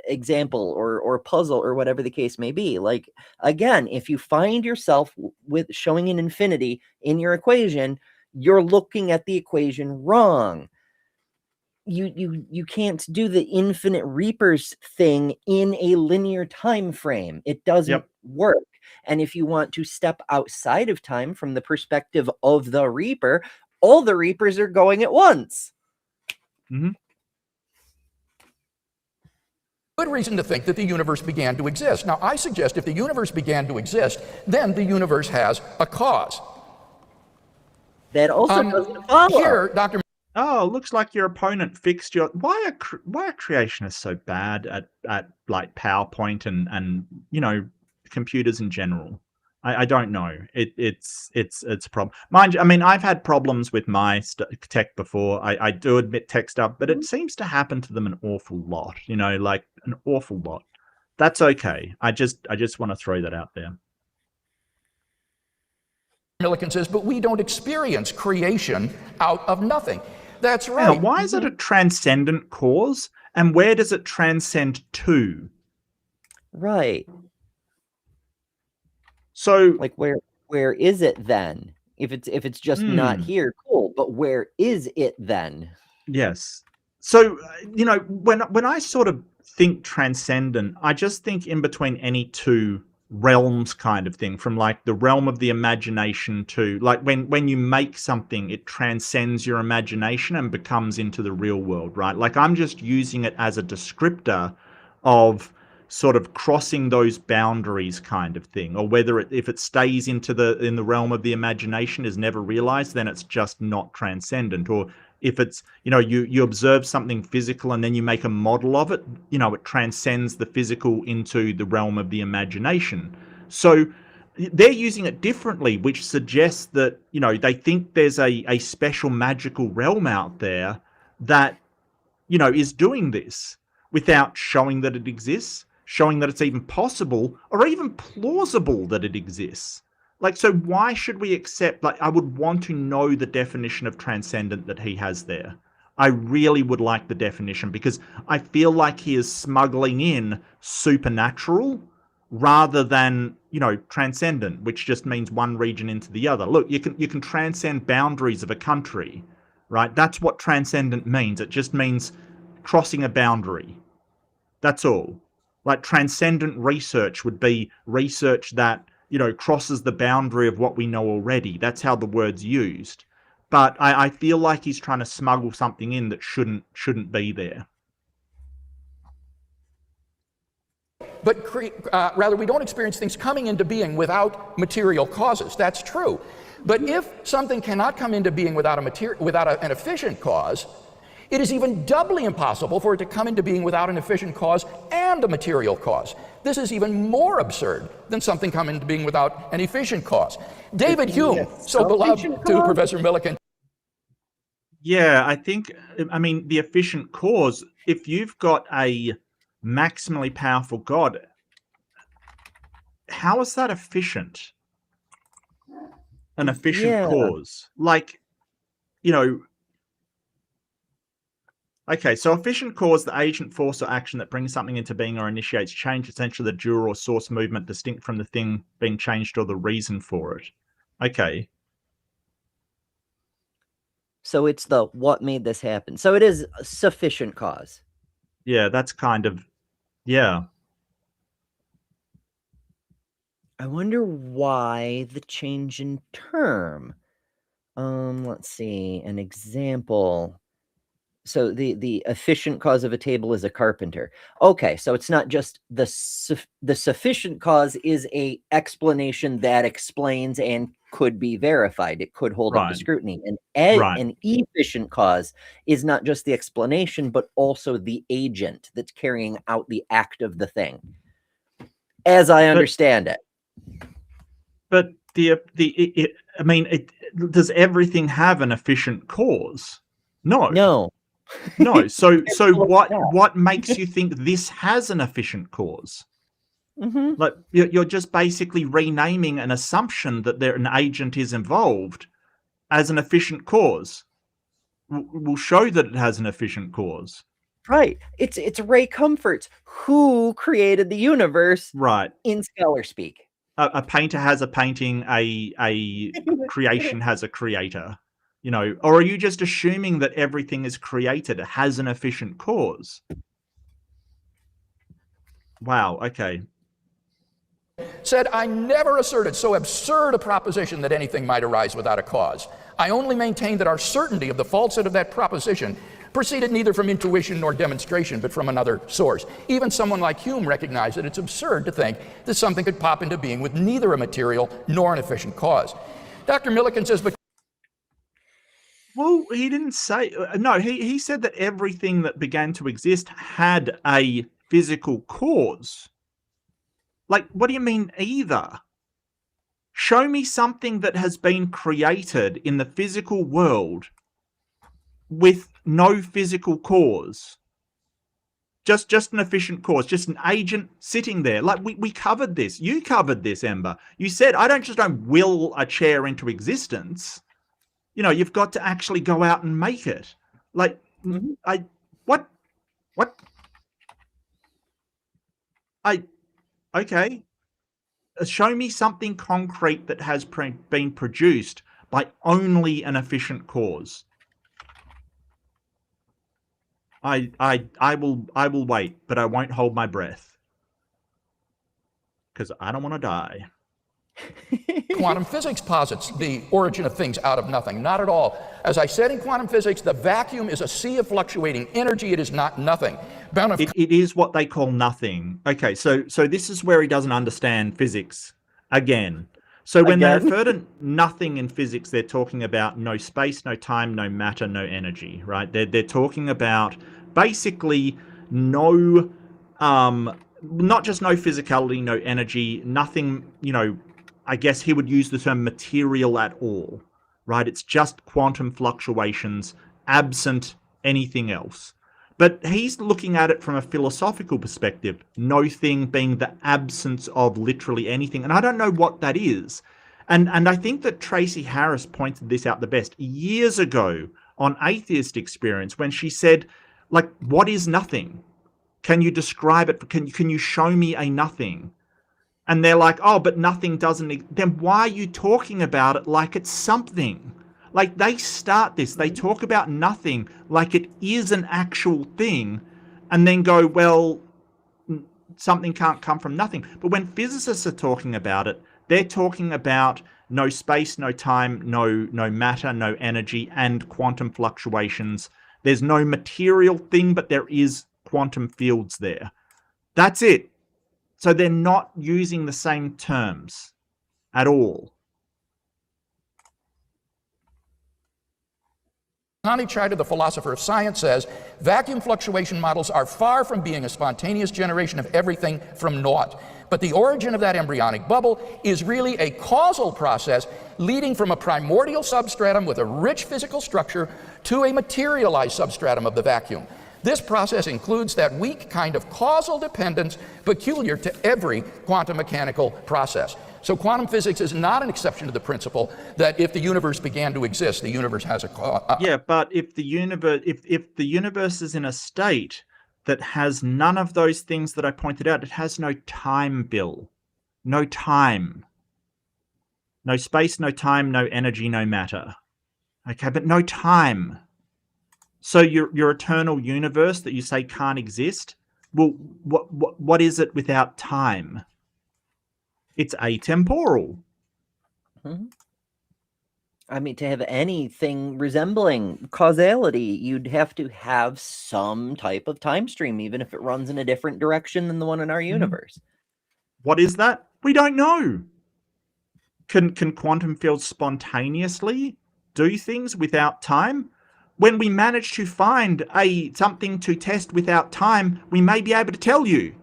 example or puzzle or whatever the case may be. Like, again, if you find yourself with showing an infinity in your equation, you're looking at the equation wrong. You can't do the Infinite Reapers thing in a linear time frame. It doesn't work. And if you want to step outside of time from the perspective of the Reaper, all the Reapers are going at once. Good reason to think that the universe began to exist. Now, I suggest if the universe began to exist, then the universe has a cause. That also doesn't follow. Here, Dr. Oh, looks like your opponent fixed your... Why are creationists so bad at like PowerPoint and computers in general? I don't know. It's a problem. Mind you, I mean, I've had problems with my tech before. I do admit tech stuff, but it seems to happen to them an awful lot. Like an awful lot. That's okay. I just want to throw that out there. McMillian says, but we don't experience creation out of nothing. That's right. Now, why is it a transcendent cause? And where does it transcend to? Right. So, like, where is it then? If it's just not here, cool. But where is it then? Yes. So, when I sort of think transcendent, I just think in between any two realms kind of thing, from like the realm of the imagination to like when you make something, it transcends your imagination and becomes into the real world, right? Like, I'm just using it as a descriptor of sort of crossing those boundaries kind of thing, or whether if it stays in the realm of the imagination is never realized, then it's just not transcendent. Or if it's, you observe something physical and then you make a model of it, it transcends the physical into the realm of the imagination. So they're using it differently, which suggests that, they think there's a special magical realm out there that, is doing this without showing that it exists, showing that it's even possible or even plausible that it exists. Like, so why should we accept, I would want to know the definition of transcendent that he has there. I really would like the definition, because I feel like he is smuggling in supernatural rather than, transcendent, which just means one region into the other. Look, you can transcend boundaries of a country, right? That's what transcendent means. It just means crossing a boundary. That's all. Like, transcendent research would be research that, crosses the boundary of what we know already. That's how the word's used. But I feel like he's trying to smuggle something in that shouldn't be there. But rather, we don't experience things coming into being without material causes. That's true. But if something cannot come into being without an efficient cause, it is even doubly impossible for it to come into being without an efficient cause and a material cause. This is even more absurd than something coming into being without an efficient cause. David Hume, so beloved to Professor Millikan. Yeah, I mean, the efficient cause, if you've got a maximally powerful God, how is that efficient? An efficient cause? Like, okay, so efficient cause, the agent, force, or action that brings something into being or initiates change, essentially the dual or source movement distinct from the thing being changed or the reason for it. Okay. So it's the what made this happen. So it is a sufficient cause. Yeah, that's kind of, yeah. I wonder why the change in term. Let's see, an example. So the efficient cause of a table is a carpenter. Okay, so it's not just the sufficient cause is a explanation that explains and could be verified. It could hold up to scrutiny. And an efficient cause is not just the explanation, but also the agent that's carrying out the act of the thing, as I understand it. But does everything have an efficient cause? No. No. So what makes you think this has an efficient cause? Mm-hmm. Like, you're just basically renaming an assumption that an agent is involved as an efficient cause. We'll show that it has an efficient cause. Right. It's Ray Comfort's who created the universe. Right. In scholar speak. A painter has a painting. A creation has a creator. Or are you just assuming that everything is created has an efficient cause? Wow, okay. Said, I never asserted so absurd a proposition that anything might arise without a cause. I only maintained that our certainty of the falsehood of that proposition proceeded neither from intuition nor demonstration, but from another source. Even someone like Hume recognized that it's absurd to think that something could pop into being with neither a material nor an efficient cause. Dr. Millikan says, but well, he didn't say, no, he said that everything that began to exist had a physical cause. Like, what do you mean either? Show me something that has been created in the physical world with no physical cause. Just an efficient cause, just an agent sitting there. Like, we covered this. You covered this, Ember. You said, I don't will a chair into existence. You've got to actually go out and make it. Like, what? Okay. Show me something concrete that has been produced by only an efficient cause. I will wait, but I won't hold my breath. Because I don't want to die. Quantum physics posits the origin of things out of nothing. Not at all. As I said in quantum physics, the vacuum is a sea of fluctuating energy. It is not nothing. It is what they call nothing. Okay, so this is where he doesn't understand physics again. So when they refer to nothing in physics, they're talking about no space, no time, no matter, no energy, right? They're talking about basically no, not just no physicality, no energy, nothing, I guess he would use the term material at all, right? It's just quantum fluctuations absent anything else. But he's looking at it from a philosophical perspective, no thing being the absence of literally anything. And I don't know what that is. And I think that Tracy Harris pointed this out the best years ago on Atheist Experience when she said, like, what is nothing? Can you describe it? Can you show me a nothing? And they're like, oh, but nothing doesn't. Then why are you talking about it like it's something? Like, they start this, they talk about nothing like it is an actual thing, and then go, well, something can't come from nothing. But when physicists are talking about it, they're talking about no space, no time, no matter, no energy, and quantum fluctuations. There's no material thing, but there is quantum fields there. That's it. So they're not using the same terms at all. Connie Chida, the philosopher of science, says vacuum fluctuation models are far from being a spontaneous generation of everything from naught. But the origin of that embryonic bubble is really a causal process leading from a primordial substratum with a rich physical structure to a materialized substratum of the vacuum. This process includes that weak kind of causal dependence peculiar to every quantum mechanical process. So quantum physics is not an exception to the principle that if the universe began to exist, the universe has a cause. Yeah, but if the universe is in a state that has none of those things that I pointed out, it has no time, Bill. No time. No space, no time, no energy, no matter. Okay, but no time. So your eternal universe that you say can't exist, well, what is it without time? It's atemporal. Mm-hmm. I mean, to have anything resembling causality, you'd have to have some type of time stream, even if it runs in a different direction than the one in our universe. What is that? We don't know. Can quantum fields spontaneously do things without time? When we manage to find something to test without time, we may be able to tell you.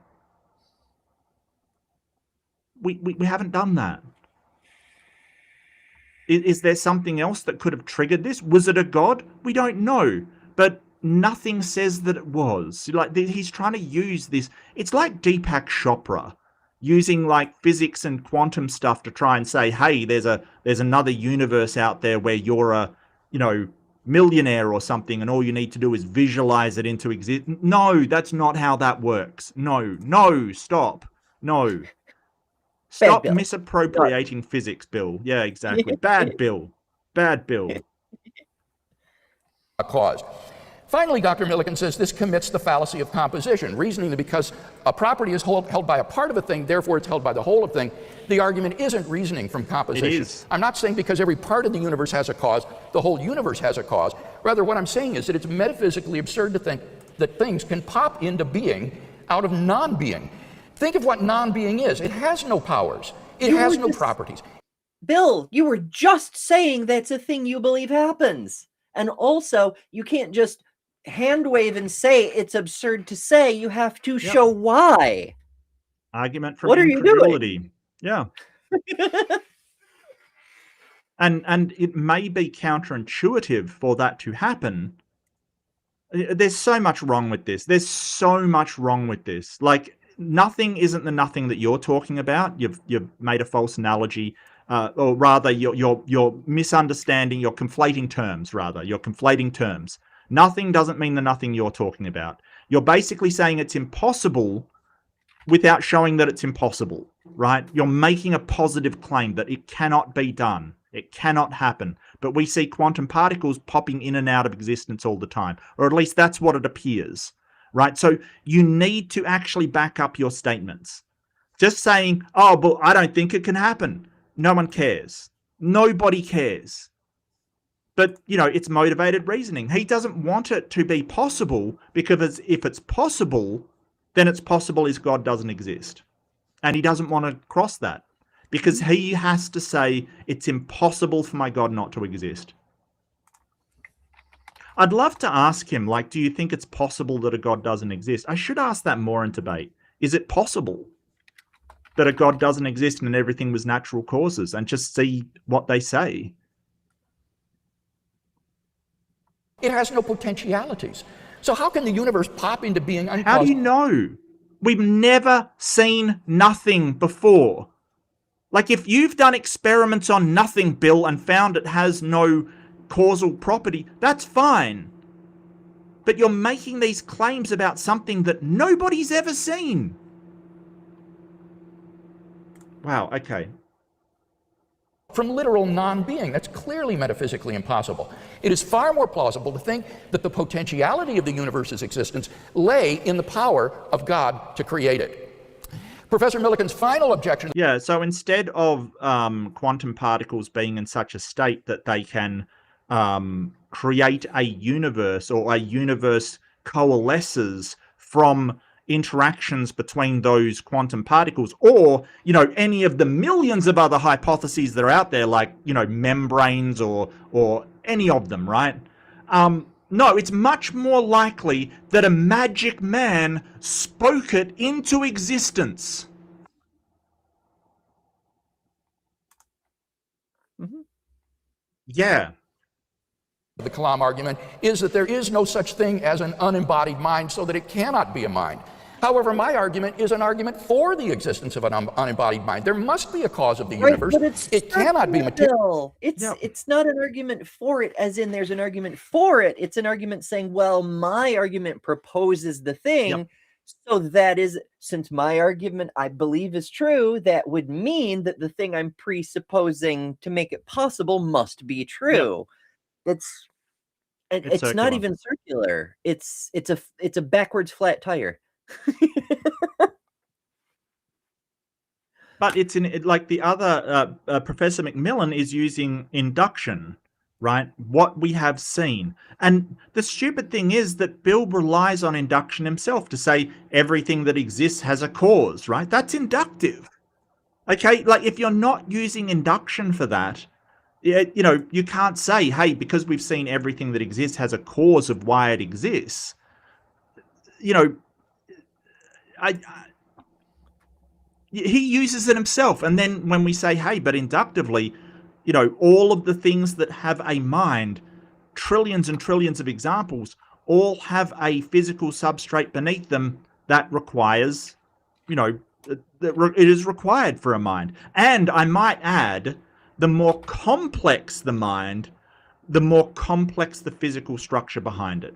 We haven't done that. Is there something else that could have triggered this? Was it a god? We don't know. But nothing says that it was. Like, he's trying to use this. It's like Deepak Chopra using like physics and quantum stuff to try and say, hey, there's another universe out there where you're a, millionaire or something, and all you need to do is visualize it into existence. No, that's not how that works. No, stop. No. Stop misappropriating physics, Bill. Yeah, exactly. Bad Bill. Bad Bill. A cause. Finally, Dr. Millikan says this commits the fallacy of composition, reasoning that because a property is held by a part of a thing, therefore it's held by the whole of the thing. The argument isn't reasoning from composition. It is. I'm not saying because every part of the universe has a cause, the whole universe has a cause. Rather, what I'm saying is that it's metaphysically absurd to think that things can pop into being out of non-being. Think of what non-being is. It has no powers. It has no properties. Bill, you were just saying that's a thing you believe happens. And also, you can't just hand wave and say it's absurd to say. You have to show why. Argument from what incredulity. Are you doing? Yeah. and it may be counterintuitive for that to happen. There's so much wrong with this. There's so much wrong with this. Like, nothing isn't the nothing that you're talking about. You've made a false analogy, or rather, you're misunderstanding. You're conflating terms. Rather, you're conflating terms. Nothing doesn't mean the nothing you're talking about. You're basically saying it's impossible without showing that it's impossible, right? You're making a positive claim that it cannot be done. It cannot happen. But we see quantum particles popping in and out of existence all the time, or at least that's what it appears, right? So you need to actually back up your statements. Just saying, oh, but I don't think it can happen. No one cares. Nobody cares. But, it's motivated reasoning. He doesn't want it to be possible, because if it's possible, then it's possible his God doesn't exist. And he doesn't want to cross that, because he has to say it's impossible for my God not to exist. I'd love to ask him, like, do you think it's possible that a God doesn't exist? I should ask that more in debate. Is it possible? that a God doesn't exist and everything was natural causes, and just see what they say. It has no potentialities. So how can the universe pop into being uncaused? How do you know? We've never seen nothing before. Like, if you've done experiments on nothing, Bill, and found it has no causal property, that's fine. But you're making these claims about something that nobody's ever seen. Wow, okay. From literal non-being. That's clearly metaphysically impossible. It is far more plausible to think that the potentiality of the universe's existence lay in the power of God to create it. Professor Millikan's final objection... Yeah, so instead of quantum particles being in such a state that they can create a universe, or a universe coalesces from interactions between those quantum particles, or, you know, any of the millions of other hypotheses that are out there, like, you know, membranes or any of them, right? No, it's much more likely that a magic man spoke it into existence. Mm-hmm. Yeah. The Kalam argument is that there is no such thing as an unembodied mind, so that it cannot be a mind. However, my argument is an argument for the existence of an unembodied mind. There must be a cause of the universe. But it cannot be material. It's not an argument for it, as in there's an argument for it. It's an argument saying, well, my argument proposes the thing. Yep. So that is, since my argument I believe is true, that would mean that the thing I'm presupposing to make it possible must be true. Yep. It's not even circular. It's a backwards flat tire. But it's like the other Professor McMillian is using induction, right? What we have seen. And the stupid thing is that Bill relies on induction himself to say everything that exists has a cause, right? That's inductive. Okay, like if you're not using induction for that, you know, you can't say, hey, because we've seen everything that exists has a cause of why it exists. You know, he uses it himself. And then when we say, hey, but inductively, you know, all of the things that have a mind, trillions and trillions of examples, all have a physical substrate beneath them that requires, you know, it is required for a mind. And I might add, the more complex the mind, the more complex the physical structure behind it,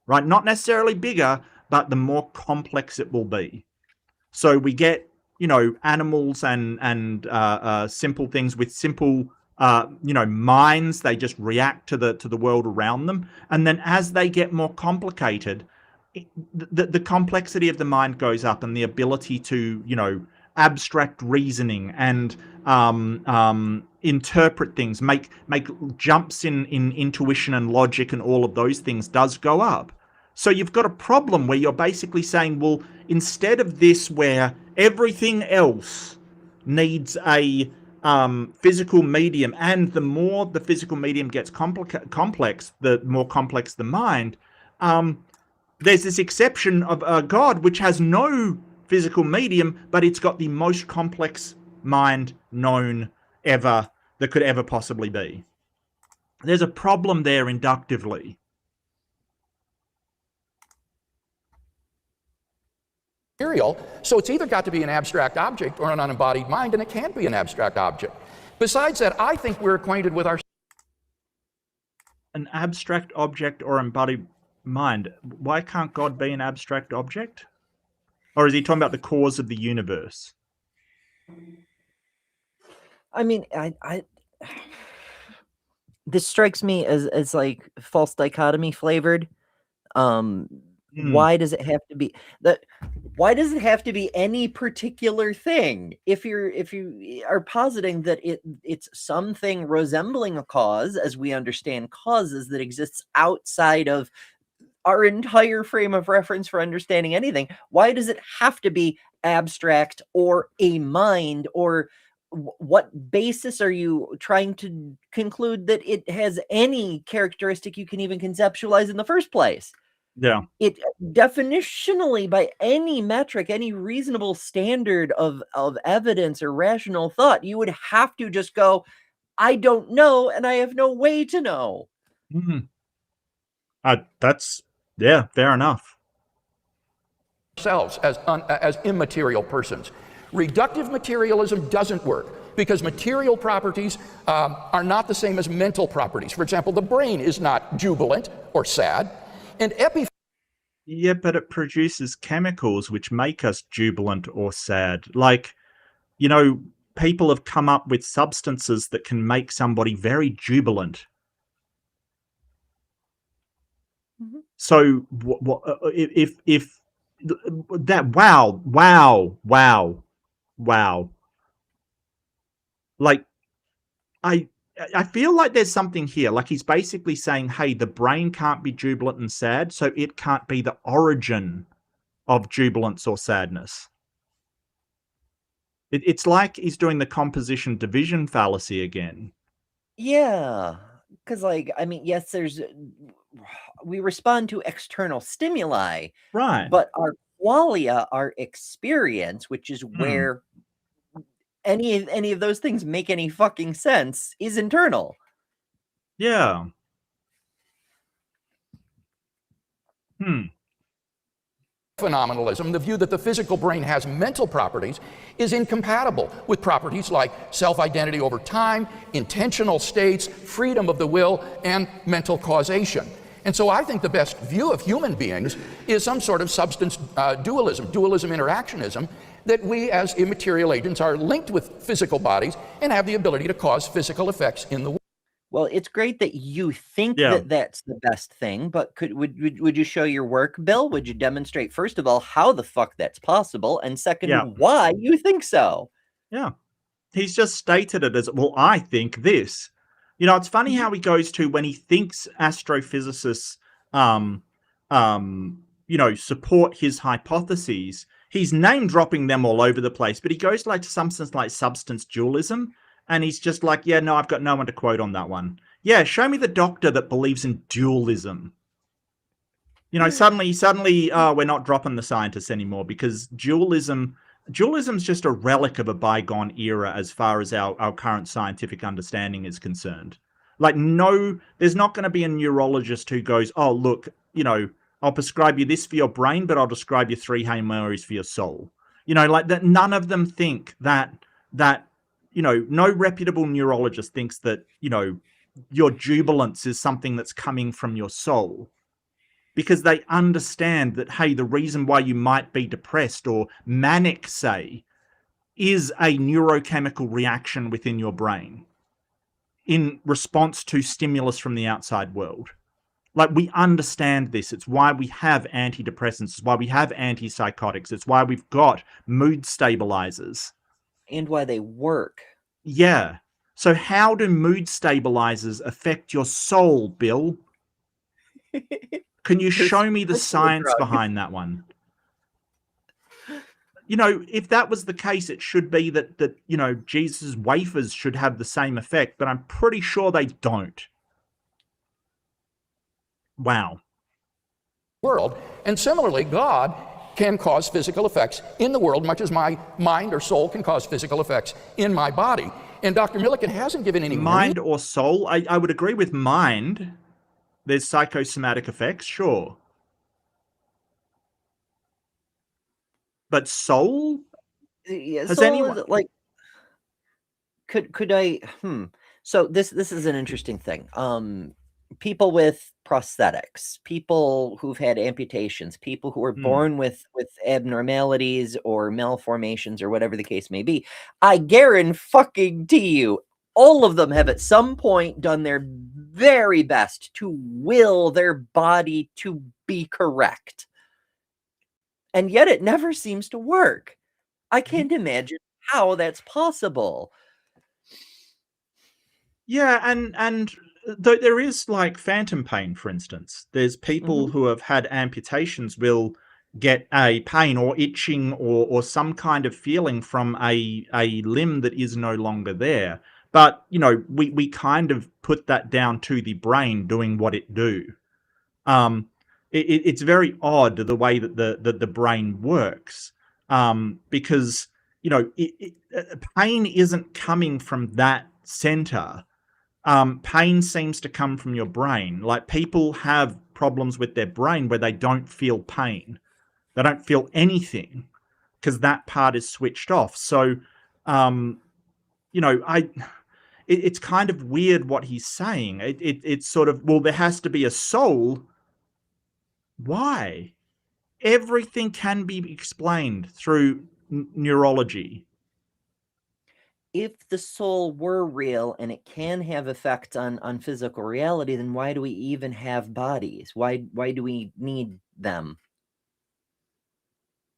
right? Not necessarily bigger, but the more complex it will be. So we get, you know, animals and simple things with simple, you know, minds. They just react to the world around them. And then as they get more complicated, the complexity of the mind goes up, and the ability to, you know, abstract reasoning and interpret things, make jumps in intuition and logic and all of those things does go up. So you've got a problem where you're basically saying, well, instead of this where everything else needs a physical medium, and the more the physical medium gets complex, the more complex the mind, there's this exception of God, which has no physical medium, but it's got the most complex mind known ever that could ever possibly be. There's a problem there inductively. So it's either got to be an abstract object or an unembodied mind, and it can't be an abstract object. Besides that, I think we're acquainted with our... An abstract object or embodied mind. Why can't God be an abstract object? Or is he talking about the cause of the universe? I mean, I this strikes me as like false dichotomy flavored. Why does it have to be that? Why does it have to be any particular thing? If you are positing that it's something resembling a cause, as we understand causes, that exists outside of our entire frame of reference for understanding anything, why does it have to be abstract or a mind? Or what basis are you trying to conclude that it has any characteristic you can even conceptualize in the first place? Yeah. It definitionally, by any metric, any reasonable standard of evidence or rational thought, you would have to just go, I don't know, and I have no way to know. Mm. That's, yeah, fair enough. Ourselves as immaterial persons. Reductive materialism doesn't work because material properties are not the same as mental properties. For example, the brain is not jubilant or sad, and Yeah, but it produces chemicals which make us jubilant or sad. Like, you know, people have come up with substances that can make somebody very jubilant. Mm-hmm. So, if that, wow. Like, I feel like there's something here. Like, he's basically saying, hey, the brain can't be jubilant and sad, so it can't be the origin of jubilance or sadness. It's like he's doing the composition division fallacy again. Yeah, because, like, I mean, yes, we respond to external stimuli, Right. but our qualia, our experience, which is where any of those things make any fucking sense, is internal. Yeah. Phenomenalism, the view that the physical brain has mental properties, is incompatible with properties like self-identity over time, intentional states, freedom of the will, and mental causation. And so I think the best view of human beings is some sort of substance dualism interactionism, that we as immaterial agents are linked with physical bodies and have the ability to cause physical effects in the world. Well, it's great that you think that that's the best thing, but would you show your work, Bill? Would you demonstrate, first of all, how the fuck that's possible, and second, why you think so? Yeah. He's just stated it as, well, I think this. You know, it's funny how he goes to, when he thinks astrophysicists, you know, support his hypotheses, he's name-dropping them all over the place, but he goes like to something like substance dualism, and he's just like, yeah, no, I've got no one to quote on that one. Yeah, show me the doctor that believes in dualism. You know, suddenly, we're not dropping the scientists anymore, because dualism's just a relic of a bygone era as far as our current scientific understanding is concerned. Like, no, there's not going to be a neurologist who goes, oh, look, you know, I'll prescribe you this for your brain, but I'll prescribe you 3 Hail Marys for your soul. You know, like that. None of them think that, you know, no reputable neurologist thinks that, you know, your jubilance is something that's coming from your soul. Because they understand that, hey, the reason why you might be depressed or manic, say, is a neurochemical reaction within your brain in response to stimulus from the outside world. Like, we understand this. It's why we have antidepressants. It's why we have antipsychotics. It's why we've got mood stabilizers. And why they work. Yeah. So how do mood stabilizers affect your soul, Bill? Can you show me the science behind that one? You know, if that was the case, it should be that you know, Jesus' wafers should have the same effect, but I'm pretty sure they don't. Wow. World. And similarly, God can cause physical effects in the world, much as my mind or soul can cause physical effects in my body. And Dr. Millikan hasn't given any mind or soul. I would agree with mind. There's psychosomatic effects, sure. But soul? Yeah, has soul anyone is, like, could I so this is an interesting thing. People with prosthetics, people who've had amputations, people who were born with abnormalities or malformations or whatever the case may be, I guarantee you, all of them have at some point done their very best to will their body to be correct. And yet it never seems to work. I can't imagine how that's possible. Yeah, and there is, like, phantom pain, for instance. There's people who have had amputations will get a pain or itching or some kind of feeling from a limb that is no longer there. But, you know, we kind of put that down to the brain doing what it do. it's very odd the way that the brain works, because pain isn't coming from that center. Pain seems to come from your brain. Like, people have problems with their brain where they don't feel pain, they don't feel anything, because that part is switched off. So it's kind of weird what he's saying. It's sort of, well, there has to be a soul. Why? Everything can be explained through neurology. If the soul were real and it can have effects on physical reality, then why do we even have bodies? Why do we need them?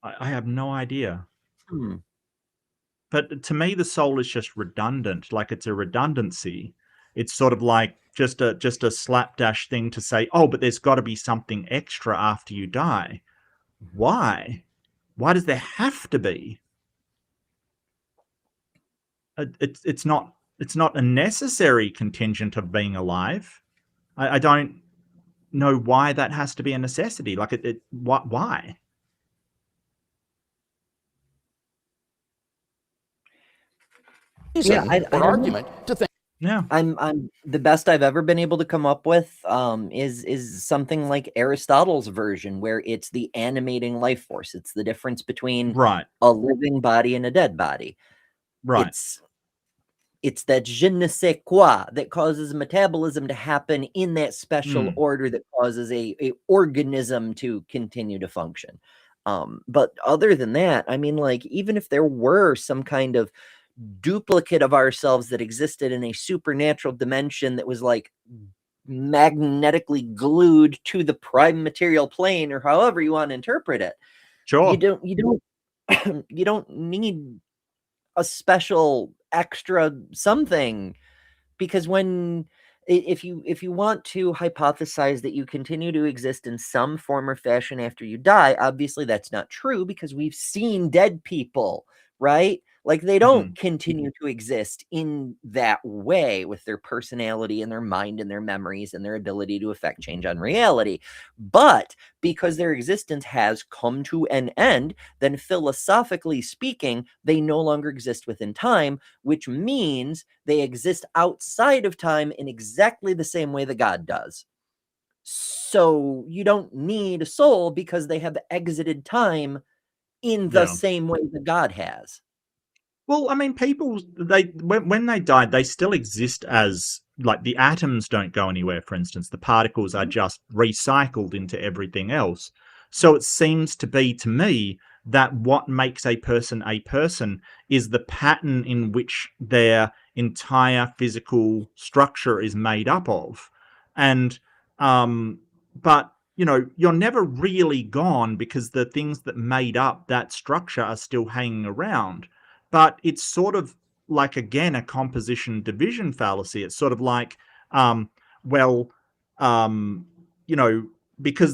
I have no idea. Hmm. But to me, the soul is just redundant. Like, it's a redundancy. It's sort of like just a slapdash thing to say, oh, but there's got to be something extra after you die. Why? Why does there have to be? It's not a necessary contingent of being alive. I don't know why that has to be a necessity. Like, why? Yeah, I don't know. Argument to think. Yeah. I'm the best I've ever been able to come up with is something like Aristotle's version, where it's the animating life force. It's the difference between Right. a living body and a dead body. Right. It's that je ne sais quoi that causes metabolism to happen in that special order that causes a organism to continue to function. But other than that, I mean, like, even if there were some kind of duplicate of ourselves that existed in a supernatural dimension that was like magnetically glued to the prime material plane, or however you want to interpret it, Sure. you don't need a special extra something, because if you want to hypothesize that you continue to exist in some form or fashion after you die, obviously that's not true, because we've seen dead people, right? Like, they don't continue to exist in that way with their personality and their mind and their memories and their ability to affect change on reality. But because their existence has come to an end, then philosophically speaking, they no longer exist within time, which means they exist outside of time in exactly the same way that God does. So you don't need a soul because they have exited time in the same way that God has. Well, I mean, people, when they died, they still exist as, like, the atoms don't go anywhere, for instance. The particles are just recycled into everything else. So it seems to be, to me, that what makes a person is the pattern in which their entire physical structure is made up of. And, but, you're never really gone, because the things that made up that structure are still hanging around. But it's sort of like, again, a composition division fallacy. It's sort of like, because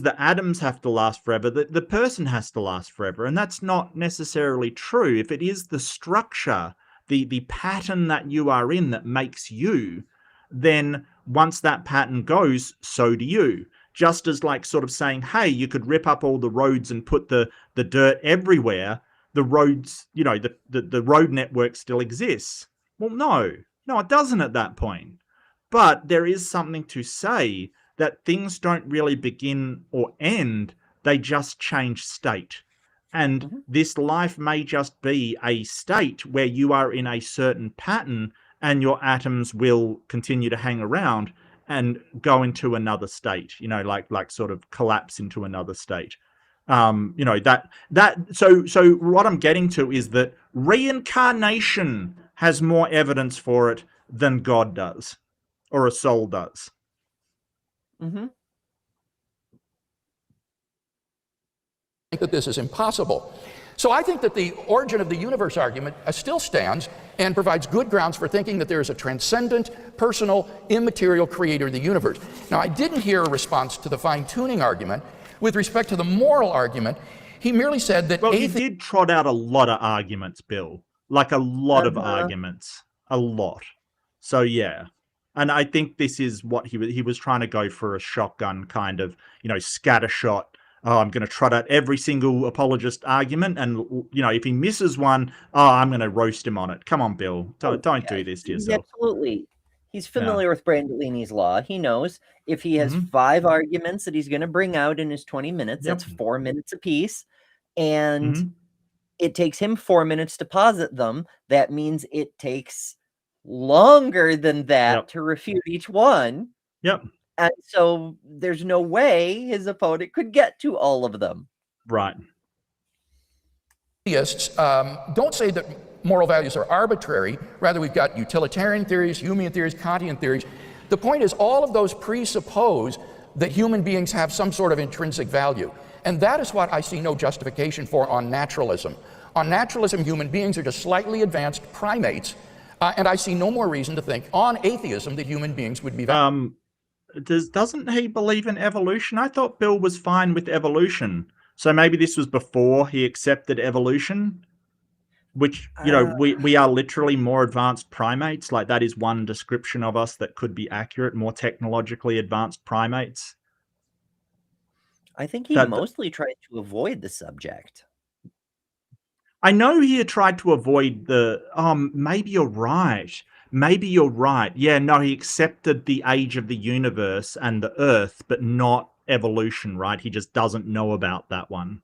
the atoms have to last forever, the person has to last forever. And that's not necessarily true. If it is the structure, the pattern that you are in that makes you, then once that pattern goes, so do you. Just as, like, sort of saying, hey, you could rip up all the roads and put the dirt everywhere, the roads, the road network still exists. Well, no, it doesn't at that point. But there is something to say that things don't really begin or end, they just change state. And this life may just be a state where you are in a certain pattern and your atoms will continue to hang around and go into another state, like sort of collapse into another state. So what I'm getting to is that reincarnation has more evidence for it than God does, or a soul does. I think that this is impossible. So I think that the origin of the universe argument still stands and provides good grounds for thinking that there is a transcendent, personal, immaterial creator of the universe. Now, I didn't hear a response to the fine-tuning argument. With respect to the moral argument, he merely said that... Well, he did trot out a lot of arguments, Bill. Like, a lot of arguments. A lot. So, yeah. And I think this is what he was trying to go for, a shotgun kind of, scattershot. Oh, I'm going to trot out every single apologist argument, and if he misses one, I'm going to roast him on it. Come on, Bill, don't do this to yourself. Absolutely. He's familiar with Brandolini's law. He knows if he has 5 arguments that he's going to bring out in his 20 minutes, that's 4 minutes apiece, and it takes him 4 minutes to posit them. That means it takes longer than that to refute each one. Yep. And so there's no way his opponent could get to all of them. Right. Atheists don't say that moral values are arbitrary. Rather, we've got utilitarian theories, Humean theories, Kantian theories. The point is, all of those presuppose that human beings have some sort of intrinsic value. And that is what I see no justification for on naturalism. On naturalism, human beings are just slightly advanced primates. And I see no more reason to think on atheism that human beings would be doesn't he believe in evolution? I thought Bill was fine with evolution. So maybe this was before he accepted evolution, which, we are literally more advanced primates. Like, that is one description of us that could be accurate, more technologically advanced primates. I think he mostly tried to avoid the subject. I know he had tried to avoid the, maybe you're right. Maybe you're right. Yeah, no, he accepted the age of the universe and the Earth, but not evolution, right? He just doesn't know about that one.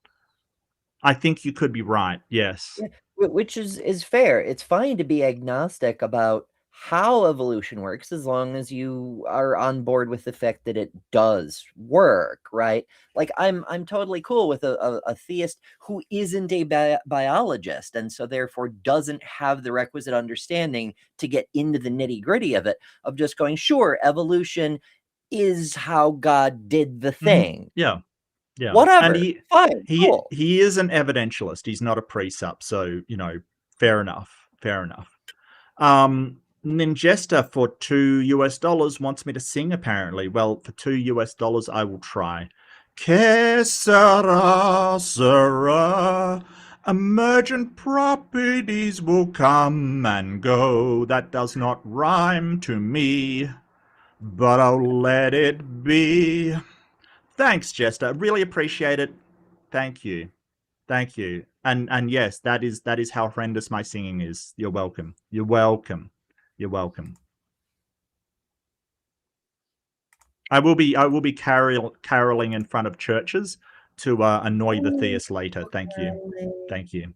I think you could be right, yes. Yeah, which is fair. It's fine to be agnostic about how evolution works as long as you are on board with the fact that it does work, right? Like, I'm totally cool with a theist who isn't a biologist, and so therefore doesn't have the requisite understanding to get into the nitty-gritty of it, of just going, sure, evolution is how God did the thing. Yeah. Whatever. And fine. Cool. He is an evidentialist. He's not a presup. So, fair enough. Ninjesta for $2 wants me to sing, apparently. Well, for $2 I will try. Que sera, sera. Emergent properties will come and go. That does not rhyme to me, but I'll let it be. Thanks, Jester. Really appreciate it. Thank you. And yes, that is how horrendous my singing is. You're welcome. I will be caroling in front of churches to annoy the theists later. Thank you.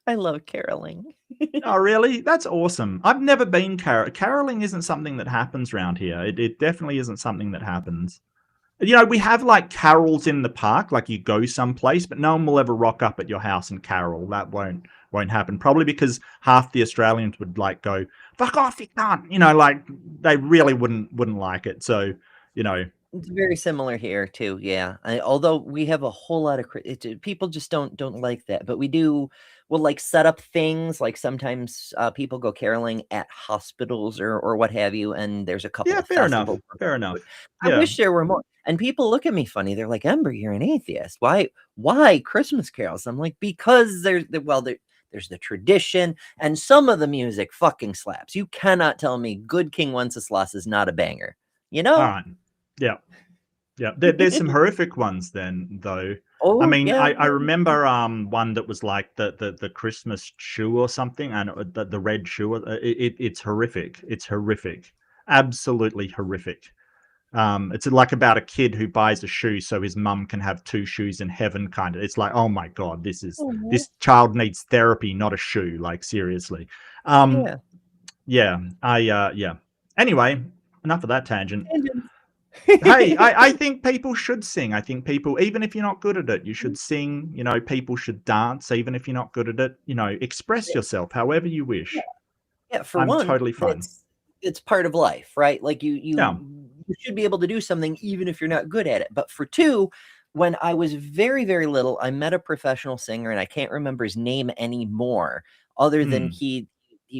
I love caroling. Oh, really? That's awesome. I've never been caroling. Isn't something that happens around here. It definitely isn't something that happens. We have like carols in the park, like you go someplace, but no one will ever rock up at your house and carol. That won't happen. Probably because half the Australians would like go, fuck off, you can't. Like they really wouldn't like it. So, It's very similar here too. Yeah. Although we have a whole lot of people just don't like that, but we'll like set up things. Like sometimes people go caroling at hospitals or what have you, and there's a couple of festivals. Fair enough. I wish there were more. And people look at me funny. They're like, Ember, you're an atheist. Why Christmas carols? I'm like, because there's the tradition, and some of the music fucking slaps. You cannot tell me Good King Wenceslas is not a banger. Yeah. There's some horrific ones then, though. Oh, I mean, yeah. I remember one that was like the Christmas shoe or something, and the red shoe. It's horrific. It's horrific. Absolutely horrific. It's like about a kid who buys a shoe so his mum can have 2 shoes in heaven, kind of. It's like, oh my god, this child needs therapy, not a shoe. Like, seriously. Anyway, enough of that tangent. Hey, I think people should sing. I think people, even if you're not good at it, you should sing. People should dance, even if you're not good at it. Express yourself however you wish. Yeah, for I'm one, totally fine. It's part of life, right? Like you should be able to do something even if you're not good at it. But for two, when I was very, very little, I met a professional singer, and I can't remember his name anymore, other than he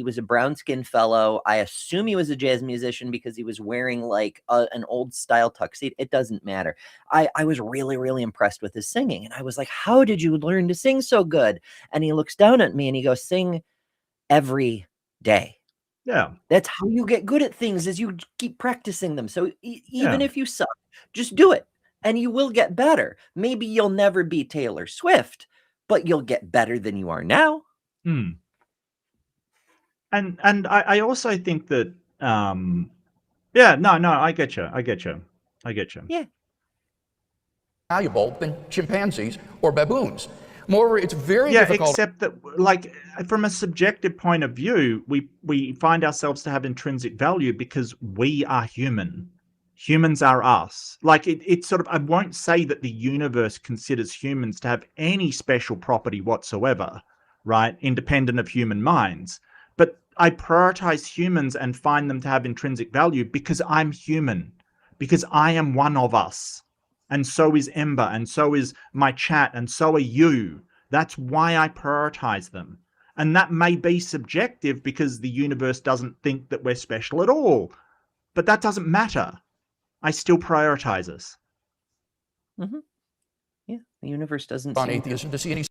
was a brown-skinned fellow. I assume he was a jazz musician because he was wearing like an old style tuxedo. It doesn't matter. I was really, really impressed with his singing. And I was like, how did you learn to sing so good? And he looks down at me and he goes, sing every day. Yeah. That's how you get good at things, is you keep practicing them. So even Yeah. if you suck, just do it and you will get better. Maybe you'll never be Taylor Swift, but you'll get better than you are now. Hmm. And I also think that yeah, no, I get you. Yeah. Valuable than chimpanzees or baboons. Moreover, it's very Yeah, difficult. except that, like, from a subjective point of view, we find ourselves to have intrinsic value because we are human. Humans are us. Like, it's sort of, I won't say that the universe considers humans to have any special property whatsoever, right? Independent of human minds. But I prioritize humans and find them to have intrinsic value because I'm human, because I am one of us. And so is Ember, and so is my chat, and so are you. That's why I prioritize them. And that may be subjective because the universe doesn't think that we're special at all. But that doesn't matter. I still prioritize us. Mm-hmm. Yeah, the universe doesn't on seem atheism to see any.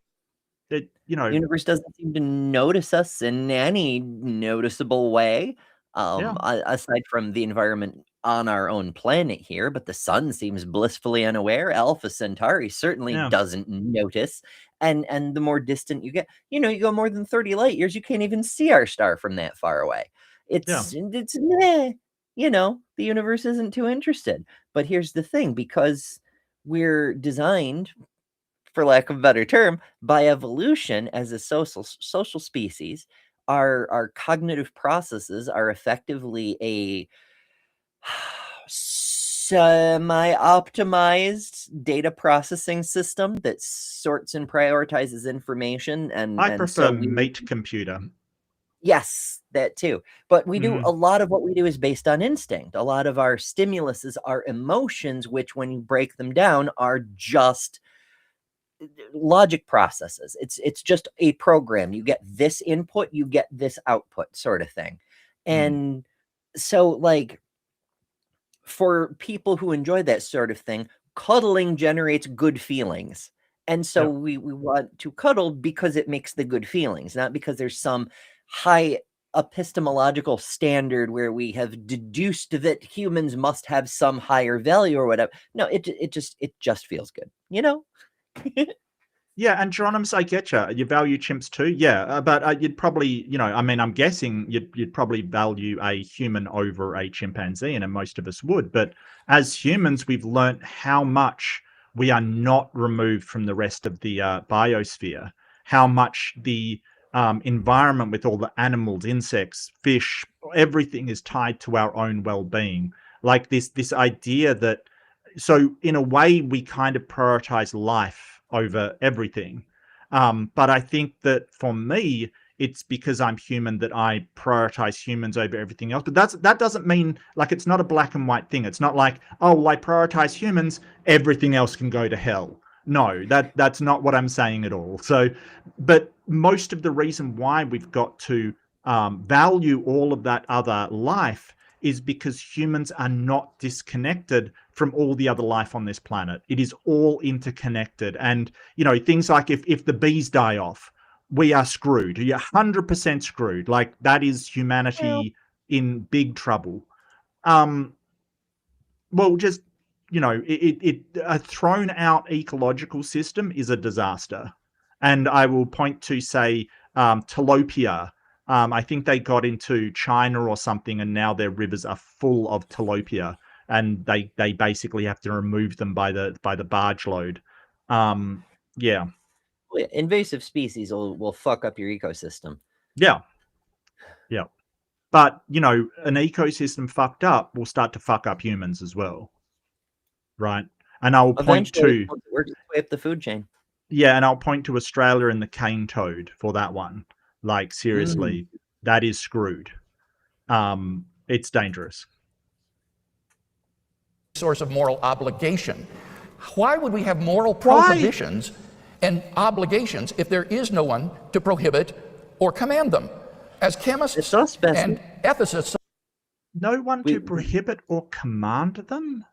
the universe doesn't seem to notice us in any noticeable way, aside from the environment on our own planet here. But the sun seems blissfully unaware. Alpha Centauri certainly doesn't notice. And the more distant you get, you go more than 30 light years, you can't even see our star from that far away. It's meh, the universe isn't too interested. But here's the thing, because we're designed, for lack of a better term, by evolution as a social species, our cognitive processes are effectively a semi-optimized data processing system that sorts and prioritizes information, I and prefer so we meat computer. Yes, that too. But we do a lot of what we do is based on instinct. A lot of our stimuluses are emotions, which when you break them down are just logic processes. It's just a program. You get this input, you get this output, sort of thing. And so, like, for people who enjoy that sort of thing, cuddling generates good feelings. And so we want to cuddle because it makes the good feelings, not because there's some high epistemological standard where we have deduced that humans must have some higher value or whatever. No, it just feels good, Yeah, and Geronimus, I get you. You value chimps too, yeah. But you'd probably, I mean, I'm guessing you'd probably value a human over a chimpanzee, and most of us would. But as humans, we've learnt how much we are not removed from the rest of the biosphere. How much the environment with all the animals, insects, fish, everything is tied to our own well-being. Like this idea that, so in a way, we kind of prioritize life over everything. But I think that for me, it's because I'm human that I prioritize humans over everything else. But that doesn't mean, like, it's not a black and white thing. It's not like, oh, well, I prioritize humans, everything else can go to hell. No, that's not what I'm saying at all. So, but most of the reason why we've got to value all of that other life is because humans are not disconnected from all the other life on this planet. It is all interconnected. And, things like if the bees die off, we are screwed. You're 100% screwed. Like, that is humanity in big trouble. Well, just, a thrown out ecological system is a disaster. And I will point to, say, tilapia. I think they got into China or something, and now their rivers are full of tilapia, and they basically have to remove them by the barge load. Invasive species will fuck up your ecosystem. Yeah. But an ecosystem fucked up will start to fuck up humans as well, right? And I will point to work its way up the food chain. Yeah, and I'll point to Australia and the cane toad for that one. Like, seriously, that is screwed. It's dangerous. Source of moral obligation. Why would we have moral prohibitions and obligations if there is no one to prohibit or command them? As chemists and ethicists, no one to prohibit or command them?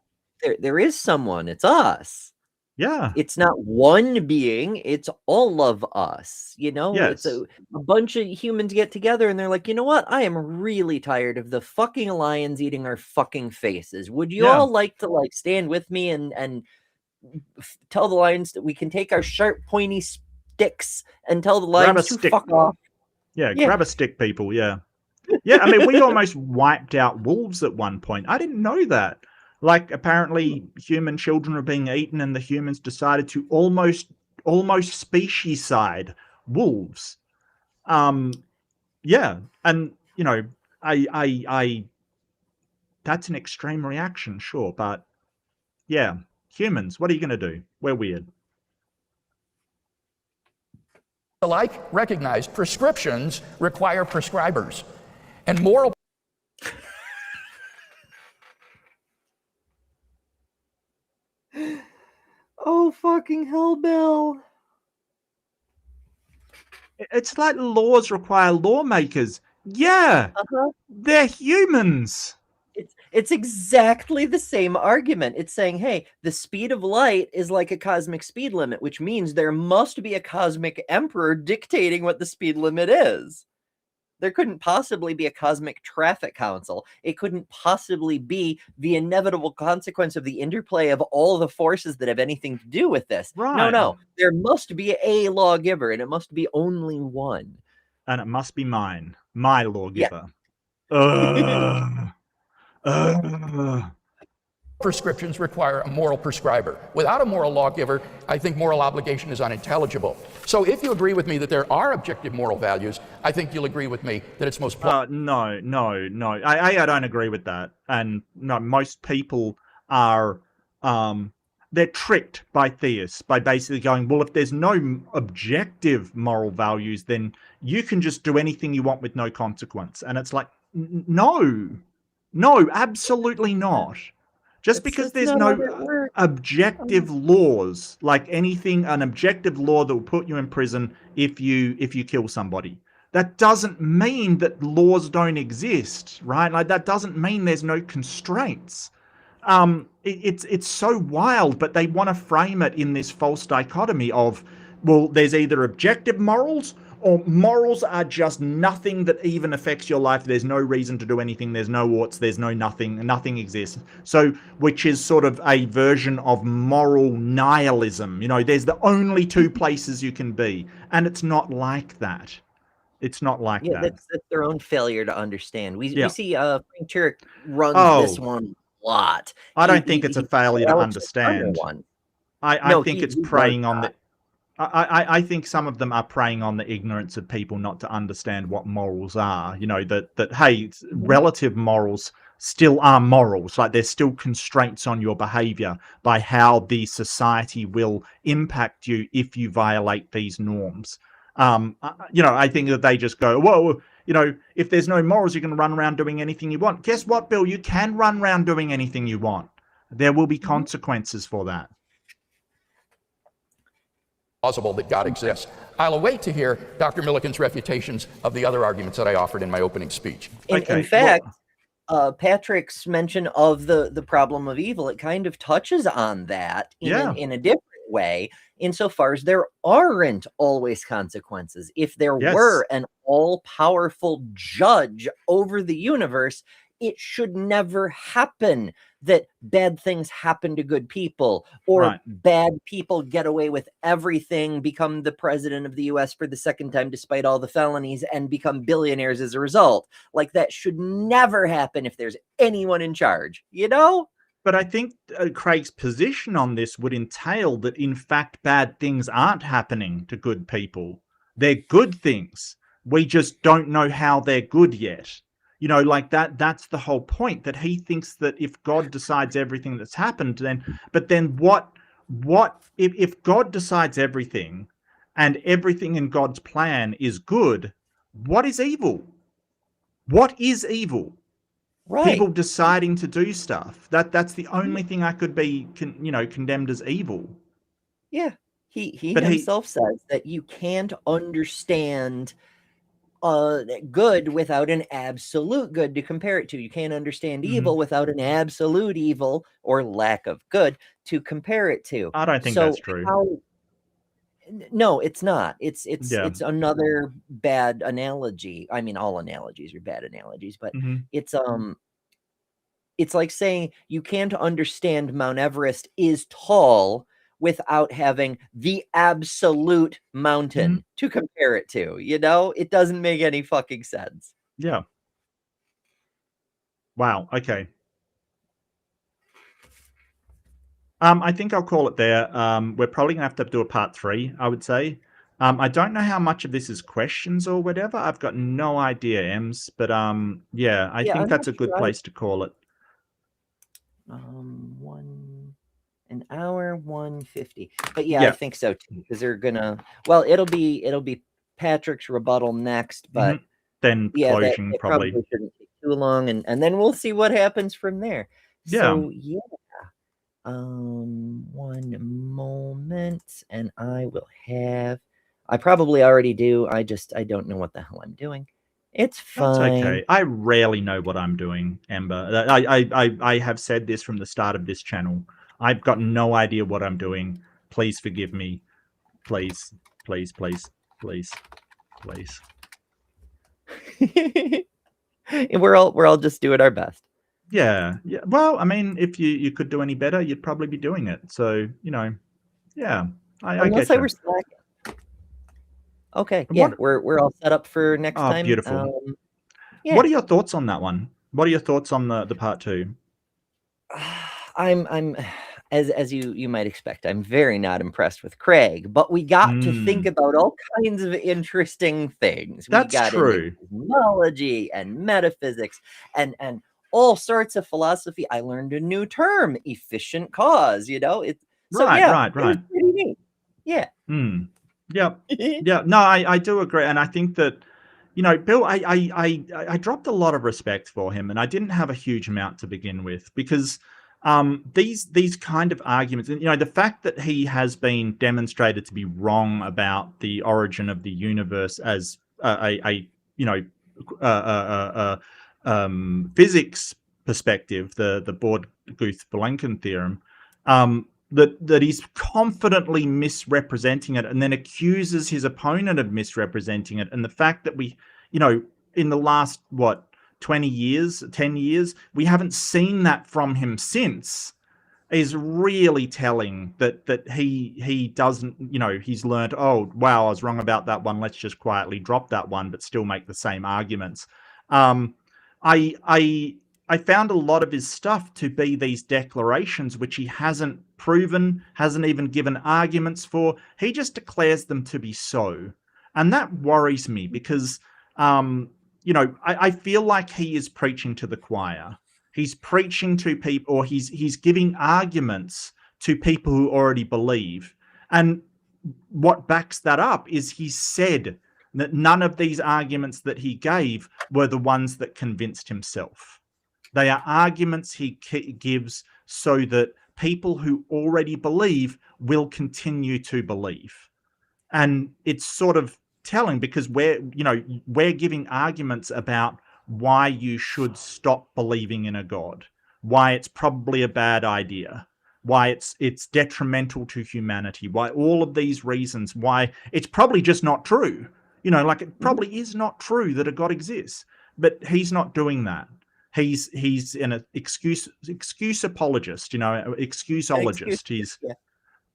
There is someone. It's us. Yeah. It's not one being, it's all of us, you know? It's Yes. a bunch of humans get together and they're like, "You know what? I am really tired of the fucking lions eating our fucking faces. Would you Yeah. all like to, like, stand with me and tell the lions that we can take our sharp, pointy sticks and tell the Grab a lions to stick. fuck off?" Yeah, Yeah. grab a stick, people. Yeah. Yeah, I mean, we almost wiped out wolves at one point. I didn't know that. Like, apparently, human children were being eaten, and the humans decided to almost specieside wolves. Yeah, and you know, I that's an extreme reaction, sure, but yeah, humans. What are you going to do? We're weird. Alike recognized prescriptions require prescribers, and moral Oh, fucking hell, Bill. It's like laws require lawmakers. Yeah, Uh-huh. they're humans. It's exactly the same argument. It's saying, hey, the speed of light is like a cosmic speed limit, which means there must be a cosmic emperor dictating what the speed limit is. There couldn't possibly be a cosmic traffic council. It couldn't possibly be the inevitable consequence of the interplay of all the forces that have anything to do with this. Right. No. There must be a lawgiver, and it must be only one. And it must be mine. My lawgiver. Yeah. prescriptions require a moral prescriber. Without a moral lawgiver, I think moral obligation is unintelligible. So if you agree with me that there are objective moral values, I think you'll agree with me that it's most no. I don't agree with that. And no, most people are they're tricked by theists by basically going, well, if there's no objective moral values, then you can just do anything you want with no consequence. And it's like, no, absolutely not. Just because there's no objective laws, like anything, an objective law that will put you in prison if you kill somebody, that doesn't mean that laws don't exist, right? Like that doesn't mean there's no constraints. It's so wild, but they want to frame it in this false dichotomy of, well, there's either objective morals or morals are just nothing that even affects your life. There's no reason to do anything. There's no oughts. There's no nothing. Nothing exists. So, which is sort of a version of moral nihilism. You know, there's the only two places you can be. And it's not like that. It's not like that. That's their own failure to understand. We see Frank Turek runs this one a lot. I don't think it's a failure to understand. I think it's preying on the... I think some of them are preying on the ignorance of people not to understand what morals are. You know, that hey, relative morals still are morals. Like there's still constraints on your behavior by how the society will impact you if you violate these norms. You know, I think that they just go, whoa, you know, if there's no morals, you can run around doing anything you want. Guess what, Bill? You can run around doing anything you want. There will be consequences for that. Plausible that God exists. I'll await to hear Dr. Milliken's refutations of the other arguments that I offered in my opening speech. In fact, Patrick's mention of the problem of evil, it kind of touches on that in a different way, insofar as there aren't always consequences. If there were an all-powerful judge over the universe, it should never happen that bad things happen to good people, or bad people get away with everything, become the president of the US for the second time despite all the felonies, and become billionaires as a result. Like that should never happen if there's anyone in charge, you know? But I think Craig's position on this would entail that, in fact, bad things aren't happening to good people. They're good things. We just don't know how they're good yet. You know, like that's the whole point, that he thinks that if God decides everything that's happened, then what if God decides everything and everything in God's plan is good, what is evil? What is evil? Right. People deciding to do stuff. That's the only thing I could be, condemned as evil. Yeah. He himself says that you can't understand good without an absolute good to compare it to. You can't understand evil without an absolute evil or lack of good to compare it to. I don't think that's true. No, it's not. It's Yeah. another bad analogy. I mean, all analogies are bad analogies, but it's like saying you can't understand Mount Everest is tall without having the absolute mountain to compare it to. You know, it doesn't make any fucking sense. Yeah. Wow. Okay. I think I'll call it there. We're probably gonna have to do a part 3, I would say. I don't know how much of this is questions or whatever. I've got no idea, Ems, but yeah, I think that's a good place to call it. 1 hour 150. But yeah, I think so too, because they're gonna, well, it'll be Patrick's rebuttal next, but then closing that probably shouldn't take too long, and then we'll see what happens from there. So yeah. One moment, and I will have, I probably already do. I don't know what the hell I'm doing. It's fine. That's okay. I rarely know what I'm doing, Amber. I have said this from the start of this channel. I've got no idea what I'm doing. Please forgive me. Please, please, please, please, please. We're all just doing our best. Yeah. Well, I mean, if you could do any better, you'd probably be doing it. So, you know, yeah. Unless I were slacking. Okay. Yeah, we're all set up for next time. Beautiful. What are your thoughts on that one? What are your thoughts on the part 2? I'm as you might expect, I'm very not impressed with Craig, but we got to think about all kinds of interesting things. That's true. Cosmology and metaphysics and all sorts of philosophy. I learned a new term, efficient cause, you know. It's right. It was pretty neat. Yeah. Yeah. Yeah. No, I do agree. And I think that, you know, Bill, I dropped a lot of respect for him, and I didn't have a huge amount to begin with, because these kind of arguments, and you know, the fact that he has been demonstrated to be wrong about the origin of the universe as physics perspective, the Borg-Guth-Blanken theorem, that he's confidently misrepresenting it and then accuses his opponent of misrepresenting it. And the fact that we, you know, in the last 10 years, we haven't seen that from him since, is really telling that he doesn't, you know, he's learned, oh wow, I was wrong about that one, let's just quietly drop that one but still make the same arguments. I found a lot of his stuff to be these declarations which he hasn't proven, hasn't even given arguments for. He just declares them to be so. And that worries me, because, you know, I feel like he is preaching to the choir. He's preaching to people, or he's giving arguments to people who already believe. And what backs that up is he said that none of these arguments that he gave were the ones that convinced himself. They are arguments he gives so that people who already believe will continue to believe. And it's sort of telling, because we're giving arguments about why you should stop believing in a God, why it's probably a bad idea, why it's detrimental to humanity, why all of these reasons, why it's probably just not true. You know, like, it probably is not true that a God exists, but he's not doing that. He's an excuse apologist, you know, excuseologist. He's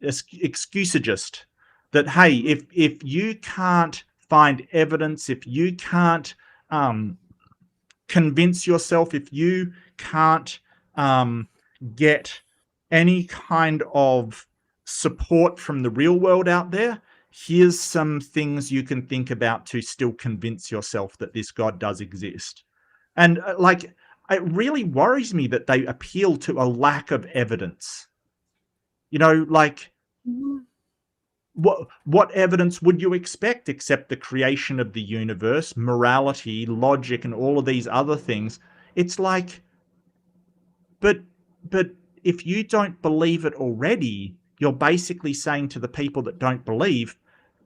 excusagist. That, hey, if you can't find evidence, if you can't convince yourself, if you can't get any kind of support from the real world out there, here's some things you can think about to still convince yourself that this God does exist. And like, it really worries me that they appeal to a lack of evidence. You know, like, what evidence would you expect except the creation of the universe, morality, logic, and all of these other things? It's like, but if you don't believe it already, you're basically saying to the people that don't believe,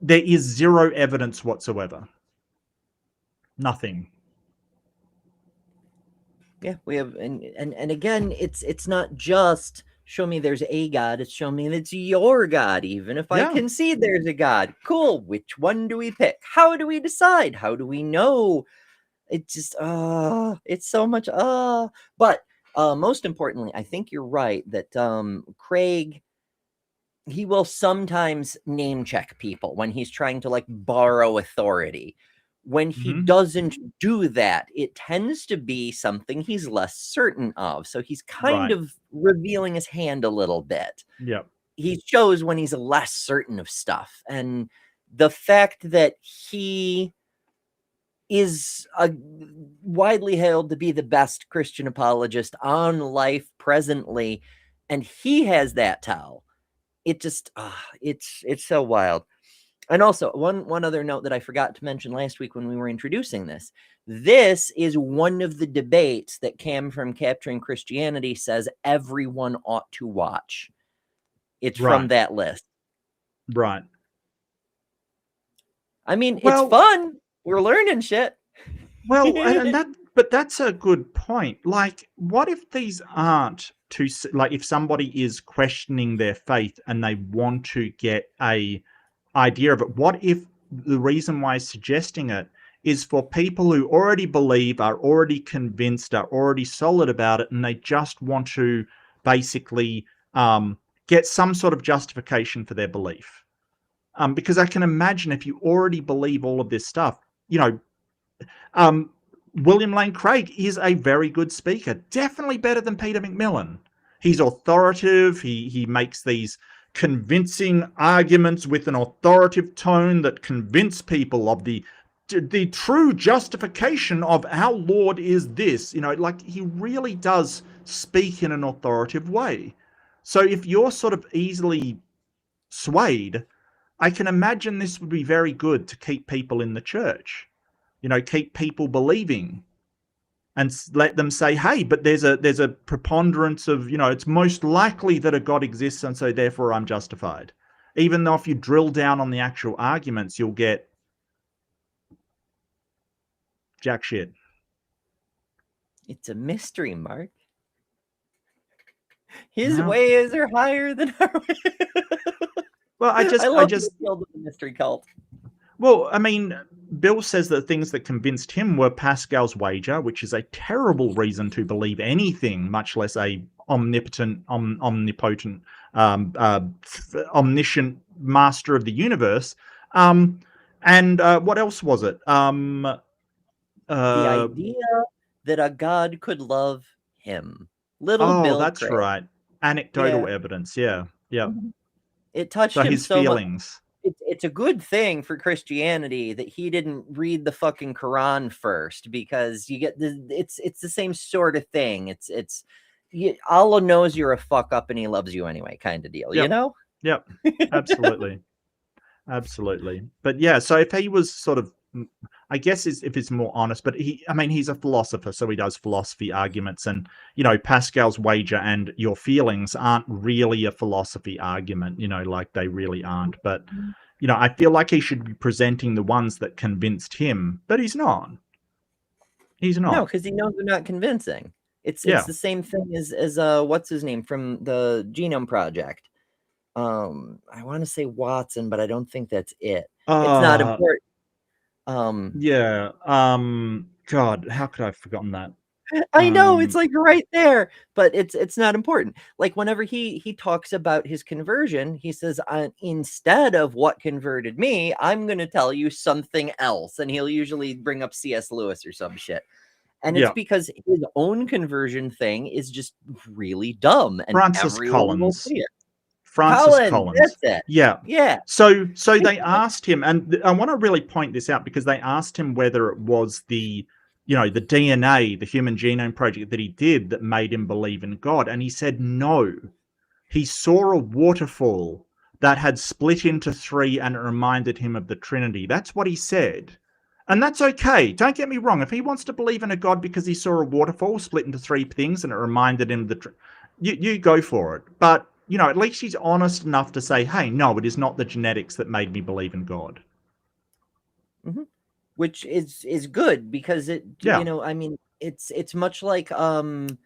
there is zero evidence whatsoever. Nothing. Yeah, we have, and again, it's not just show me there's a God, it's show me it's your God. Even if I can see there's a God, cool. Which one do we pick? How do we decide? How do we know? It just it's so much but most importantly, I think you're right that Craig, he will sometimes name check people when he's trying to like borrow authority. When he doesn't do that, it tends to be something he's less certain of. So he's kind of revealing his hand a little bit. Yep. He shows when he's less certain of stuff. And the fact that he is widely hailed to be the best Christian apologist on life presently, and he has that towel. It just it's so wild. And also one other note that I forgot to mention last week when we were introducing this. This is one of the debates that Cam from Capturing Christianity says everyone ought to watch. It's from that list. Right. I mean, it's fun. We're learning shit. Well, but that's a good point. Like, what if these aren't like, if somebody is questioning their faith and they want to get a idea of it, what if the reason why suggesting it is for people who already believe, are already convinced, are already solid about it, and they just want to basically get some sort of justification for their belief? Because I can imagine if you already believe all of this stuff, William Lane Craig is a very good speaker, definitely better than Peter McMillian. He's authoritative. He makes these convincing arguments with an authoritative tone that convince people of the true justification of our Lord is this. Like, he really does speak in an authoritative way. So if you're sort of easily swayed, I can imagine this would be very good to keep people in the church. Keep people believing, and let them say, hey, but there's a preponderance of, it's most likely that a God exists, and so therefore I'm justified. Even though if you drill down on the actual arguments, you'll get jack shit. It's a mystery, Mark. His ways are higher than our ways. Well, I just killed the mystery cult. Well, I mean, Bill says that things that convinced him were Pascal's wager, which is a terrible reason to believe anything, much less a omnipotent, omniscient master of the universe. And what else was it? The idea that a God could love him. Bill that's Craig. Right. Anecdotal evidence. Yeah. Yeah. It touched him his so feelings. Much. It's a good thing for Christianity that he didn't read the fucking Quran first, because you get it's the same sort of thing. Allah knows you're a fuck up and he loves you anyway, kind of deal. Yep. Yep. Absolutely. Absolutely. But yeah, so if he was sort of, I guess if it's more honest, but he's a philosopher, so he does philosophy arguments, and Pascal's wager and your feelings aren't really a philosophy argument, like they really aren't. But I feel like he should be presenting the ones that convinced him, but he's not. No, because he knows they're not convincing. It's the same thing as what's his name from the Genome Project. I want to say Watson, but I don't think that's it. It's not important. God, how could I have forgotten that? I know, it's like right there, but it's not important. Like, whenever he talks about his conversion, he says, instead of what converted me, I'm going to tell you something else. And he'll usually bring up C.S. Lewis or some shit. And it's because his own conversion thing is just really dumb. And Francis everyone will Collins. see it. Francis Collins. That's it. Yeah. So they asked him, and I want to really point this out, because they asked him whether it was the DNA, the Human Genome Project that he did that made him believe in God. And he said no. He saw a waterfall that had split into three and it reminded him of the Trinity. That's what he said. And that's okay. Don't get me wrong. If he wants to believe in a God because he saw a waterfall split into three things and it reminded him of the you go for it. But at least he's honest enough to say, hey, no, it is not the genetics that made me believe in God. Mm-hmm. which is good because it, Yeah. you know, I mean, it's much like the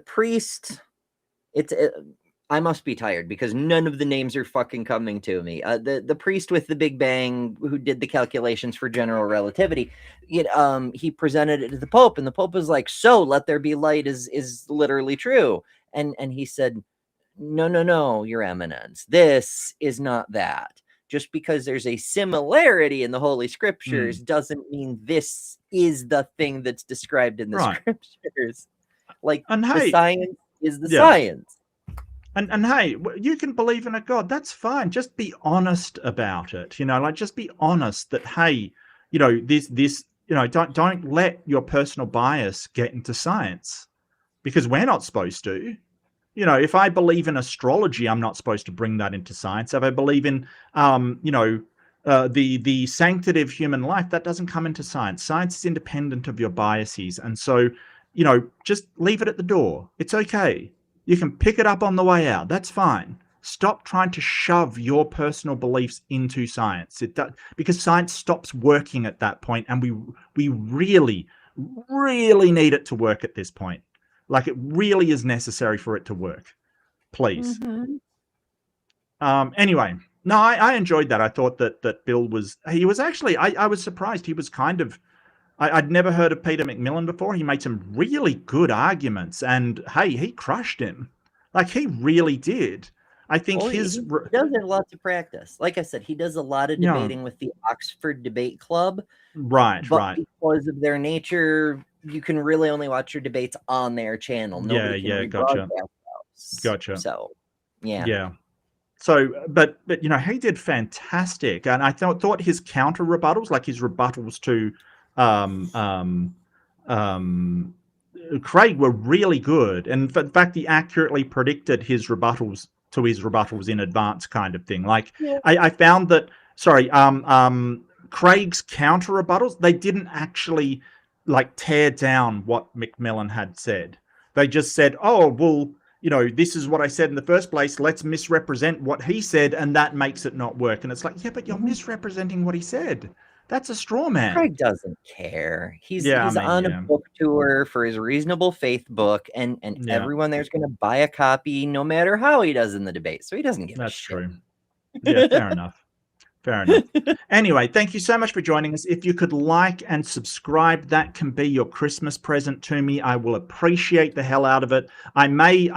priest. I must be tired because none of the names are fucking coming to me. The priest with the Big Bang who did the calculations for general relativity, he presented it to the Pope, and the Pope was like, "So, let there be light is literally true," and he said, "No, Your Eminence, this is not that. Just because there's a similarity in the Holy Scriptures doesn't mean this is the thing that's described in the Scriptures. Like, And the hey, science is the science." And hey, you can believe in a God. That's fine. Just be honest about it. Like just be honest that, hey, this, don't let your personal bias get into science, because we're not supposed to. If I believe in astrology, I'm not supposed to bring that into science. If I believe in, the sanctity of human life, that doesn't come into science. Science is independent of your biases. And so, just leave it at the door. It's okay. You can pick it up on the way out. That's fine. Stop trying to shove your personal beliefs into science. Because science stops working at that point, and we really, really need it to work at this point. Like, it really is necessary for it to work. Please. Anyway, no, I enjoyed that. I thought that Bill was actually, I was surprised. He was kind of, I'd never heard of Peter McMillian before. He made some really good arguments, and hey, he crushed him. Like, he really did. I think he does have lots of practice. Like I said, he does a lot of debating with the Oxford Debate Club. Right. Because of their nature, you can really only watch your debates on their channel. Nobody can gotcha. Gotcha. So, yeah. So, but he did fantastic, and I thought his counter rebuttals, like his rebuttals to Craig, were really good. And in fact, he accurately predicted his rebuttals in advance, kind of thing. Like, I found that, Craig's counter rebuttals, they didn't actually like tear down what McMillian had said. They just said, "Oh, well, this is what I said in the first place. Let's misrepresent what he said, and that makes it not work." And it's like, yeah, but you're misrepresenting what he said. That's a straw man. Craig doesn't care. He's on a book tour for his Reasonable Faith book, and everyone there's going to buy a copy no matter how he does in the debate. So he doesn't give a shit. That's true. Yeah, fair enough. Fair enough. Anyway, thank you so much for joining us. If you could like and subscribe, that can be your Christmas present to me. I will appreciate the hell out of it. I may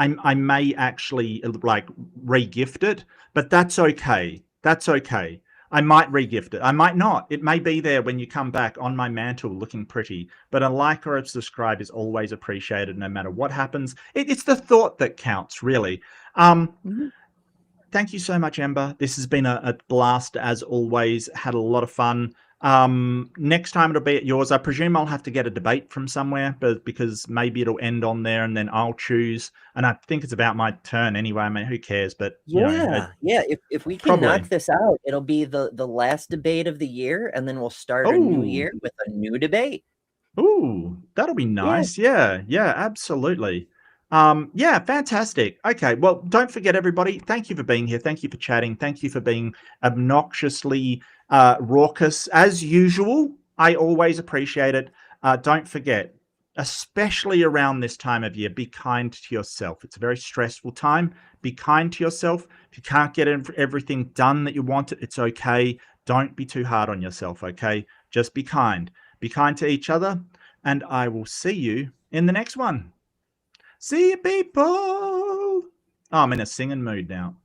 actually like re-gift it, but that's okay. That's okay. I might re-gift it. I might not. It may be there when you come back on my mantle looking pretty, but a like or a subscribe is always appreciated no matter what happens. It's the thought that counts, really. Thank you so much, Ember. This has been a blast as always. Had a lot of fun. Next time it'll be at yours. I presume I'll have to get a debate from somewhere, but because maybe it'll end on there and then I'll choose. And I think it's about my turn anyway. I mean, who cares? But if we can knock this out, it'll be the last debate of the year, and then we'll start a new year with a new debate. Ooh, that'll be nice. Yeah, absolutely. Fantastic. Okay, well, don't forget, everybody, thank you for being here. Thank you for chatting. Thank you for being obnoxiously raucous as usual. I always appreciate it. Don't forget, especially around this time of year, be kind to yourself. It's a very stressful time. Be kind to yourself. If you can't get everything done that you want, it's okay. Don't be too hard on yourself, okay? Just be kind. Be kind to each other, and I will see you in the next one. See you, people. Oh, I'm in a singing mood now.